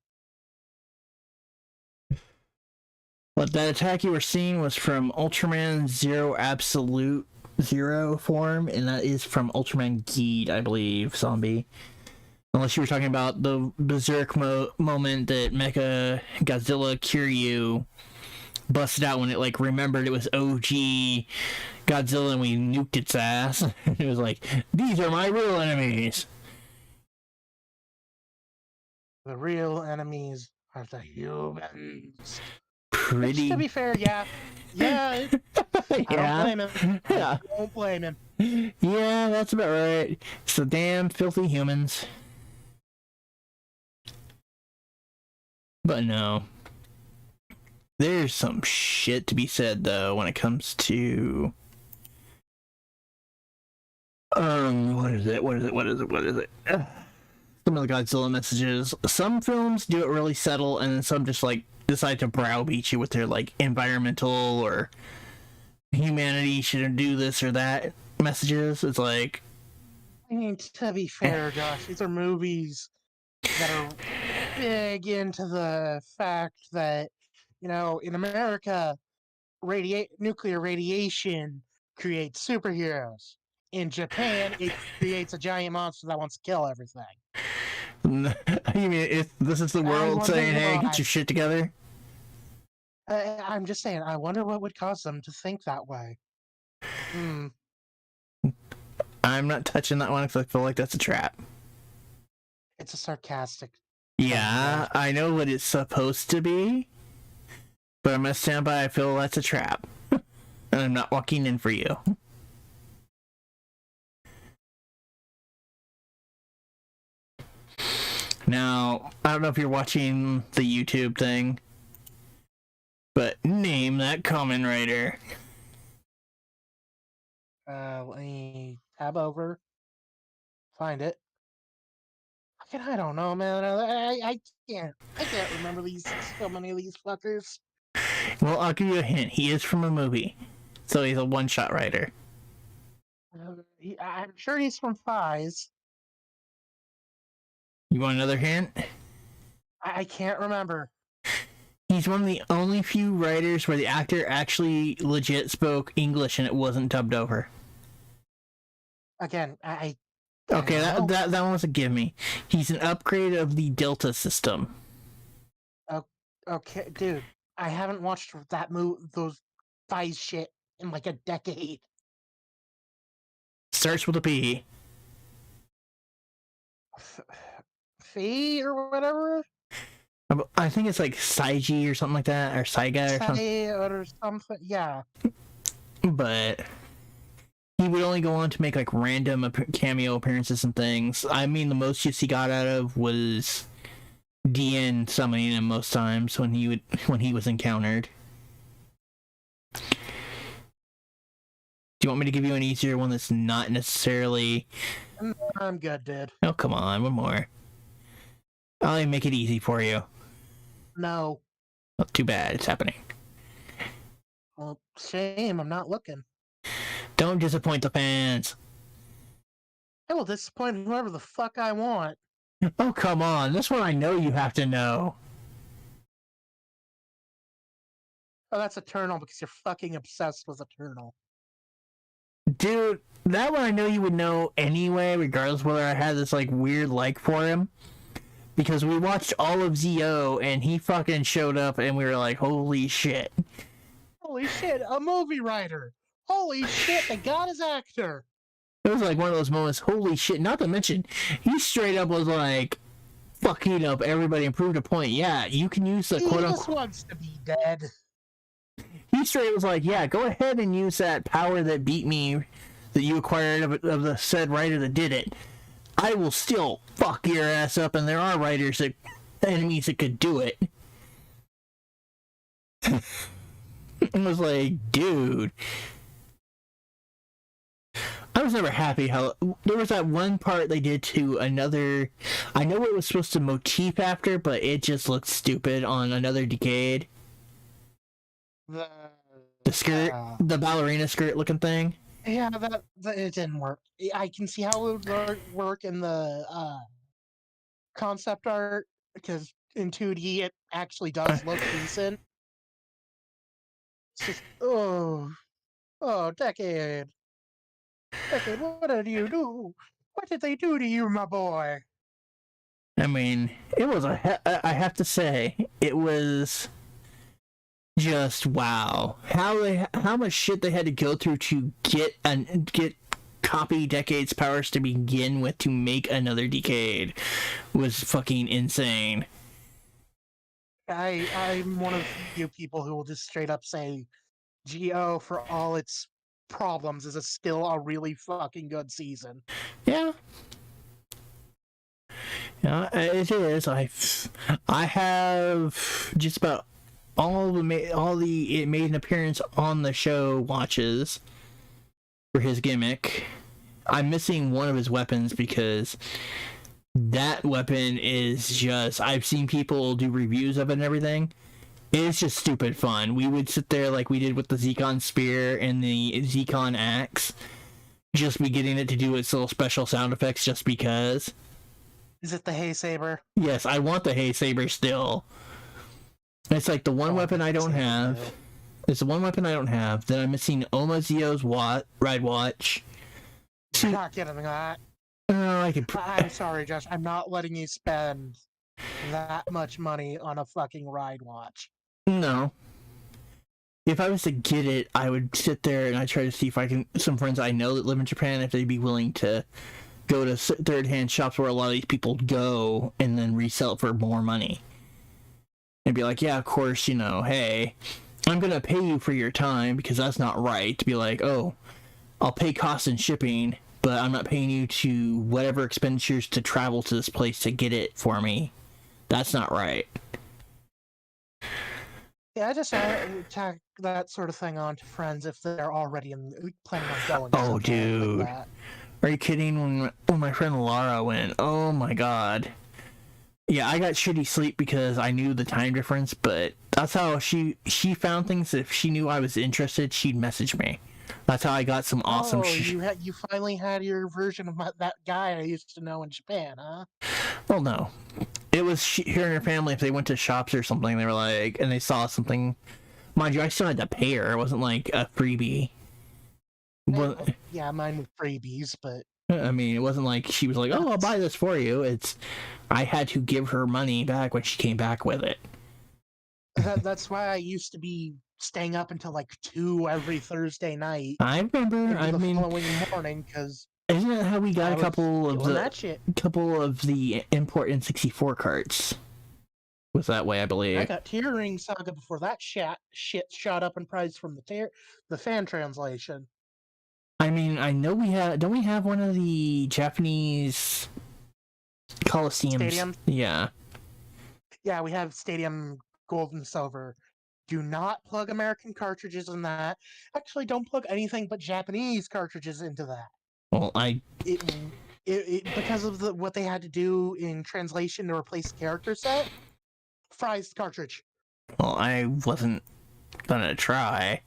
But that attack you were seeing was from Ultraman Zero Absolute Zero form, and that is from Ultraman Geed, I believe, Zombie. Unless you were talking about the berserk moment that Mecha Godzilla Kiryu busted out when it like remembered it was OG Godzilla and we nuked its ass. It was like, these are my real enemies. The real enemies are the humans. Pretty. Which, to be fair, yeah. I don't blame him. I don't blame him. Yeah, that's about right. It's the damn filthy humans. But no. There's some shit to be said, though, when it comes to... What is it? Some of the Godzilla messages. Some films do it really subtle, and then some just, like, decide to browbeat you with their, like, environmental or humanity shouldn't do this or that messages. It's like... I mean, to be fair, Josh, these are movies that are big into the fact that, you know, in America, nuclear radiation creates superheroes. In Japan, it creates a giant monster that wants to kill everything. You mean if this is the world saying, hey, get your shit together? I'm just saying, I wonder what would cause them to think that way. I'm not touching that one because I feel like that's a trap. It's a sarcastic. Yeah, I know what it's supposed to be, but I'm going to stand by. I feel that's a trap. And I'm not walking in for you. Now, I don't know if you're watching the YouTube thing, but name that Kamen Rider. Let me tab over. Find it. I don't know, man. I can't remember so many of these fuckers. Well, I'll give you a hint. He is from a movie, so he's a one-shot writer. I'm sure he's from Fies. You want another hint? I can't remember. He's one of the only few writers where the actor actually legit spoke English and it wasn't dubbed over. Again, Okay, don't know. that one was a gimme. He's an upgrade of the Delta system. Okay, dude, I haven't watched those Vice shit in like a decade. Starts with a P. Fee or whatever? I think it's like Saiji or something like that, or Saiga or something. Or something, yeah. But he would only go on to make like random cameo appearances and things. I mean, the most use he got out of was DN summoning him most times when he was encountered. Do you want me to give you an easier one that's not necessarily... I'm good, dude. Oh, come on, one more. I'll even make it easy for you. No. Oh, too bad, it's happening. Well, shame, I'm not looking. Don't disappoint the fans. I will disappoint whoever the fuck I want. Oh, come on, this one I know you have to know. Oh, that's Eternal because you're fucking obsessed with Eternal. Dude, that one I know you would know anyway, regardless whether I had this like weird like for him. Because we watched all of ZO and he fucking showed up and we were like, holy shit. Holy shit, a movie writer! Holy shit, they got his actor! It was like one of those moments, holy shit, not to mention, he straight up was like, fucking up everybody and proved a point. Yeah, you can use the quote unquote. He just wants to be dead. He straight was like, yeah, go ahead and use that power that beat me, that you acquired of the said writer that did it. I will still fuck your ass up, and there are writers that enemies that could do it. I was like, dude. I was never happy how there was that one part they did to another. I know it was supposed to motif after, but it just looked stupid on another Decade. The skirt, the ballerina skirt looking thing. Yeah, that it didn't work. I can see how it would work in the concept art because in 2D it actually does look decent. It's just Decade, what did you do? What did they do to you, my boy? I mean, it was I have to say, it was just wow. How much shit they had to go through to get copy Decade's powers to begin with to make another Decade was fucking insane. I'm one of the few people who will just straight up say GO, for all its problems, is still a really fucking good season. Yeah. Yeah, it is. I have just about all it made an appearance on the show watches for his gimmick. I'm missing one of his weapons because that weapon is just, I've seen people do reviews of it and everything. It's just stupid fun. We would sit there like we did with the Zekon Spear and the Zekon Axe, just be getting it to do its little special sound effects just because. Is it the Hay Saber? Yes, I want the Hay Saber still. It's like the one weapon I don't have. It's the one weapon I don't have. Then I'm missing Oma Zio's Ride Watch. You're not getting that. I could. I'm sorry, Josh. I'm not letting you spend that much money on a fucking Ride Watch. No. If I was to get it, I would sit there and I try to see if I can. Some friends I know that live in Japan, if they'd be willing to go to third-hand shops where a lot of these people go and then resell it for more money. And be like, yeah, of course, hey, I'm gonna pay you for your time because that's not right. To be like, oh, I'll pay costs and shipping, but I'm not paying you to whatever expenditures to travel to this place to get it for me. That's not right. Yeah, I just tack that sort of thing on to friends if they're already planning on going. Oh, dude. Like that. Are you kidding? When my friend Lara went, oh my god. Yeah, I got shitty sleep because I knew the time difference, but that's how she found things. If she knew I was interested, she'd message me. That's how I got some awesome shit. You finally had your version of that guy I used to know in Japan, huh? Well, no. It was her and her family. If they went to shops or something, they were like, and they saw something. Mind you, I still had to pay her. It wasn't like a freebie. Well, Yeah, mine with freebies, but I mean, it wasn't like she was like, "Oh, I'll buy this for you." It's I had to give her money back when she came back with it. that's why I used to be staying up until like 2 every Thursday night. I remember. I mean, following morning, because isn't that how we got a couple of the import N64 carts? Was that way, I believe. I got Tearing Saga before that shit shot up in price from the fan translation. I mean, I know we have. Don't we have one of the Japanese Coliseums? Stadium? Yeah. Yeah, we have Stadium Gold and Silver. Do not plug American cartridges in that. Actually, don't plug anything but Japanese cartridges into that. Well, because of what they had to do in translation to replace character set. Fries cartridge. Well, I wasn't gonna try.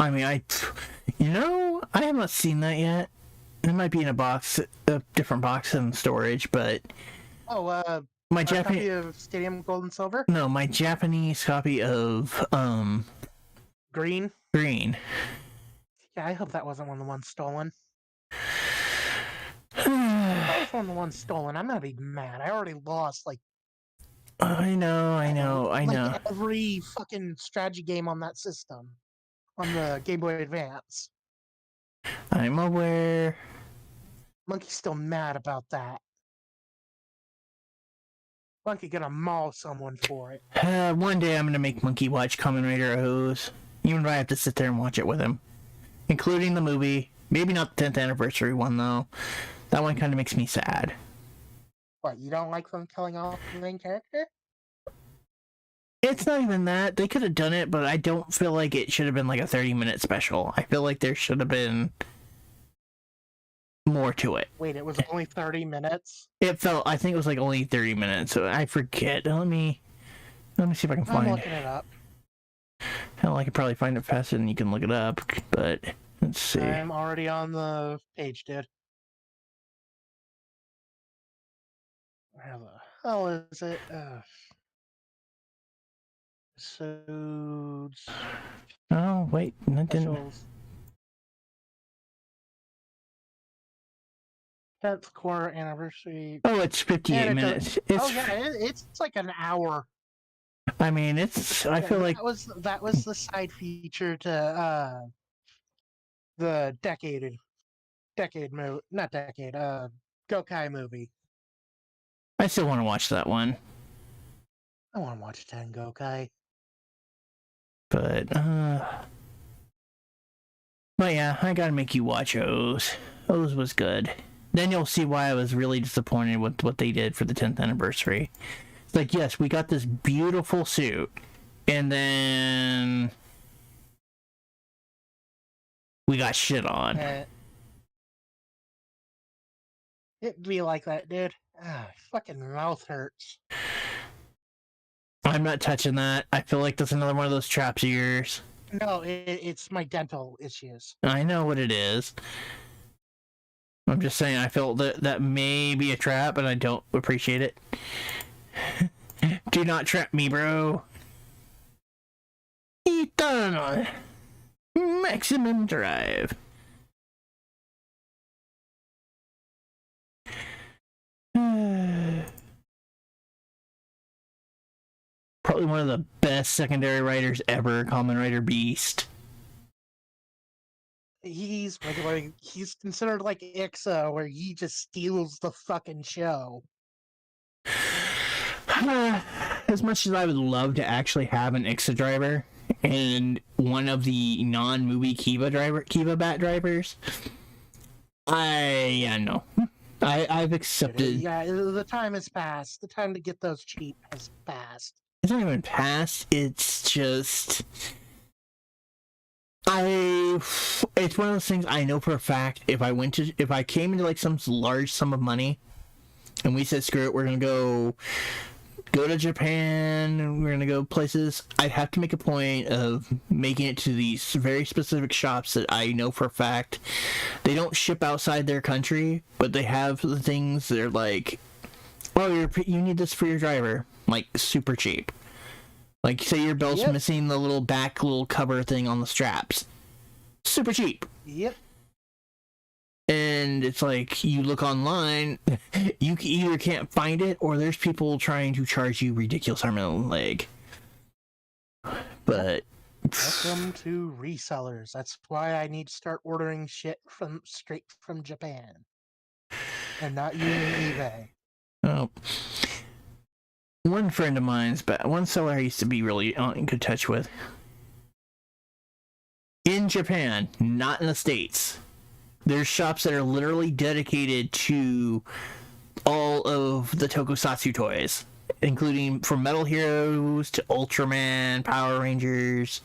I mean, I have not seen that yet. It might be in a different box in storage, but my Japanese copy of Stadium Gold and Silver. No, my Japanese copy of Green. Yeah, I hope that wasn't one of the ones stolen. If that was one of the ones stolen, I'm gonna be mad. I already lost I know. Every fucking strategy game on that system. On the Game Boy Advance. I'm aware. Monkey's still mad about that. Monkey gonna maul someone for it. One day I'm gonna make Monkey watch Kamen Rider O's. Even if I have to sit there and watch it with him. Including the movie. Maybe not the 10th anniversary one, though. That one kind of makes me sad. What, you don't like them killing off the main character? It's not even that. They could have done it, but I don't feel like it should have been like a 30-minute special. I feel like there should have been more to it. Wait, it was only 30 minutes? I think it was like only 30 minutes, so I forget. Let me see if I can find it. I'm looking it up. Hell, I could probably find it faster than you can look it up, but let's see. I'm already on the page, dude. Where the hell is it? Episodes. Oh, wait, that didn't. 10th quarter anniversary. Oh, it's 58 minutes. It's like an hour. I mean, I feel like that was the side feature to the Gokai movie. I still want to watch that one. I want to watch Ten Gokai. But yeah, I gotta make you watch O's. O's was good. Then you'll see why I was really disappointed with what they did for the 10th anniversary. It's like, yes, we got this beautiful suit, and then we got shit on. It'd be like that, dude. Fucking mouth hurts. I'm not touching that. I feel like that's another one of those traps of yours. No, it's my dental issues. I know what it is. I'm just saying, I feel that may be a trap, and I don't appreciate it. Do not trap me, bro. Eternal maximum drive. Probably one of the best secondary writers ever, Kamen Rider Beast. He's considered like Ixa, where he just steals the fucking show. As much as I would love to actually have an Ixa driver and one of the non-movie Kiva Bat drivers, no. I've accepted. Yeah, the time has passed. The time to get those cheap has passed. It's not even past. It's just it's one of those things I know for a fact. If I came into like some large sum of money, and we said screw it, we're gonna go to Japan, and we're gonna go places, I'd have to make a point of making it to these very specific shops that I know for a fact they don't ship outside their country, but they have the things that are like oh, you need this for your driver, like super cheap. Like, say your belt's missing the little back little cover thing on the straps, super cheap. Yep. And it's like, you look online, you either can't find it, or there's people trying to charge you ridiculous arm and leg. But welcome to resellers. That's why I need to start ordering shit straight from Japan, and not using eBay. Oh, one friend of mine's, but one seller I used to be really in good touch with, in Japan, not in the States. There's shops that are literally dedicated to all of the tokusatsu toys, including from Metal Heroes to Ultraman, Power Rangers.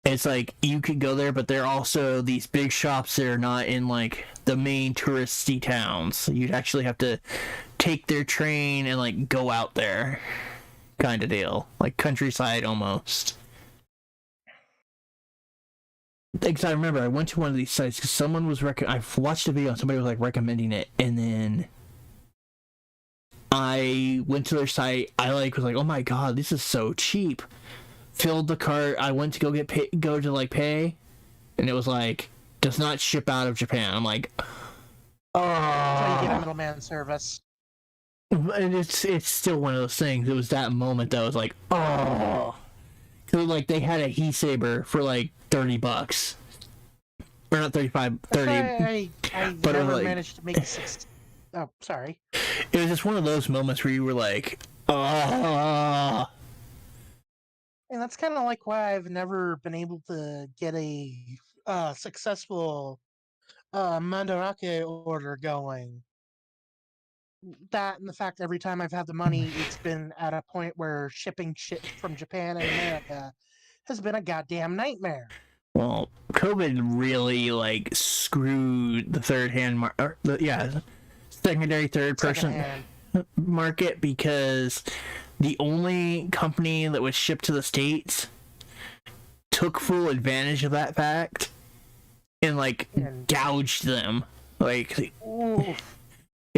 It's like, you could go there, but they're also these big shops that are not in, like, the main touristy towns. So you'd actually have to take their train and, like, go out there, kind of deal. Like, countryside almost. Because I remember I went to one of these sites because someone was I watched a video and somebody was like recommending it, and then I went to their site. I was like, oh my god, this is so cheap. Filled the cart. I went to go go to pay, and it was like, does not ship out of Japan. I'm like, oh. That's how you get a middleman service. And it's still one of those things. It was that moment that was like, oh. So like they had a He-Saber for like $30, or not 35, 30. I but never managed to make 6. Oh, sorry. It was just one of those moments where you were like, oh. And that's kind of like why I've never been able to get a successful Mandarake order going. That and the fact every time I've had the money, it's been at a point where shipping shit from Japan and America has been a goddamn nightmare. Well, COVID really screwed the secondary third person market, because the only company that was shipped to the States took full advantage of that fact and gouged them. Oof.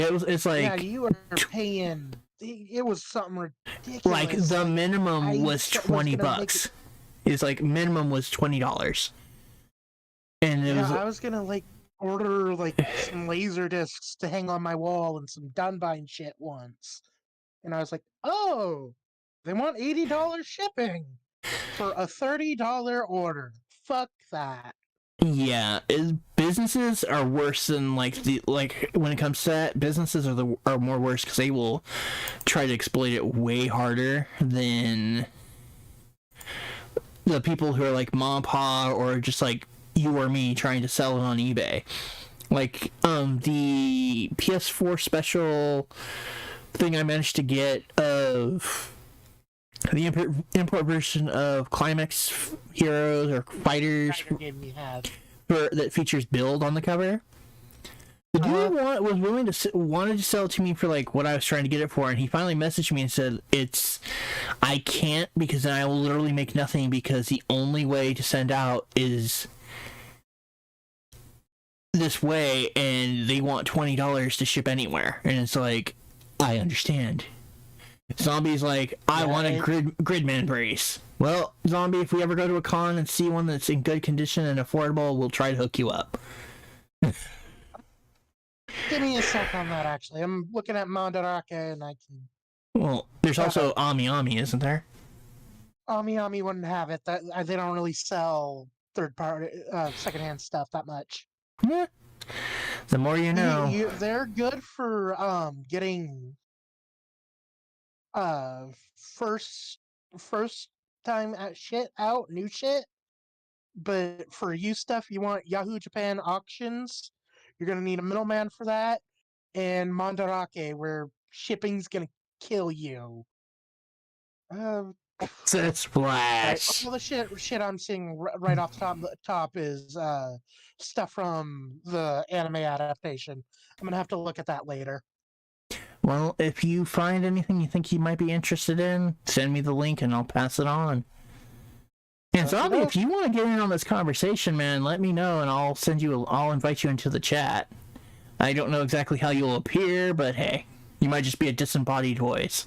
It's like, yeah, you were paying. It was something ridiculous. Like the minimum was $20. It's like minimum was $20, and it was. I was gonna order some laser discs to hang on my wall and some Dunbine shit once, and I was like, oh, they want $80 shipping for a $30 order. Fuck that. Yeah, businesses are worse than when it comes to that. Businesses are more worse because they will try to exploit it way harder than the people who are like mom and pop, or just like you or me trying to sell it on eBay. Like the PS4 special thing I managed to get of the import version of Climax Heroes or Fighters that features Build on the cover. The dude wanted to sell it to me for what I was trying to get it for, and he finally messaged me and said, I can't, because then I will literally make nothing, because the only way to send out is this way, and they want $20 to ship anywhere. And it's like, I understand. Zombie's like, I want a Gridman brace. Well, Zombie, if we ever go to a con and see one that's in good condition and affordable, we'll try to hook you up. Give me a sec on that, actually. I'm looking at Mandarake, and I can... Well, there's also Ami, isn't there? Ami wouldn't have it. They don't really sell third-party, secondhand stuff that much. Yeah. The more you know. They're good for getting first time new shit. But for used stuff, you want Yahoo Japan auctions. You're gonna need a middleman for that, and Mandarake, where shipping's gonna kill you. That's splash. All the shit I'm seeing right off the top is stuff from the anime adaptation. I'm gonna have to look at that later. Well, if you find anything you think you might be interested in, send me the link and I'll pass it on. And Zombie, if you want to get in on this conversation, man, let me know and I'll invite you into the chat. I don't know exactly how you'll appear, but hey. You might just be a disembodied voice.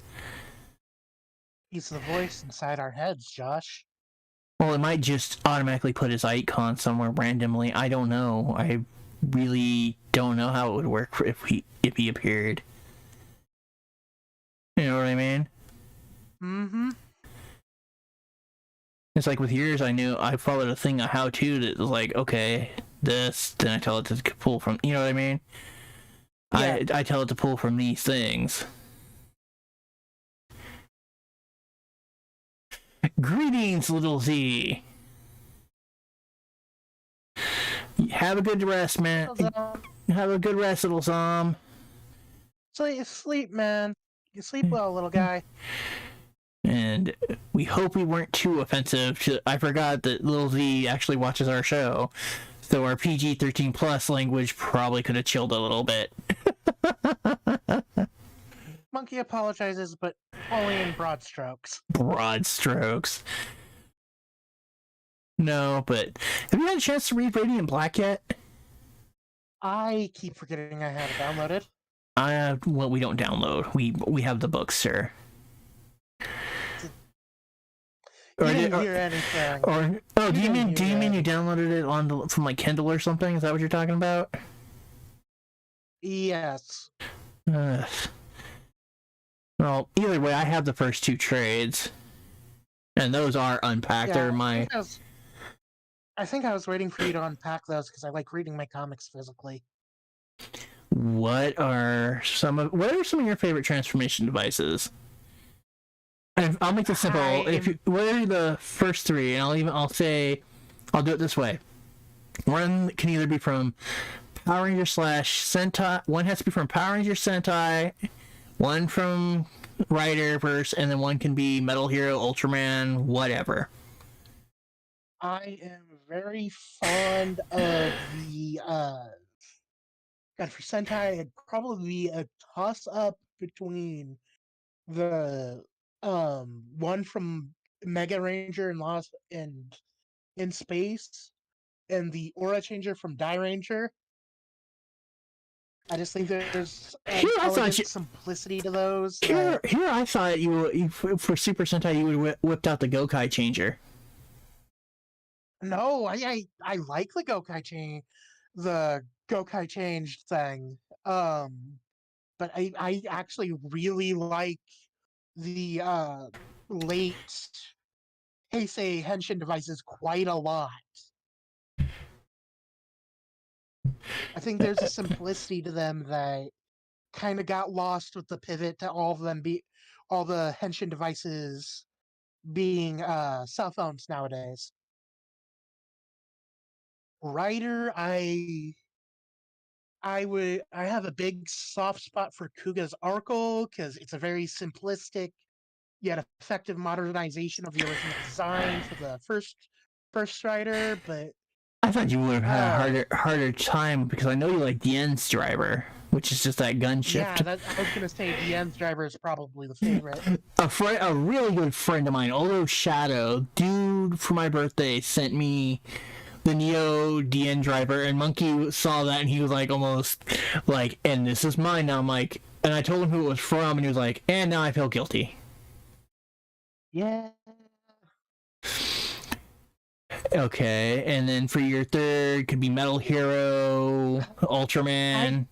He's the voice inside our heads, Josh. Well, it might just automatically put his icon somewhere randomly. I don't know. I really don't know how it would work if he appeared. You know what I mean? Mm-hmm. It's like with yours, I followed a thing, a how-to that was like, okay, this, then I tell it to pull from, you know what I mean? Yeah. I tell it to pull from these things. Greetings, little Z. Have a good rest, man. Have a good rest, little Zom. So you sleep, man. You sleep well, little guy. And we hope we weren't too offensive to... I forgot that little Z actually watches our show, so our PG-13 plus language probably could have chilled a little bit. Monkey apologizes, but only in broad strokes. Broad strokes. No, but have you had a chance to read Radiant Black yet? I keep forgetting I have it downloaded. Well, we don't download. We have the books, sir. You didn't hear anything. Do you mean you downloaded it from like Kindle or something? Is that what you're talking about? Yes. Well, either way, I have the first two trades, and those are unpacked. Yeah, They're my. I think I was waiting for you to unpack those because I like reading my comics physically. What are some of your favorite transformation devices? And I'll make this simple. What are the first three? And I'll do it this way. One can either be from Power Ranger / Sentai. One has to be from Power Ranger Sentai. One from Riderverse, and then one can be Metal Hero, Ultraman, whatever. I am very fond of the God, for Sentai, it'd probably be a toss-up between the one from Mega Ranger and Lost and in Space and the Aura Changer from Die Ranger. I just think there's simplicity to those. Here I thought you for Super Sentai you would whipped out the Gokai Changer. No, I like the Gokai Change thing. But I actually really like the late Heisei Henshin devices quite a lot. I think there's a simplicity to them that kind of got lost with the pivot to all the Henshin devices being cell phones nowadays. Rider, I have a big soft spot for Kuga's Arkle because it's a very simplistic yet effective modernization of the original design for the first Rider, but I thought you would have had a harder time because I know you like Dien's driver, which is just that gun shift. Yeah, I was gonna say Dien's driver is probably the favorite. A really good friend of mine, Olo Shadow, dude, for my birthday sent me the Neo Dien driver, and Monkey saw that and he was like almost like, and this is mine now. I'm like, and I told him who it was from, and he was like, and now I feel guilty. Yeah. Okay, and then for your third, could be Metal Hero, Ultraman,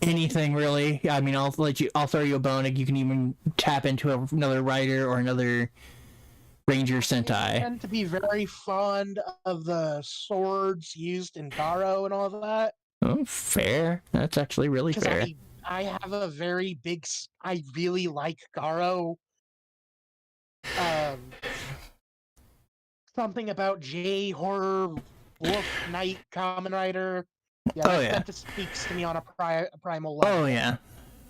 anything really. I mean, I'll throw you a bone. You can even tap into another Rider or another Ranger Sentai. I tend to be very fond of the swords used in Garo and all of that. Oh, fair. That's actually really fair. I have a very big... I really like Garo. Something about J-Horror, Wolf Knight, Kamen Rider. Yeah, that just speaks to me on a primal level. Oh, yeah.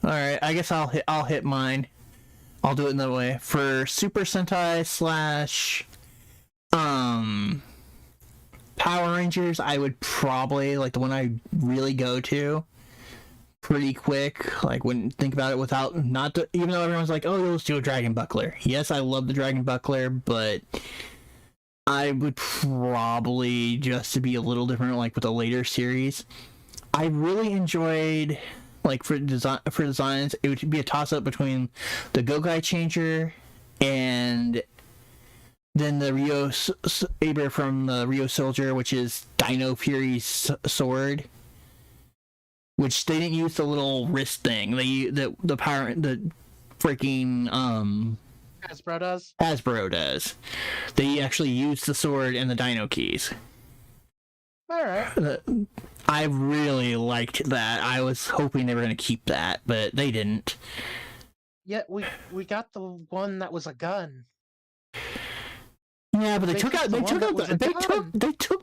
Alright, I guess I'll hit mine. I'll do it in that way. For Super Sentai / Power Rangers, I would probably, like, the one I really go to pretty quick, like, wouldn't think about it without, even though everyone's like, oh, let's do a Dragon Buckler. Yes, I love the Dragon Buckler, but I would probably, just to be a little different, like, with the later series, I really enjoyed, like for designs, it would be a toss up between the Gokai Changer and then the Ryo Saber from the Ryo Soldier, which is Dino Fury's sword. Which they didn't use the little wrist thing. They the power the freaking Hasbro does. Hasbro does. They actually used the sword and the Dino keys. All right. I really liked that. I was hoping they were going to keep that, but they didn't. Yeah, we got the one that was a gun. Yeah, but they took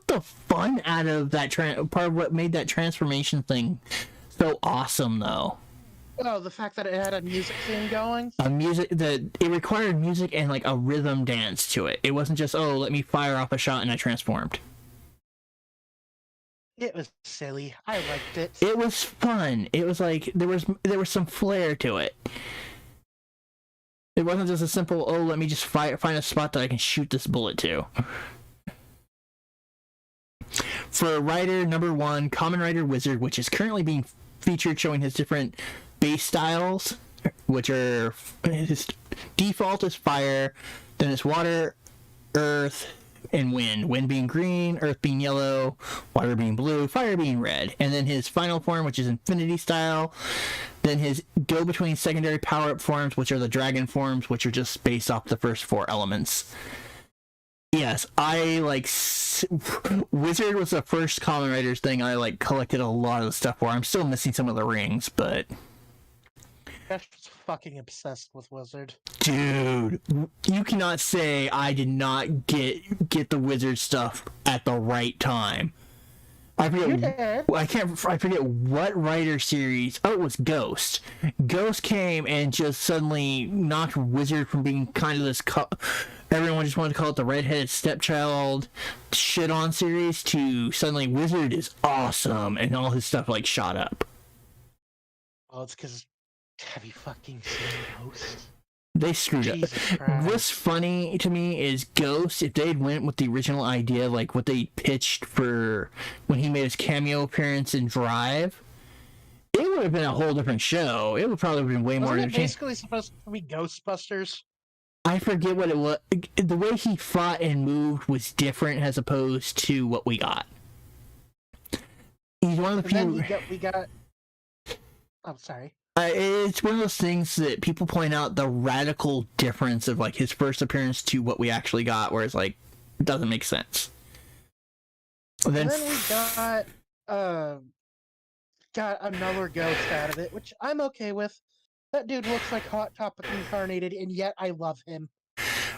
the fun out of that part of what made that transformation thing so awesome, though. Oh, the fact that it had a music thing going. It required music and like a rhythm dance to it. It wasn't just let me fire off a shot and I transformed. It was silly. I liked it. It was fun. It was like there was some flair to it. It wasn't just a simple, let me just find a spot that I can shoot this bullet to. For Rider number 1, Common Rider Wizard, which is currently being featured showing his different base styles, which are his default is fire, then it's water, earth, and wind. Wind being green, earth being yellow, water being blue, fire being red. And then his final form, which is infinity style. Then his go-between secondary power-up forms, which are the dragon forms, which are just based off the first 4 elements. Yes, I like... Wizard was the first Kamen Riders thing I like collected a lot of the stuff for. I'm still missing some of the rings, but... Josh was fucking obsessed with Wizard. Dude, you cannot say I did not get the Wizard stuff at the right time. I forget what Rider series. Oh, it was Ghost. Ghost came and just suddenly knocked Wizard from being kind of this everyone just wanted to call it the redheaded stepchild shit on series to suddenly Wizard is awesome and all his stuff like shot up. Oh, it's because have you fucking seen Ghost? They screwed up. What's funny to me is Ghost, if they'd went with the original idea, like what they pitched for when he made his cameo appearance in Drive, it would have been a whole different show. It would probably have been way more entertaining. Basically supposed to be Ghostbusters. I forget what it was. The way he fought and moved was different as opposed to what we got. He's one of the few... Then we got... Oh, sorry. It's one of those things that people point out the radical difference of like his first appearance to what we actually got, where it's like it doesn't make sense. And then we got another Ghost out of it, which I'm okay with. That dude looks like Hot Topic incarnated, and yet I love him.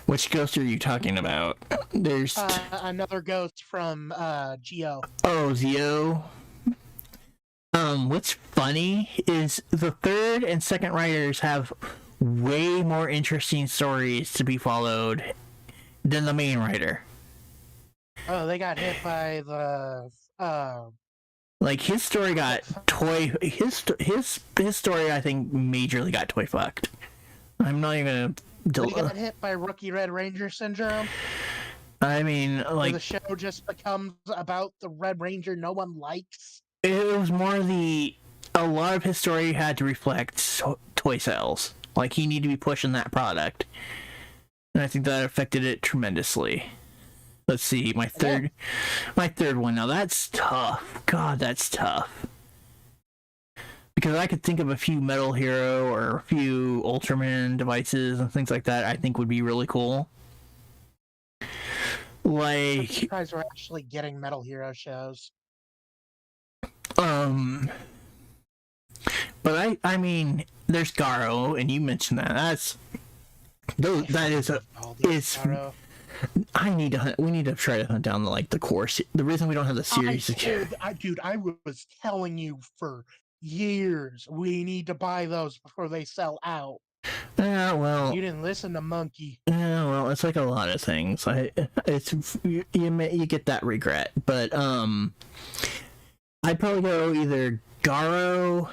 Which Ghost are you talking about? There's another Ghost from Geo. Oh, Zio. What's funny is the third and second writers have way more interesting stories to be followed than the main writer. Oh, they got hit by the like his story got his story I think majorly got toy fucked. I'm not even gonna he got hit by Rookie Red Ranger syndrome. I mean, like where the show just becomes about the Red Ranger no one likes. It was more a lot of his story had to reflect toy sales. Like, he needed to be pushing that product. And I think that affected it tremendously. Let's see, my third one. Now, that's tough. God, that's tough. Because I could think of a few Metal Hero or a few Ultraman devices and things like that I think would be really cool. Like... I'm surprised we're actually getting Metal Hero shows. But I mean, there's Garo, and you mentioned that. I need to hunt. We need to try to hunt down the course. The reason we don't have the series. Dude, I was telling you for years we need to buy those before they sell out. Yeah, well, you didn't listen to Monkey. Yeah, well, it's like a lot of things. You get that regret, but I'd probably go either Garo.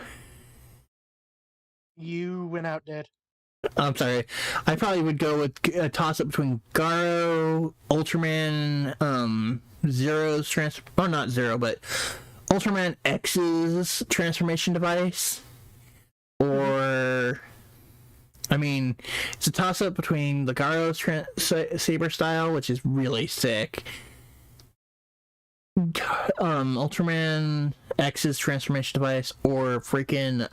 You went out dead. I'm sorry. I probably would go with a toss-up between Garo, Ultraman, Zero's not Zero, but Ultraman X's transformation device, I mean, it's a toss-up between the Garo's saber style, which is really sick. Ultraman X's transformation device, or freaking,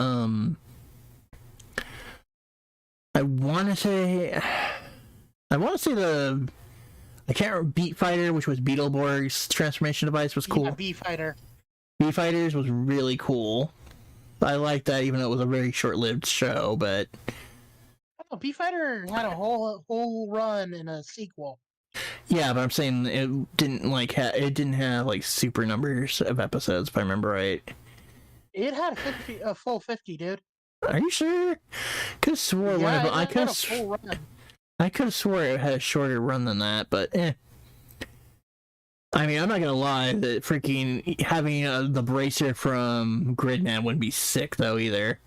I want to say I can't remember, Beat Fighter, which was Beetleborg's transformation device, was cool. Yeah, B-Fighter. B-Fighters was really cool. I liked that, even though it was a very short-lived show, but... Oh, B-Fighter had a whole run in a sequel. Yeah, but I'm saying it didn't have like super numbers of episodes, if I remember right. It had a full 50, dude. Are you sure? Could have swore I could have swore it had a shorter run than that, but I mean, I'm not gonna lie, that freaking having the bracer from Gridman wouldn't be sick though either.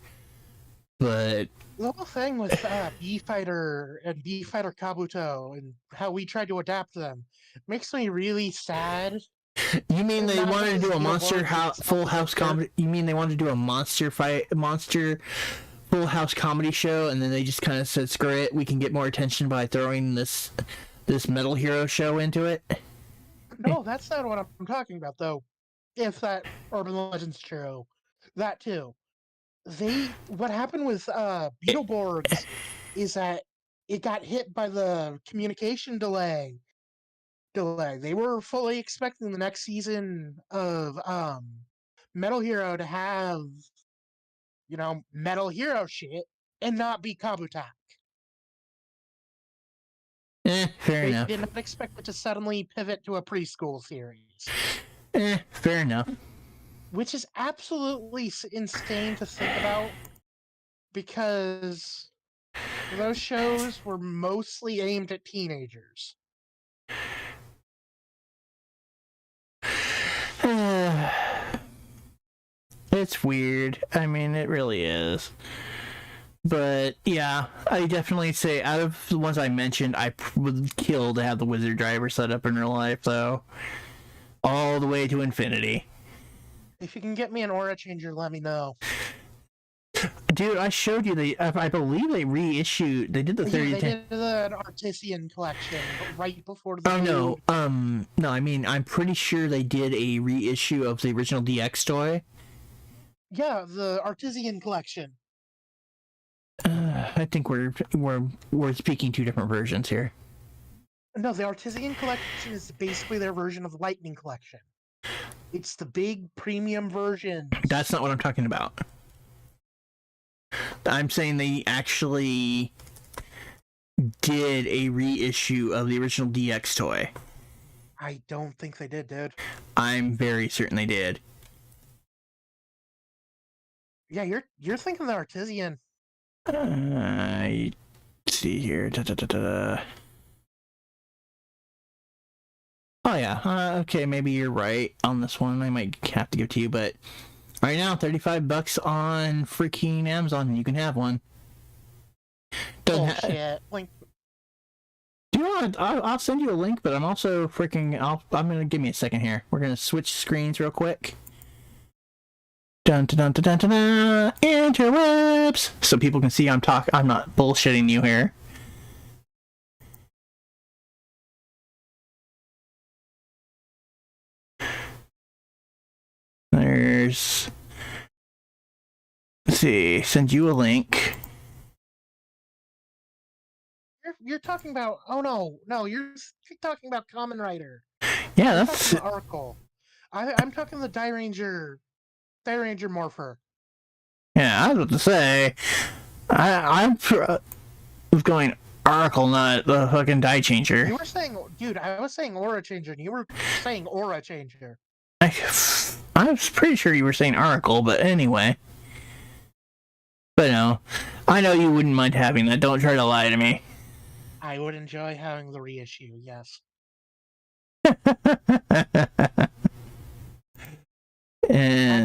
But the whole thing with B-Fighter and B-Fighter Kabuto and how we tried to adapt them makes me really sad. You mean they wanted to do a monster full house comedy? You mean they wanted to do a monster full house comedy show, and then they just kind of said, "Screw it, we can get more attention by throwing this Metal Hero show into it"? No, that's not what I'm talking about, though. If that Urban Legend's true, that too. What happened with Beetleborgs is that it got hit by the communication delay. They were fully expecting the next season of Metal Hero to have, Metal Hero shit and not be Kabutak. Fair enough. They did not expect it to suddenly pivot to a preschool series. Fair enough. Which is absolutely insane to think about, because those shows were mostly aimed at teenagers. It's weird. I mean, it really is. But yeah, I definitely say out of the ones I mentioned, I would kill to have the Wizard Driver set up in real life, though. All the way to infinity. If you can get me an aura changer, let me know. Dude, I showed you I believe they reissued. They did the 30. They did an Artisan collection right before the. Oh no, no. I mean, I'm pretty sure they did a reissue of the original DX toy. Yeah, the Artisan collection. I think we're speaking two different versions here. No, the Artisan collection is basically their version of the Lightning collection. It's the big premium version. That's not what I'm talking about. I'm saying they actually did a reissue of the original DX toy. I don't think they did, dude. I'm very certain they did. Yeah, you're thinking the Artisan. I see here. Oh yeah. Okay, maybe you're right on this one. I might have to give it to you, but right now, $35 on freaking Amazon, and you can have one. Bullshit. Link. Do you want? I'll send you a link, but I'm also freaking. I'm gonna give me a second here. We're gonna switch screens real quick. Dun dun dun dun dun dun. Interwebs, so people can see I'm not bullshitting you here. Let's see, send you a link. You're talking about. Oh no, you're talking about Kamen Rider. Yeah, that's Oracle. I'm talking the Die Ranger Morpher. Yeah, I was about to say, I'm going Oracle, not the fucking Die Changer. You were saying, dude, I was saying Aura Changer, and you were saying Aura Changer. I was pretty sure you were saying Oracle, but anyway. But no, I know you wouldn't mind having that. Don't try to lie to me. I would enjoy having the reissue, yes. I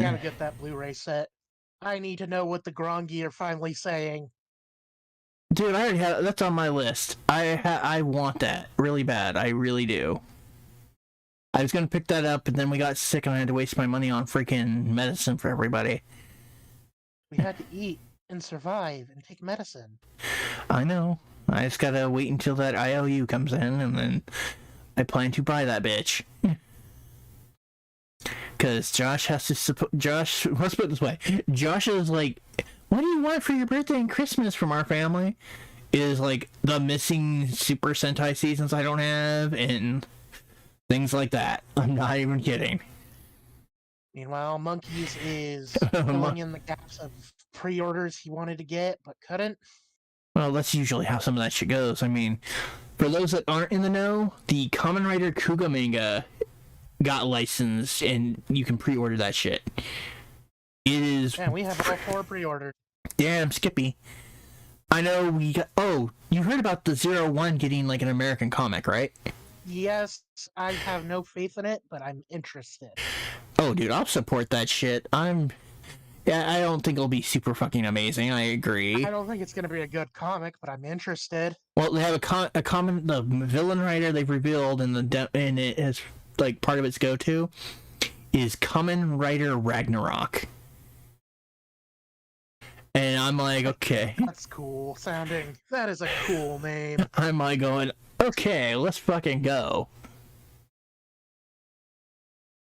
gotta get that Blu-ray set. I need to know what the Grongi are finally saying. Dude, I already have that's on my list. I want that really bad. I really do. I was gonna pick that up, and then we got sick, and I had to waste my money on freaking medicine for everybody. We had to eat and survive and take medicine. I know. I just gotta wait until that IOU comes in, and then I plan to buy that bitch. Because Josh has to Josh, let's put it this way. Josh is like, what do you want for your birthday and Christmas from our family? Is like the missing Super Sentai seasons I don't have, and things like that. I'm not even kidding. Meanwhile, Monkeys is filling in the gaps of pre-orders he wanted to get but couldn't. Well, that's usually how some of that shit goes. I mean, for those that aren't in the know, the Kamen Rider Kuga manga got licensed, and you can pre-order that shit. It is... Yeah, we have all 4 pre-ordered. Damn, Skippy. I know we got... Oh, you heard about the 01 getting, like, an American comic, right? Yes, I have no faith in it, but I'm interested. Oh, dude, I'll support that shit. Yeah, I don't think it'll be super fucking amazing. I agree. I don't think it's going to be a good comic, but I'm interested. Well, they have the villain writer they've revealed, and and it has, like, part of its go-to is Kamen Rider Ragnarok. And I'm like, okay. That's cool sounding. That is a cool name. I'm like going, okay, let's fucking go.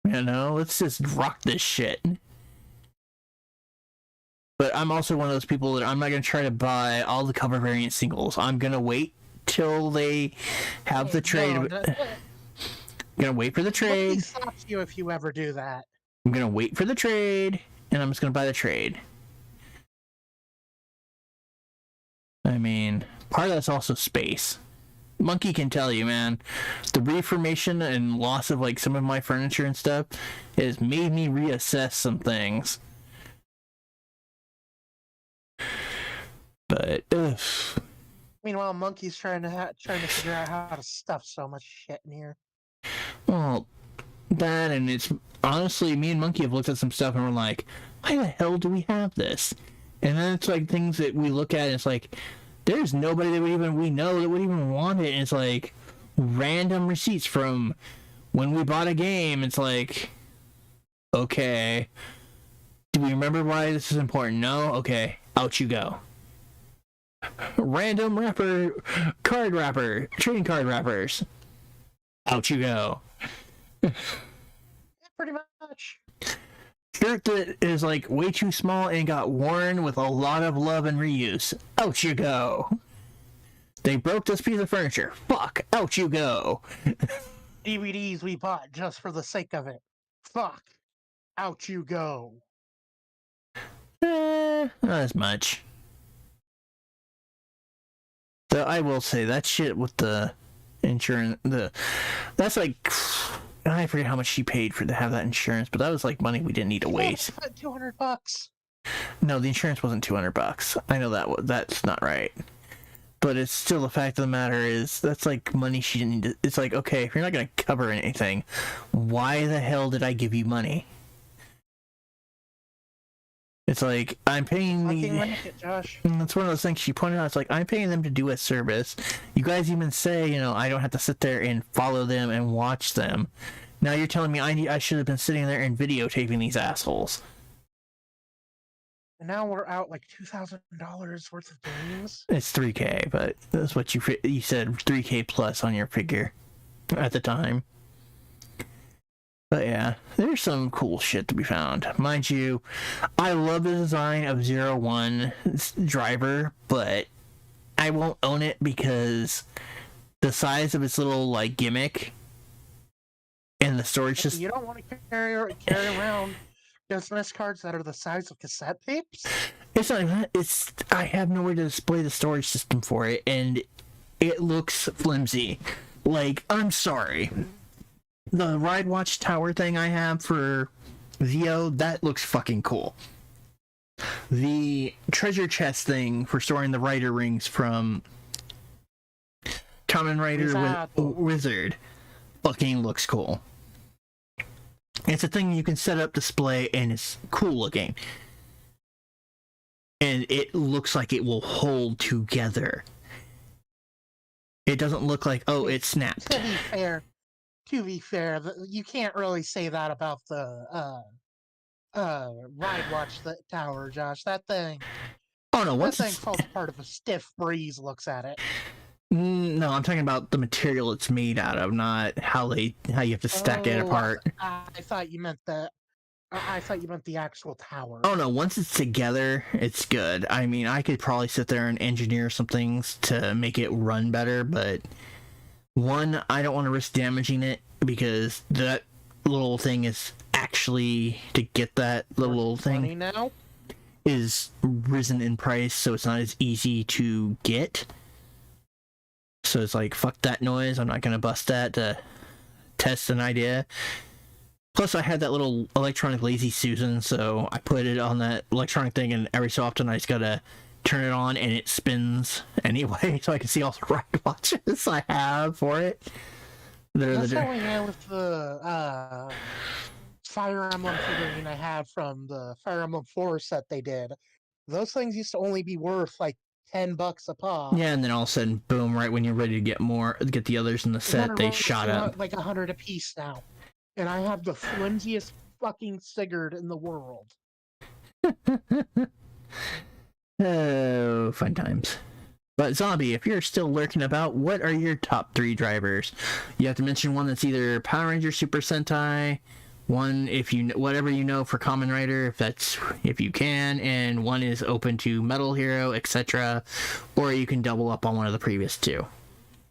You know, let's just rock this shit. But I'm also one of those people that I'm not going to try to buy all the cover variant singles. I'm going to wait till they have the trade. I'm going to wait for the trade. What stops you if you ever do that? I'm going to wait for the trade, and I'm just going to buy the trade. I mean, part of that's also space. Monkey can tell you, man. The reformation and loss of, like, some of my furniture and stuff has made me reassess some things. But, ugh. Meanwhile, Monkey's trying to figure out how to stuff so much shit in here. Well, that, and it's honestly, me and Monkey have looked at some stuff and we're like, why the hell do we have this? And then it's like things that we look at and it's like, there's nobody that we know that would even want it. And it's like random receipts from when we bought a game. It's like, okay, do we remember why this is important? No? Okay, out you go. Random wrapper, card wrapper, trading card wrappers. Out you go. Yeah, pretty much. Shirt that is like way too small and got worn with a lot of love and reuse. Out you go. They broke this piece of furniture. Fuck. Out you go. DVDs we bought just for the sake of it. Fuck. Out you go. Not as much. Though I will say that shit with the insurance, that's like, I forget how much she paid to have that insurance, but that was like money we didn't need to waste. $200. No, the insurance wasn't $200. I know that's not right. But it's still the fact of the matter is that's like money she didn't need to. It's like, okay, if you're not going to cover anything, why the hell did I give you money? It's like, I'm paying Josh. That's one of those things she pointed out. It's like, I'm paying them to do a service. You guys even say, I don't have to sit there and follow them and watch them. Now you're telling me I should have been sitting there and videotaping these assholes. And now we're out like $2,000 worth of games. It's $3K, but that's what you said, $3K plus on your figure at the time. But yeah, there's some cool shit to be found. Mind you, I love the design of 01's driver, but I won't own it because the size of its little, like, gimmick and the storage just... You don't want to carry around business cards that are the size of cassette tapes? It's not that. I have nowhere to display the storage system for it, and it looks flimsy. Like, I'm sorry. The Ride Watch Tower thing I have for VO, that looks fucking cool. The treasure chest thing for storing the Rider rings from Kamen Rider Wizard fucking looks cool. It's a thing you can set up, display, and it's cool looking. And it looks like it will hold together. It doesn't look like, oh, it snapped. To be fair, you can't really say that about the Ride Watch Tower, Josh. That thing. Oh no, That once thing it's falls apart if a stiff breeze looks at it. no, I'm talking about the material it's made out of, not how you have to stack it apart. I thought you meant the. I thought you meant the actual tower. Oh no, once it's together, it's good. I mean, I could probably sit there and engineer some things to make it run better, but one, I don't want to risk damaging it because that little thing is actually to get that little thing now is risen in price, so it's not as easy to get. So it's like, fuck that noise, I'm not gonna bust that to test an idea. Plus, I had that little electronic lazy Susan, so I put it on that electronic thing, and every so often I just gotta turn it on, and it spins anyway, so I can see all the ride watches I have for it. That's how I am with the Fire Emblem figurine I have from the Fire Emblem 4 set they did. Those things used to only be worth like $10 a pop. Yeah, and then all of a sudden, boom! Right when you're ready to get the others in the set, they shot up like 100 a piece now, and I have the flimsiest fucking Sigurd in the world. Oh, fun times. But Zombie, if you're still lurking about, what are your top 3 drivers? You have to mention one that's either Power Ranger, Super Sentai, one if you whatever you know for Kamen Rider, if you can, and one is open to Metal Hero, etc. Or you can double up on one of the previous 2.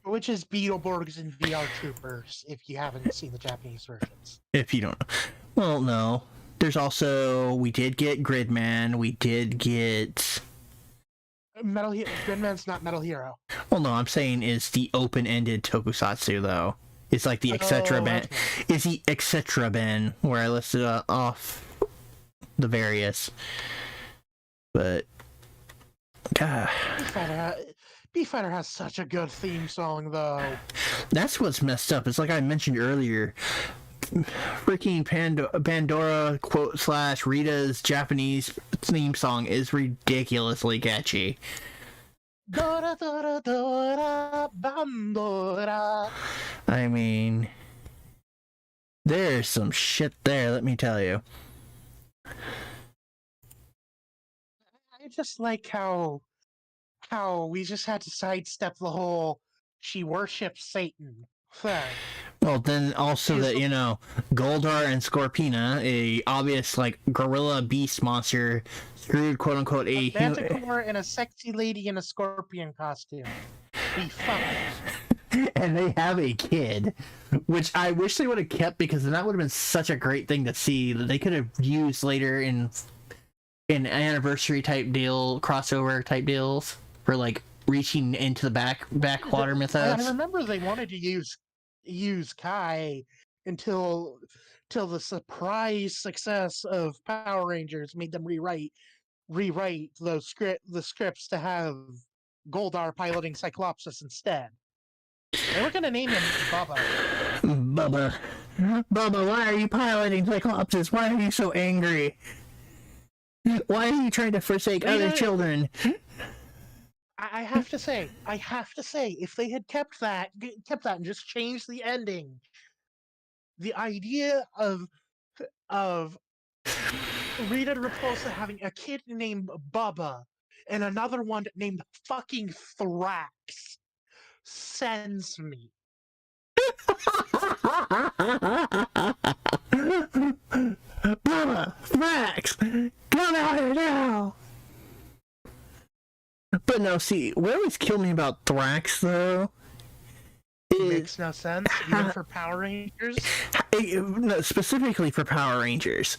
Which is Beetleborgs and VR Troopers, if you haven't seen the Japanese versions. If you don't know. Well, no. There's also, we did get Gridman, we did get... Gridman's not Metal Hero. Well, no, I'm saying is the open-ended tokusatsu, though. It's like the etc. Ben. It's the etc. Ben, where I listed off the various. But, God. Beeffighter has such a good theme song, though. That's what's messed up. It's like I mentioned earlier. Freaking Pandora / Rita's Japanese theme song is ridiculously catchy. Dora, Dora, Dora, Bandora. I mean, there's some shit there, let me tell you. I just like how we just had to sidestep the whole she worships Satan thing. Well, then also that, Goldar and Scorpina, a obvious, like, gorilla beast monster, screwed, quote-unquote, a Manticore and a sexy lady in a scorpion costume. Be fun. And they have a kid, which I wish they would have kept, because then that would have been such a great thing to see that they could have used later in anniversary type deal, crossover type deals, for, like, reaching into the backwater mythos. I remember they wanted to use Kai until the surprise success of Power Rangers made them rewrite the scripts to have Goldar piloting Cyclopsis instead. They were gonna name him Bubba. Bubba, why are you piloting Cyclopsis? Why are you so angry? Why are you trying to forsake other children? I have to say, if they had kept that and just changed the ending, the idea of Rita Repulsa having a kid named Bubba and another one named fucking Thrax sends me. Bubba, Thrax, come out here now! But no, see, what always killed me about Thrax, though, makes no sense, even for Power Rangers. No, specifically for Power Rangers.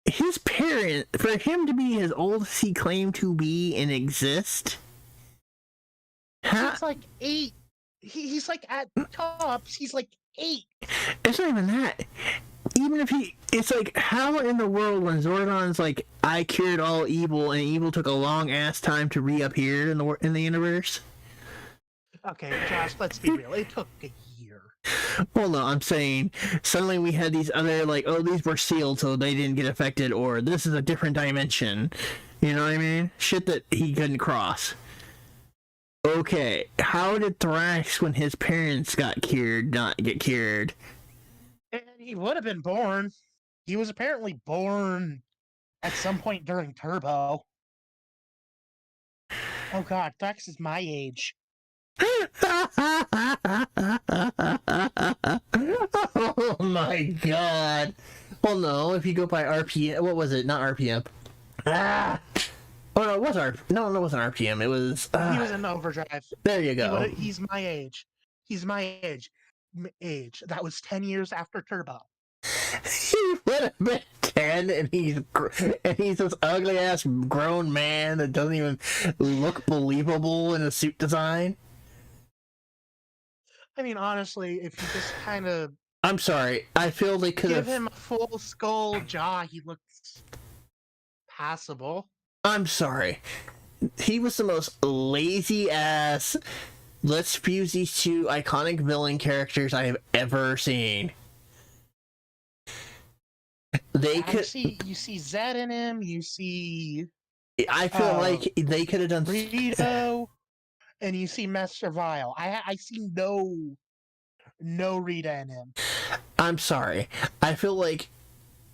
His parent, for him to be as old as he claimed to be and exist, he's like 8. He's like at tops. He's like 8. It's not even that. Even if it's like, how in the world when Zordon's like, I cured all evil, and evil took a long ass time to reappear in the universe? Okay, Josh, let's be real. It took a year. Well, no, I'm saying suddenly we had these other, like, oh, these were sealed so they didn't get affected, or this is a different dimension. You know what I mean? Shit that he couldn't cross. Okay, how did Thrax, when his parents got cured, not get cured? And he would have been born. He was apparently born at some point during Turbo. Oh god, Dax is my age. Oh my god. Well, no, if you go by RPM, what was it? Not RPM. Ah! Oh no, it was No, it wasn't RPM. It was. He was in overdrive. There you go. He's my age. He's my age. That was 10 years after Turbo. He would have been 10, and he's this ugly ass grown man that doesn't even look believable in a suit design. I mean, honestly, if you just kind of I'm sorry. I feel they could give have. him a full skull jaw, he looks passable. I'm sorry. He was the most lazy ass. Let's fuse these two iconic villain characters I have ever seen. You see Zed in him. You see. I feel like they could have done Rito, and you see Master Vile. I see no Rita in him. I'm sorry. I feel like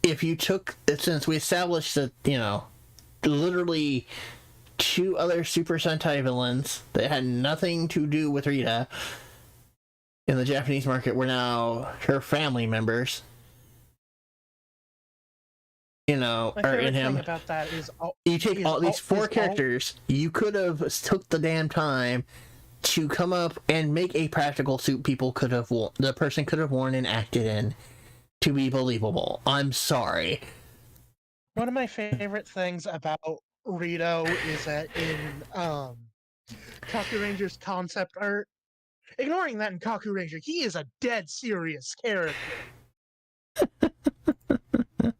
if you took, since we established that, literally two other Super Sentai villains that had nothing to do with Rita in the Japanese market were now her family members. Are in him. About that is you take all these four characters. You could have took the damn time to come up and make a practical suit the person could have worn and acted in to be believable. I'm sorry. One of my favorite things about Rito is that in Kaku Ranger's concept art, ignoring that in Kaku Ranger, he is a dead serious character.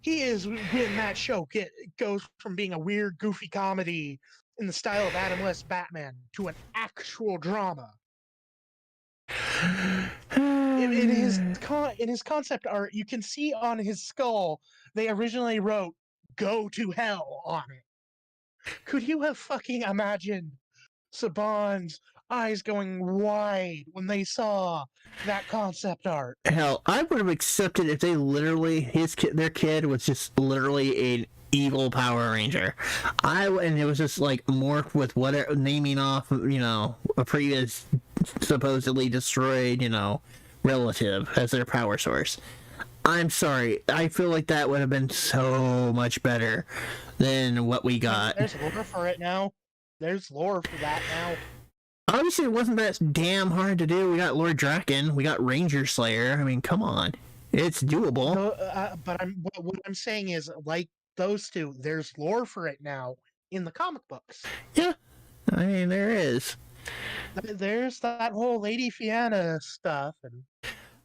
He is, when that show goes from being a weird, goofy comedy in the style of Adam West Batman to an actual drama. In his concept art, you can see on his skull, they originally wrote, "Go to hell" on it. Could you have fucking imagined Saban's eyes going wide when they saw that concept art? Hell, I would have accepted if they literally, their kid was just literally an evil Power Ranger. And it was just like morphed with whatever, naming off, a previous supposedly destroyed, relative as their power source. I'm sorry. I feel like that would have been so much better than what we got. There's lore for it now. There's lore for that now. Obviously, it wasn't that damn hard to do. We got Lord Draken. We got Ranger Slayer. I mean, come on. It's doable. But what I'm saying is, like those two, there's lore for it now in the comic books. Yeah. I mean, there is. There's that whole Lady Fianna stuff, and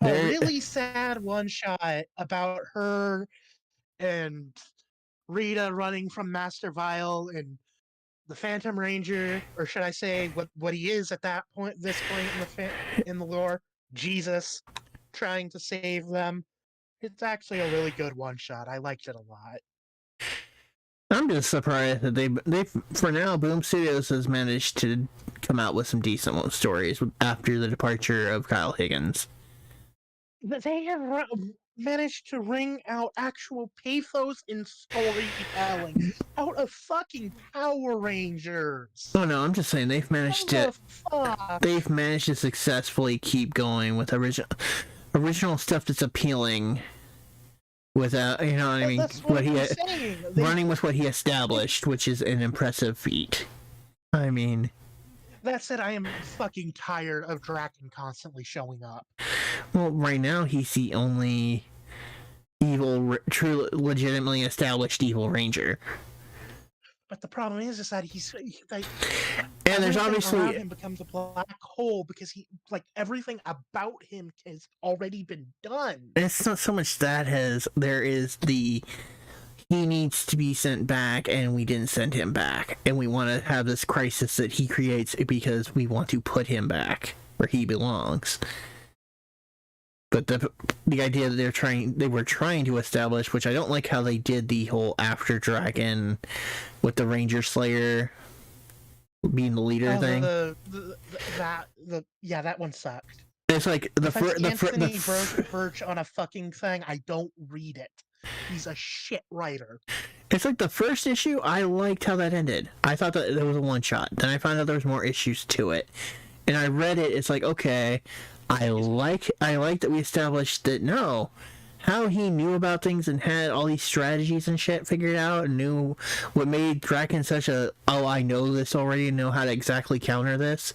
a really sad one-shot about her and Rita running from Master Vile and the Phantom Ranger, or should I say what he is at this point in the lore, Jesus, trying to save them. It's actually a really good one-shot. I liked it a lot. I'm just surprised that they for now, Boom Studios has managed to come out with some decent stories after the departure of Kyle Higgins. They have managed to wring out actual pathos in storytelling out of fucking Power Rangers. Oh no, I'm just saying they've managed to successfully keep going with original stuff that's appealing without, running with what he established, which is an impressive feat. I mean, that said, I am fucking tired of Draken constantly showing up. Well, right now he's the only true, legitimately established evil ranger. But the problem is that he's like, and there's obviously around him becomes a black hole because everything about him has already been done. It's not so much he needs to be sent back, and we didn't send him back, and we want to have this crisis that he creates because we want to put him back where he belongs. But the idea that they were trying to establish, which I don't like how they did the whole After Dragon with the Ranger Slayer being the leader thing. That one sucked. It's like Anthony Birch on a fucking thing. I don't read it. He's a shit writer. It's like the first issue, I liked how that ended. I thought that there was a one-shot. Then I found out there was more issues to it. And I read it, it's like, okay, I like that we established that, no, how he knew about things and had all these strategies and shit figured out and knew what made Draken such a, oh, I know this already and know how to exactly counter this,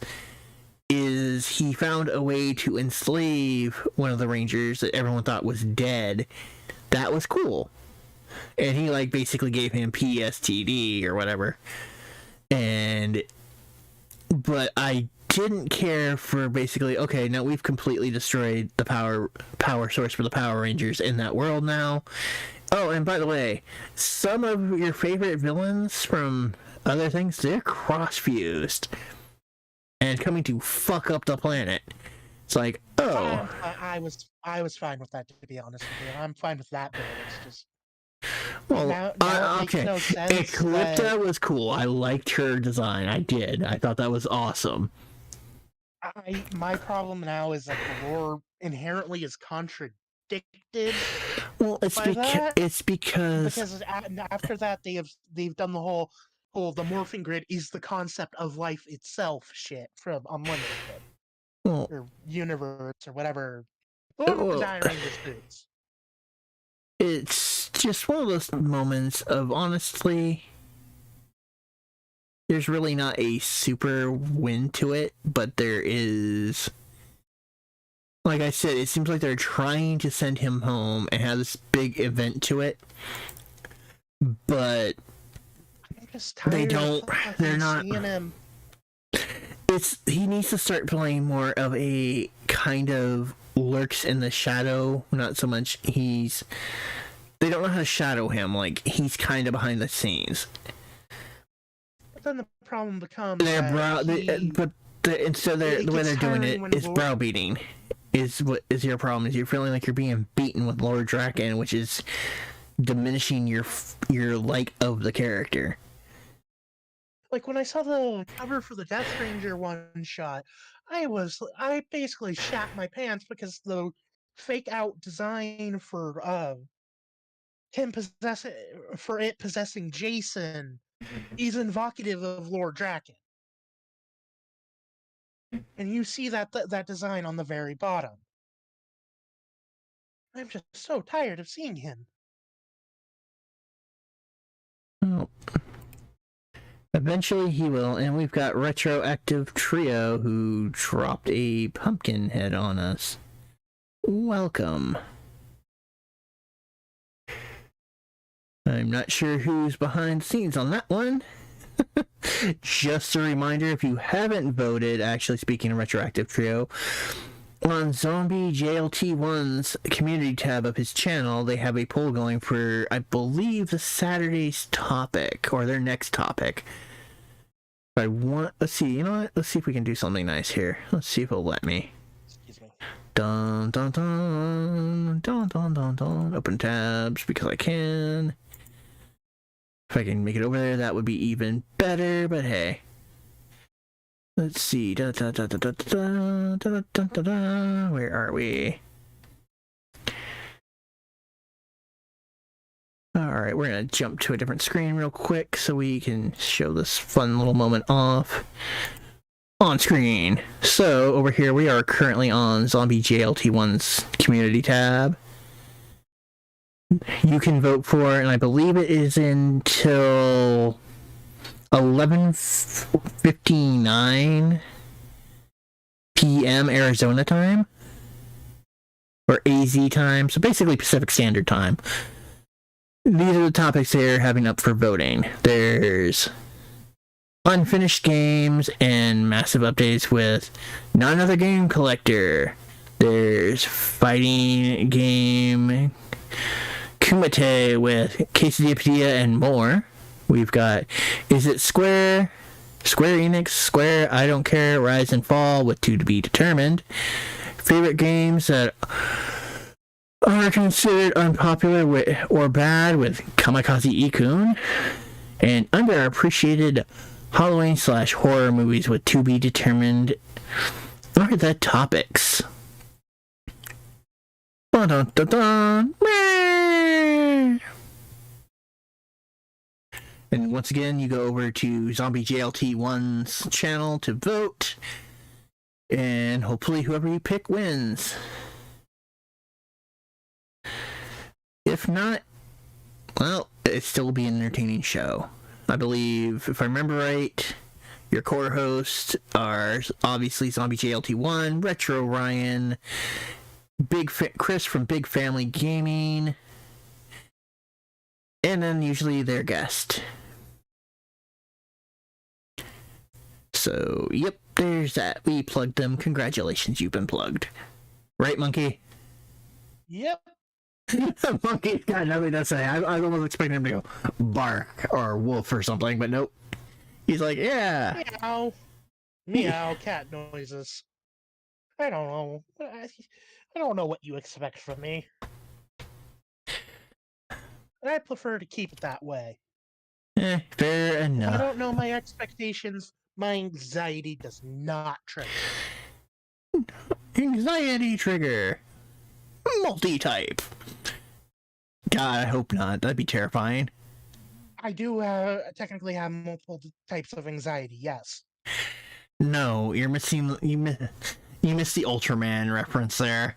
is he found a way to enslave one of the Rangers that everyone thought was dead. That was cool. And he, like, basically gave him PSTD or whatever. But I didn't care for basically, okay, now we've completely destroyed the power source for the Power Rangers in that world now. Oh, and by the way, some of your favorite villains from other things, they're cross-fused and coming to fuck up the planet. It's like, oh. I was fine with that, to be honest with you. I'm fine with that, but it's just... Well, now it makes okay. no sense Eclipta was cool. I liked her design. I did. I thought that was awesome. My problem now is that the lore inherently is contradicted. Well, it's because after that they've done the whole the morphing grid is the concept of life itself shit from Unlimited or Universe or whatever. It's just one of those moments of, honestly, there's really not a super win to it, but there is. Like I said, it seems like they're trying to send him home and have this big event to it, but they don't. They're not. He needs to start playing more of a kind of lurks in the shadow, not so much they don't know how to shadow him, like he's kind of behind the scenes. But then the problem becomes the way they're doing it is browbeating. Is what is your problem? Is you're feeling like you're being beaten with Lord Draken, which is diminishing your like of the character. Like when I saw the cover for the Death Ranger one shot, I basically shat my pants because the fake out design for it possessing Jason is invocative of Lord Draken. And you see that design on the very bottom. I'm just so tired of seeing him. Oh. Eventually he will, and we've got Retroactive Trio who dropped a pumpkin head on us. Welcome. I'm not sure who's behind the scenes on that one. Just a reminder, if you haven't voted, actually speaking of Retroactive Trio, on Zombie JLT1's community tab of his channel, they have a poll going for, I believe, the Saturday's topic, or their next topic. Let's see, you know what? Let's see if we can do something nice here. Let's see if it'll let me. Excuse me. Dun dun dun dun dun dun dun. Open tabs because I can. If I can make it over there, that would be even better, but hey. Let's see. Da, da, da, da, da, da, da, da, da, da. Where are we? Alright, we're going to jump to a different screen real quick so we can show this fun little moment off on screen. So, over here we are currently on Zombie JLT1's community tab. You can vote for, and I believe it is until 11:59 p.m. Arizona time, or AZ time, so basically Pacific Standard Time. These are the topics they're having up for voting. There's unfinished games and massive updates with Not Another Game Collector. There's fighting game Kumite with Quesadilla and more. We've got Is It Square Enix, Square, I Don't Care, Rise and Fall with 2 to be determined. Favorite games that are considered unpopular or bad with Kamikaze Ikun. And underappreciated Halloween/horror movies with 2 be determined are the topics. Dun, dun, dun, dun. And once again, you go over to Zombie JLT1's channel to vote. And hopefully whoever you pick wins. If not, well, it still will be an entertaining show. I believe, if I remember right, your core hosts are obviously Zombie JLT1, Retro Ryan, Chris from Big Family Gaming, and then usually their guest. So, yep, there's that. We plugged them. Congratulations, you've been plugged. Right, Monkey? Yep. Monkey's got nothing to say. I was almost expecting him to go bark or wolf or something, but nope. He's like, yeah. Meow. Meow, cat noises. I don't know. I don't know what you expect from me. And I prefer to keep it that way. Fair enough. I don't know my expectations. My anxiety does not trigger. Anxiety trigger. Multi-type. God, I hope not. That'd be terrifying. I do technically have multiple types of anxiety, yes. No, you're missing... You missed the Ultraman reference there.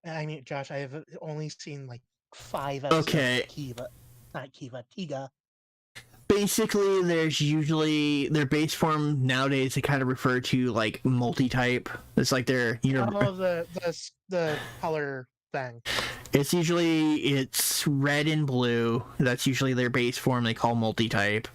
I mean, Josh, I have only seen like 5 episodes of Kiva. Not Kiva, Tiga. Basically, there's usually their base form nowadays. They kind of refer to like multi-type. It's like their the color thing. It's red and blue. That's usually their base form. They call multi-type.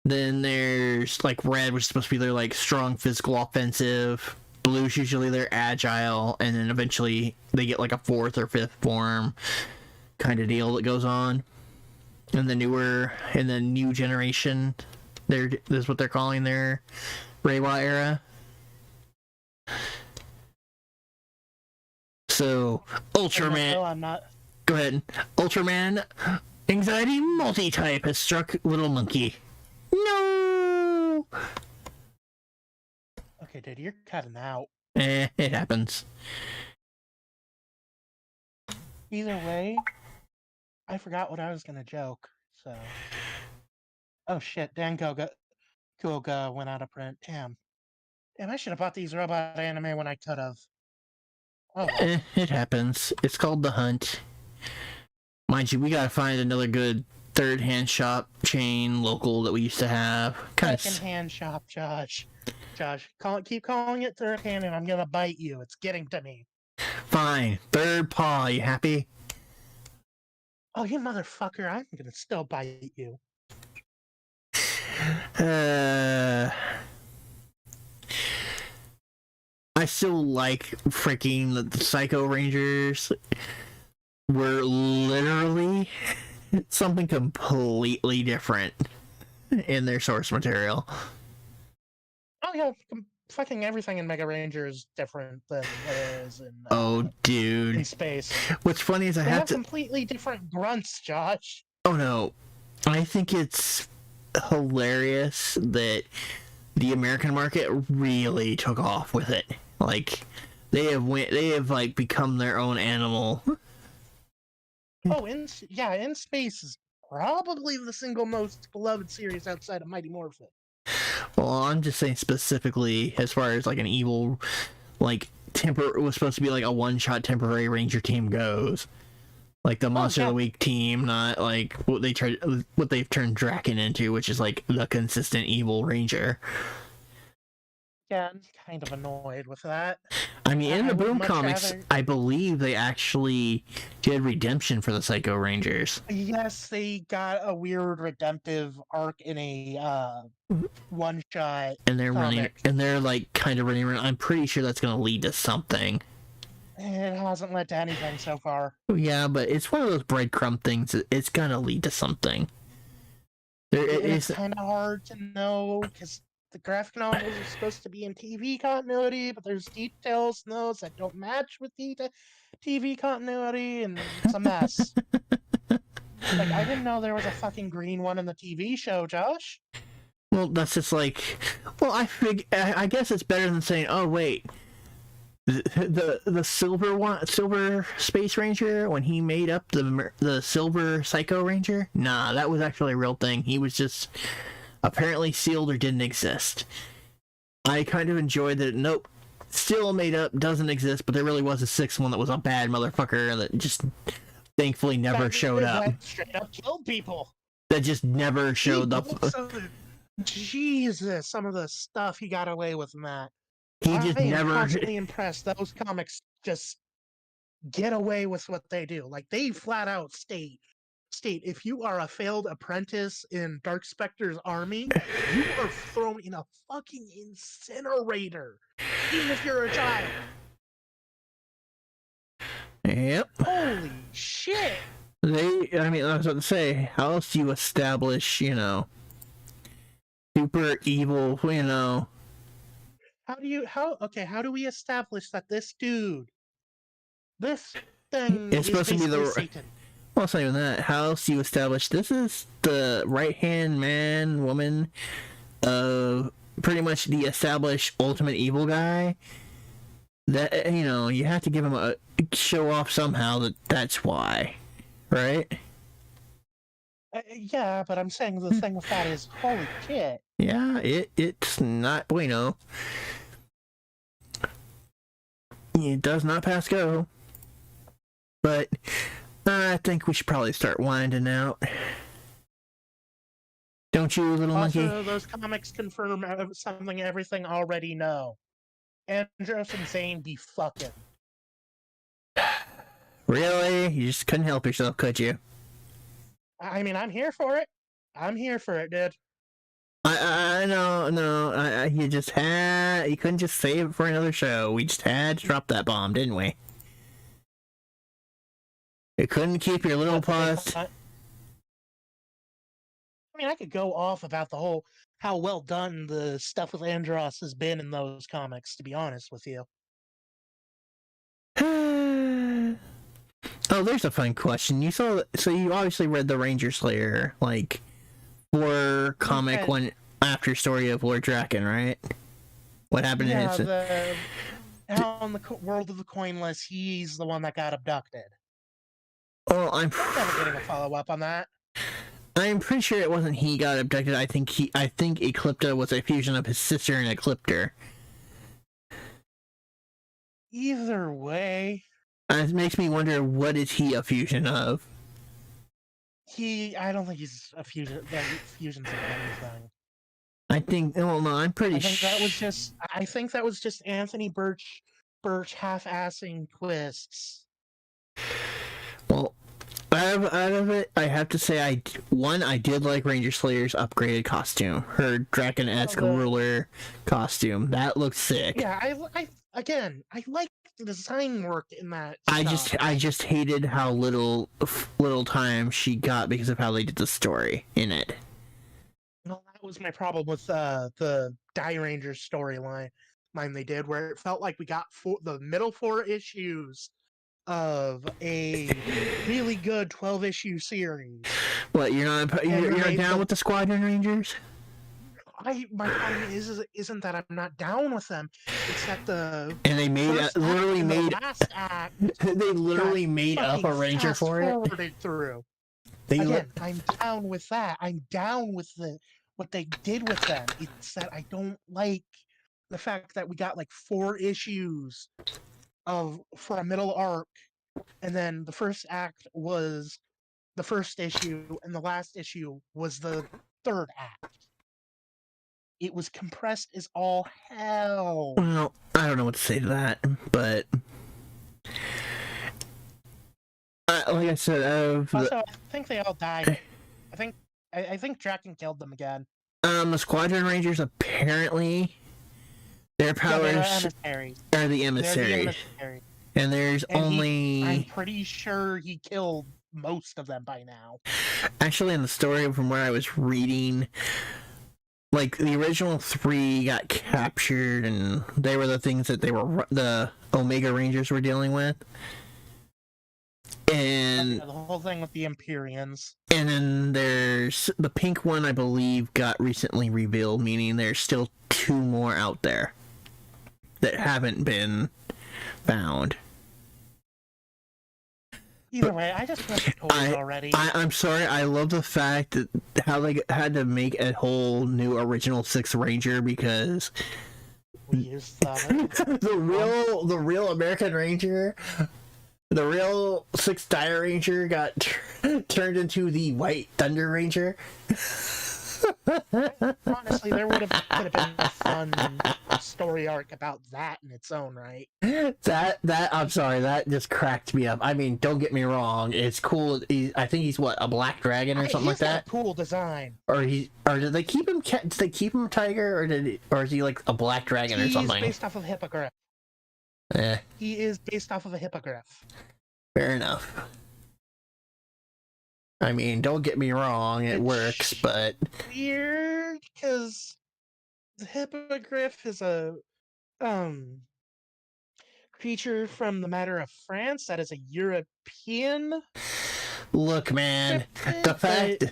Then there's like red, which is supposed to be their like strong physical offensive. Blue's usually their agile, and then eventually they get like a 4th or 5th form kind of deal that goes on. And the new generation, this is what they're calling their Reiwa era. So, Ultraman. No, I'm not. Go ahead. Ultraman anxiety multi-type has struck Little Monkey. No! Okay, dude, you're cutting out. It happens. Either way, I forgot what I was gonna joke, so... Oh shit, Kuoga went out of print. Damn, I should have bought these robot anime when I could have. Oh well. It happens. It's called The Hunt. Mind you, we gotta find another good third-hand shop chain local that we used to have. Second-hand shop, Josh. Keep calling it third-hand and I'm gonna bite you. It's getting to me. Fine. Third paw, you happy? Oh, you motherfucker, I'm gonna still bite you. I still like freaking the Psycho Rangers were literally something completely different in their source material. Oh yeah, fucking everything in Mega Ranger is different than what it is in dude, in space. What's funny is they have completely different grunts, Josh. Oh no, I think it's hilarious that the American market really took off with it. Like they have like become their own animal. Oh, in Space is probably the single most beloved series outside of Mighty Morphin. Well, I'm just saying specifically as far as like an evil, like it was supposed to be like a one-shot temporary Ranger team goes. Like the Monster of the Week team, not like what they've turned Draken into, which is like the consistent evil Ranger. Yeah, I'm kind of annoyed with that. I mean, in the Boom comics, I believe they actually did redemption for the Psycho Rangers. Yes, they got a weird redemptive arc in a one-shot. And they're like kind of running around. I'm pretty sure that's going to lead to something. It hasn't led to anything so far. Yeah, but it's one of those breadcrumb things. It's going to lead to something. It's kind of hard to know because the graphic novels are supposed to be in TV continuity, but there's details in those that don't match with the TV continuity, and it's a mess. Like, I didn't know there was a fucking green one in the TV show, Josh. Well, that's just like... Well, I guess it's better than saying, oh, wait, the silver Space Ranger, when he made up the silver Psycho Ranger. Nah, that was actually a real thing. He was just apparently sealed or didn't exist. I kind of enjoyed that. Nope, still made up, doesn't exist, but there really was a sixth one that was a bad motherfucker that just thankfully never showed up. Straight up killed people. That just never showed up. Jesus, some of the stuff he got away with in that. He just I am never. constantly impressed. Those comics just get away with what they do. Like, they flat out state if you are a failed apprentice in Dark Spectre's army, you are thrown in a fucking incinerator, even if you're a child. Yep. Holy shit. I mean, I was about to say, how else do you establish, super evil, How do we establish that this dude, this thing it's supposed to be the Satan? Well, it's not even that. How else do you establish this is the right-hand man, woman, of pretty much the established ultimate evil guy? That, you have to give him a show off somehow that's why, right? Yeah, but I'm saying the thing with that is, holy shit. Yeah, it's not bueno. It does not pass go. But I think we should probably start winding out. Don't you, little also, monkey? Those comics confirm something everything already know. Andros and Zane be fucking. Really? You just couldn't help yourself, could you? I mean, I'm here for it. I'm here for it, dude. I know, no, you couldn't just save it for another show. We just had to drop that bomb, didn't we? You couldn't keep your little paws. I mean, I could go off about how well done the stuff with Andros has been in those comics, to be honest with you. Oh, there's a fun question. So you obviously read the Ranger Slayer, comic one after story of Lord Draken, right? What happened in his... How in the world of the Coinless, he's the one that got abducted. Oh, I'm never getting a follow-up on that. I'm pretty sure it wasn't he got abducted. I think Eclipta was a fusion of his sister and Ecliptor. Either way, it makes me wonder, what is he a fusion of? I don't think he's a fusion. Fusions of anything. I'm pretty sure. I think that was just Anthony Birch half-assing twists. Well, out of it, I have to say, I did like Ranger Slayer's upgraded costume. Her Draken-esque ruler costume. That looked sick. Yeah, I like the design work in that stuff. I just hated how little time she got because of how they did the story in it. No, that was my problem with the Die Rangers storyline they did, where it felt like we got the middle 4 issues of a really good 12-issue series. What, you're not down with the Squadron Rangers? My problem isn't that I'm not down with them. It's that they last act. They literally made up a Ranger for it. Through. I'm down with that. I'm down with what they did with them. It's that I don't like the fact that we got 4 issues for a middle arc, and then the first act was the first issue, and the last issue was the third act. It was compressed as all hell. Well, I don't know what to say to that, but like I said, I think they all died. I think Draken killed them again. The Squadron Rangers, apparently their powers are the emissaries. And I'm pretty sure he killed most of them by now. Actually, in the story from where I was reading, the original 3 got captured, and they were the things that the Omega Rangers were dealing with. And the whole thing with the Empyreans. And then there's the pink one, I believe, got recently revealed, meaning there's still 2 more out there that haven't been found. Either way, I just want the toys already. I'm sorry, I love the fact that how they had to make a whole new original 6 Ranger because We used the real American Ranger, the real 6 Dire Ranger got turned into the White Thunder Ranger. Honestly, there could have been a fun story arc about that in its own right. That I'm sorry, that just cracked me up. I mean, don't get me wrong, it's cool. I think he's what, a black dragon or something like that. A cool design. Or did they keep him? Did they keep him a tiger, or is he like a black dragon or something? He's based off of a hippogriff. He is based off of a hippogriff. Fair enough. I mean, don't get me wrong, it works, but weird because the hippogriff is a creature from the matter of France that is a European. Look, man, the fact.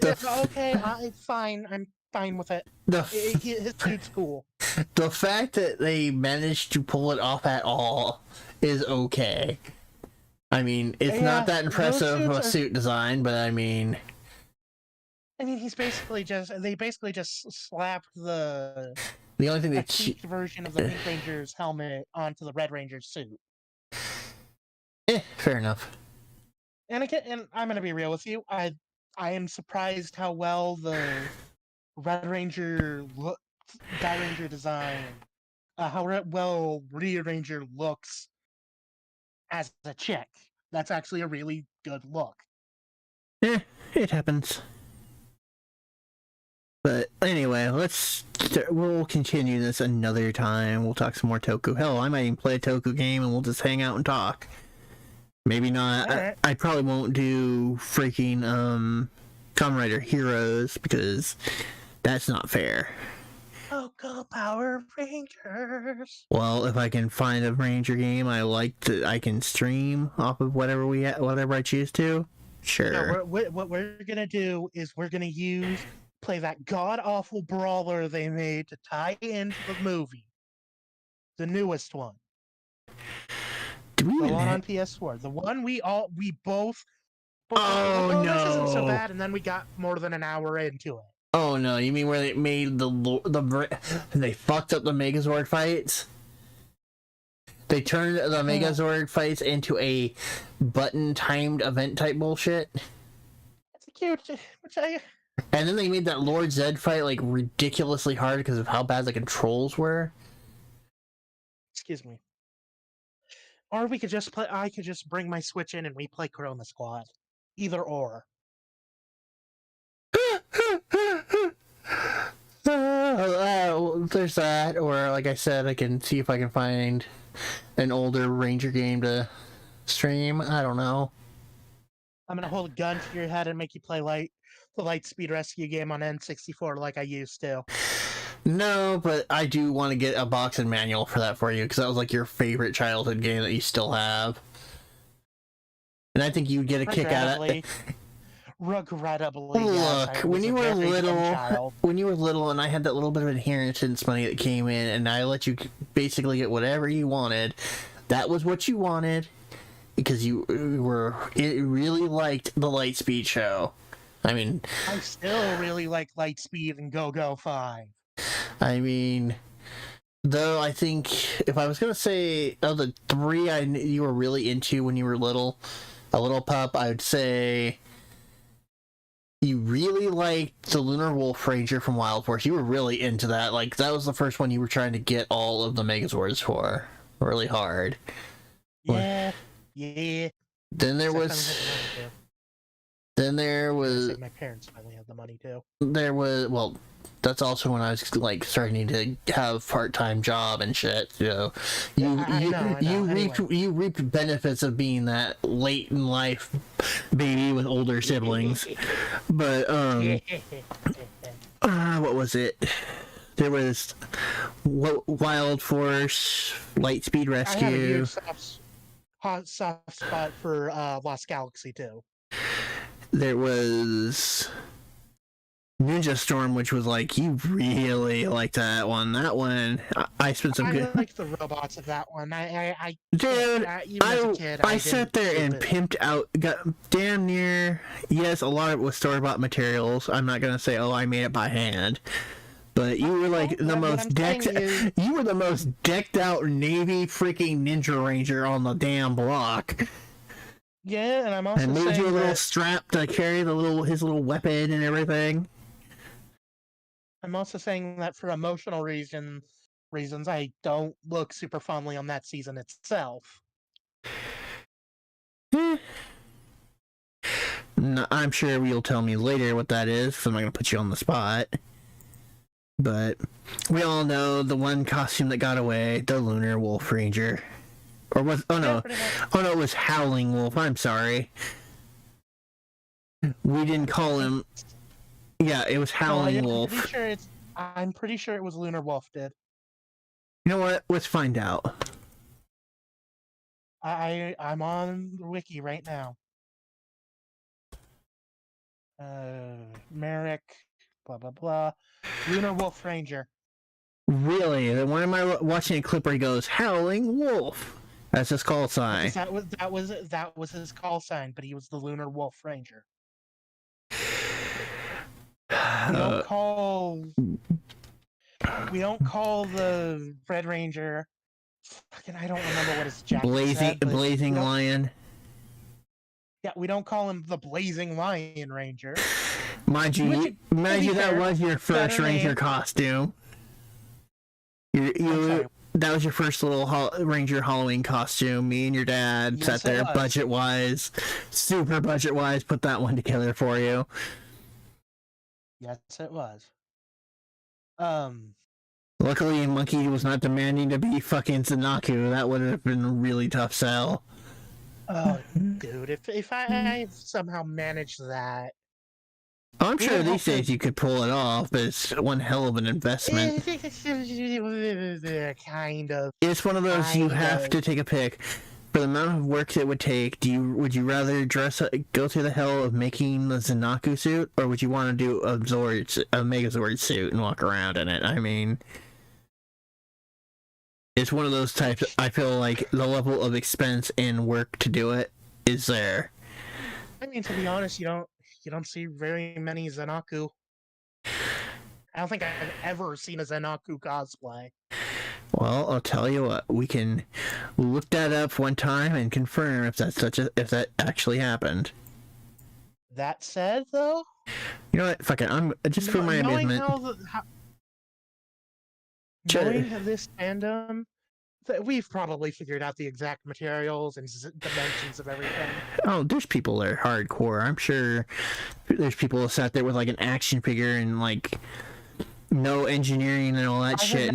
Okay, fine. I'm fine with it. His suit's cool. The fact that they managed to pull it off at all is okay. I mean, it's not that impressive of a suit design, but I mean, he's basically they basically just slapped the only thing cheap version of the Pink Ranger's helmet onto the Red Ranger's suit. Fair enough. And I'm gonna be real with you. I am surprised how well the Red Ranger Die Ranger design, how well Rear Ranger looks as a chick. That's actually a really good look. It happens. But anyway, we'll continue this another time. We'll talk some more Toku. Hell, I might even play a Toku game and we'll just hang out and talk. Maybe not. Right. I probably won't do freaking Kamen Rider Heroes because that's not fair. Toku Power Rangers. Well, if I can find a Ranger game I can stream off of whatever I choose to. Sure. No, what we're gonna do is we're gonna play that god awful brawler they made to tie into the movie, the newest one. The one on PS4, the one we both. Oh no! This isn't so bad, and then we got more than an hour into it. Oh no! You mean where they made they fucked up the Megazord fights? They turned the Megazord fights into a button-timed event type bullshit. That's cute. And then they made that Lord Zed fight like ridiculously hard because of how bad the controls were. Excuse me. Or we could just play. I could just bring my Switch in and we play Corona Squad. Either or. There's that, or like I said, I can see if I can find an older Ranger game to stream. I don't know. I'm gonna hold a gun to your head and make you play the Lightspeed Rescue game on N64 like I used to. No, but I do want to get a box and manual for that for you, because that was like your favorite childhood game that you still have. And I think you'd get a kick out of it. Regrettably, look, yes, when you were little and I had that little bit of inheritance money that came in and I let you basically get whatever you wanted, that was what you wanted because you really liked the Lightspeed show. I mean, I still really like Lightspeed and Go-Go 5. I mean, though, I think if I was going to say of the three you were really into when you were a little pup, I would say you really liked the Lunar Wolf Ranger from Wild Force. You were really into that. Like, that was the first one you were trying to get all of the Megazords for. Really hard. Yeah. Then there was... My parents finally had the money, too. Well, that's also when I was, like, starting to have part-time job and shit, so... You reaped benefits of being that late in life baby with older siblings. But, what was it? There was Wild Force, Lightspeed Rescue... I have a huge soft spot for Lost Galaxy, too. There was Ninja Storm, which was like, you really like that one. That one, I spent some good. I like the robots of that one. Dude, even as a kid, I sat there and stupid. pimped out, got damn near. Yes, a lot of it was store-bought materials. I'm not gonna say, oh, I made it by hand. But you were like the most decked. You were the most decked out Navy freaking Ninja Ranger on the damn block. Yeah, and I'm also and made saying you a little that, strap to carry his little weapon and everything. I'm also saying that for emotional reasons, I don't look super fondly on that season itself. No, I'm sure you'll tell me later what that is, so I'm not gonna put you on the spot. But we all know the one costume that got away, the Lunar Wolf Ranger. Or was it was Howling Wolf, I'm sorry. We didn't call him. Yeah, it was Howling Wolf. I'm pretty sure it was Lunar Wolf did. You know what? Let's find out. I'm on the wiki right now. Merrick, blah blah blah. Lunar Wolf Ranger. Really? Then why am I watching a clip where he goes Howling Wolf? That's his call sign. That was his call sign, but he was the Lunar Wolf Ranger. We don't call the Red Ranger. Fucking, I don't remember what his jacket said. Blazing Lion. Yeah, we don't call him the Blazing Lion Ranger. Mind you, that was your first Ranger costume. That was your first little Ranger Halloween costume. Me and your dad sat there, budget-wise, super budget-wise, put that one together for you. Yes, it was. Luckily, Monkey was not demanding to be fucking Zanaku. That would have been a really tough sell. Oh, dude, if I somehow managed that. Oh, I'm sure these days you could pull it off, but it's one hell of an investment. Kind of. It's one of those you have to take a pick. For the amount of work it would take, would you rather go through the hell of making the Zanaku suit, or would you want to do a Megazord suit and walk around in it? I mean, it's one of those types. I feel like the level of expense and work to do it is there. I mean, to be honest, you don't see very many Zanaku. I don't think I've ever seen a Zanaku cosplay. Well, I'll tell you what, we can look that up one time and confirm if that actually happened. That said, though, you know what? Fuck it. I'm just for my amusement. Knowing this fandom, we've probably figured out the exact materials and dimensions of everything. Oh, there's people that are hardcore. I'm sure there's people that sat there with like an action figure and like no engineering and all that shit.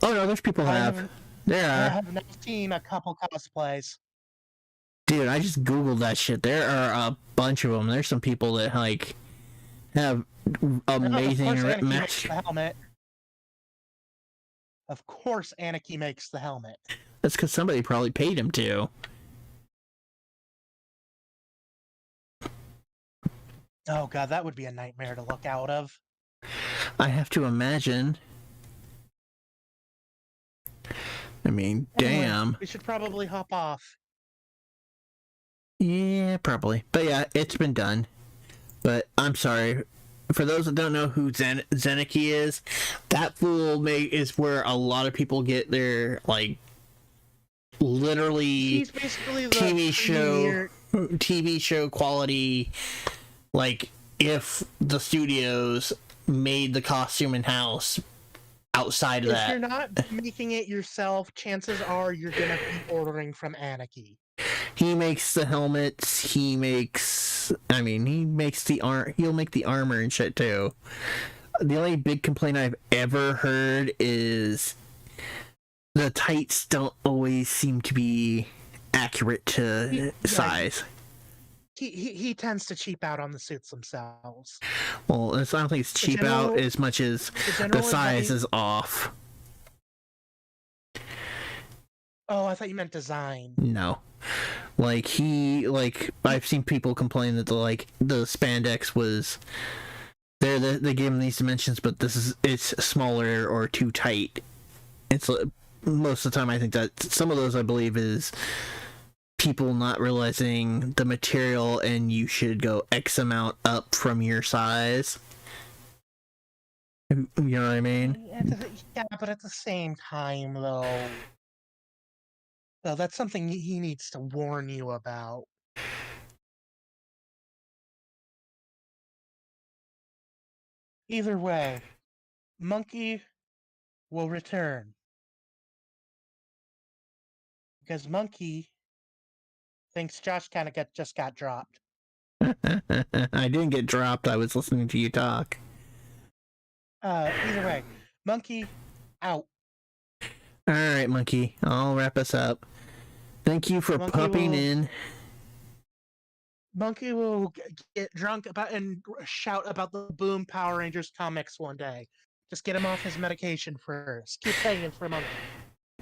Oh no, there's people I have. I have now seen a couple cosplays. Dude, I just googled that shit. There are a bunch of them. There's some people that like have amazing match. Of course, Anarchy makes the helmet. That's because somebody probably paid him to. Oh god, that would be a nightmare to look out of. I have to imagine. I mean, damn. We should probably hop off. Yeah, probably. But yeah, it's been done. But I'm sorry. For those that don't know who Zenicky is, that fool is where a lot of people get their, like, literally he's basically the TV show quality. Like, if the studios made the costume in-house outside of that. If you're not making it yourself, chances are you're gonna be ordering from Anarchy. He makes the helmets, he makes he'll make the armor and shit too. The only big complaint I've ever heard is the tights don't always seem to be accurate to size. He tends to cheap out on the suits themselves. Well, I don't think it's cheap out as much as the size is off. Oh, I thought you meant design. No. I've seen people complain that the spandex was They're they gave them these dimensions, but it's smaller or too tight. It's most of the time I think that some of those I believe is people not realizing the material and you should go X amount up from your size. You know what I mean? Yeah, but at the same time, though, that's something he needs to warn you about. Either way, Monkey will return. Because Monkey thinks Josh kind of just got dropped. I didn't get dropped. I was listening to you talk. Either way, Monkey out. All right, Monkey. I'll wrap us up. Thank you for popping in. Monkey will get drunk and shout about the Boom Power Rangers comics one day. Just get him off his medication first. Keep paying for Monkey.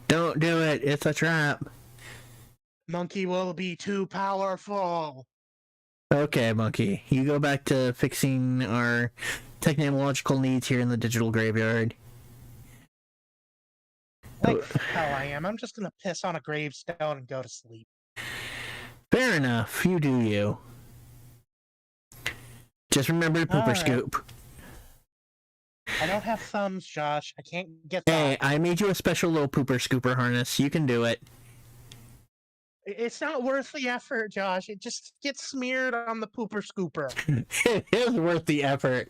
Don't do it. It's a trap. Monkey will be too powerful. Okay, Monkey. You go back to fixing our technological needs here in the digital graveyard. Like hell I am. I'm just gonna piss on a gravestone and go to sleep. Fair enough. You do you. Just remember to pooper scoop. I don't have thumbs, Josh. I can't get that. Hey, I made you a special little pooper scooper harness. You can do it. It's not worth the effort, Josh. It just gets smeared on the pooper scooper. It is worth the effort.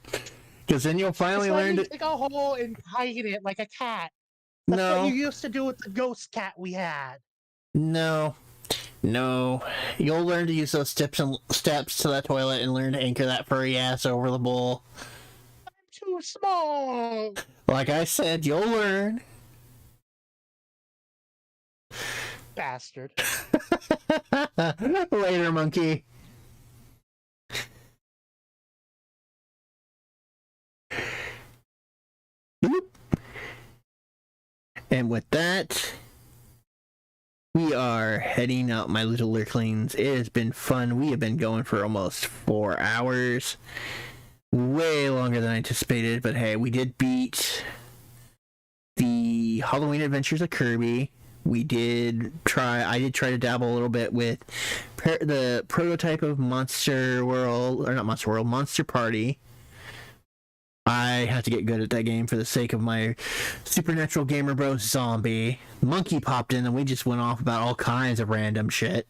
Because then you'll finally learn to... Take a hole and hide it like a cat. That's what you used to do with the ghost cat we had. No. You'll learn to use those steps to that toilet and learn to anchor that furry ass over the bowl. I'm too small. Like I said, you'll learn. Bastard. Later, Monkey. Boop. And with that, we are heading out, my little lurklings. It has been fun. We have been going for almost 4 hours. Way longer than I anticipated, but hey, we did beat the Halloween Adventures of Kirby. I did try to dabble a little bit with the prototype of Monster Party. I have to get good at that game for the sake of my Supernatural Gamer Bros zombie. Monkey popped in and we just went off about all kinds of random shit.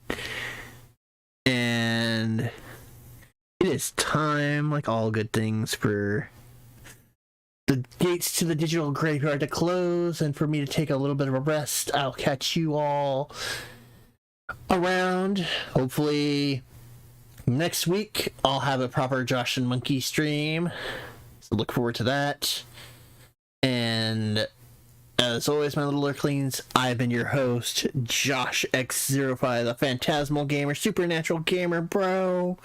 And it is time, like all good things, for the gates to the digital graveyard to close and for me to take a little bit of a rest. I'll catch you all around. Hopefully next week I'll have a proper Josh and Monkey stream. So look forward to that. And as always, my little lurklings, I've been your host, Josh X05, the Phantasmal Gamer, Supernatural Gamer Bro,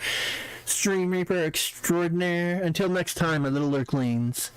Stream Reaper Extraordinaire. Until next time, my little lurklings.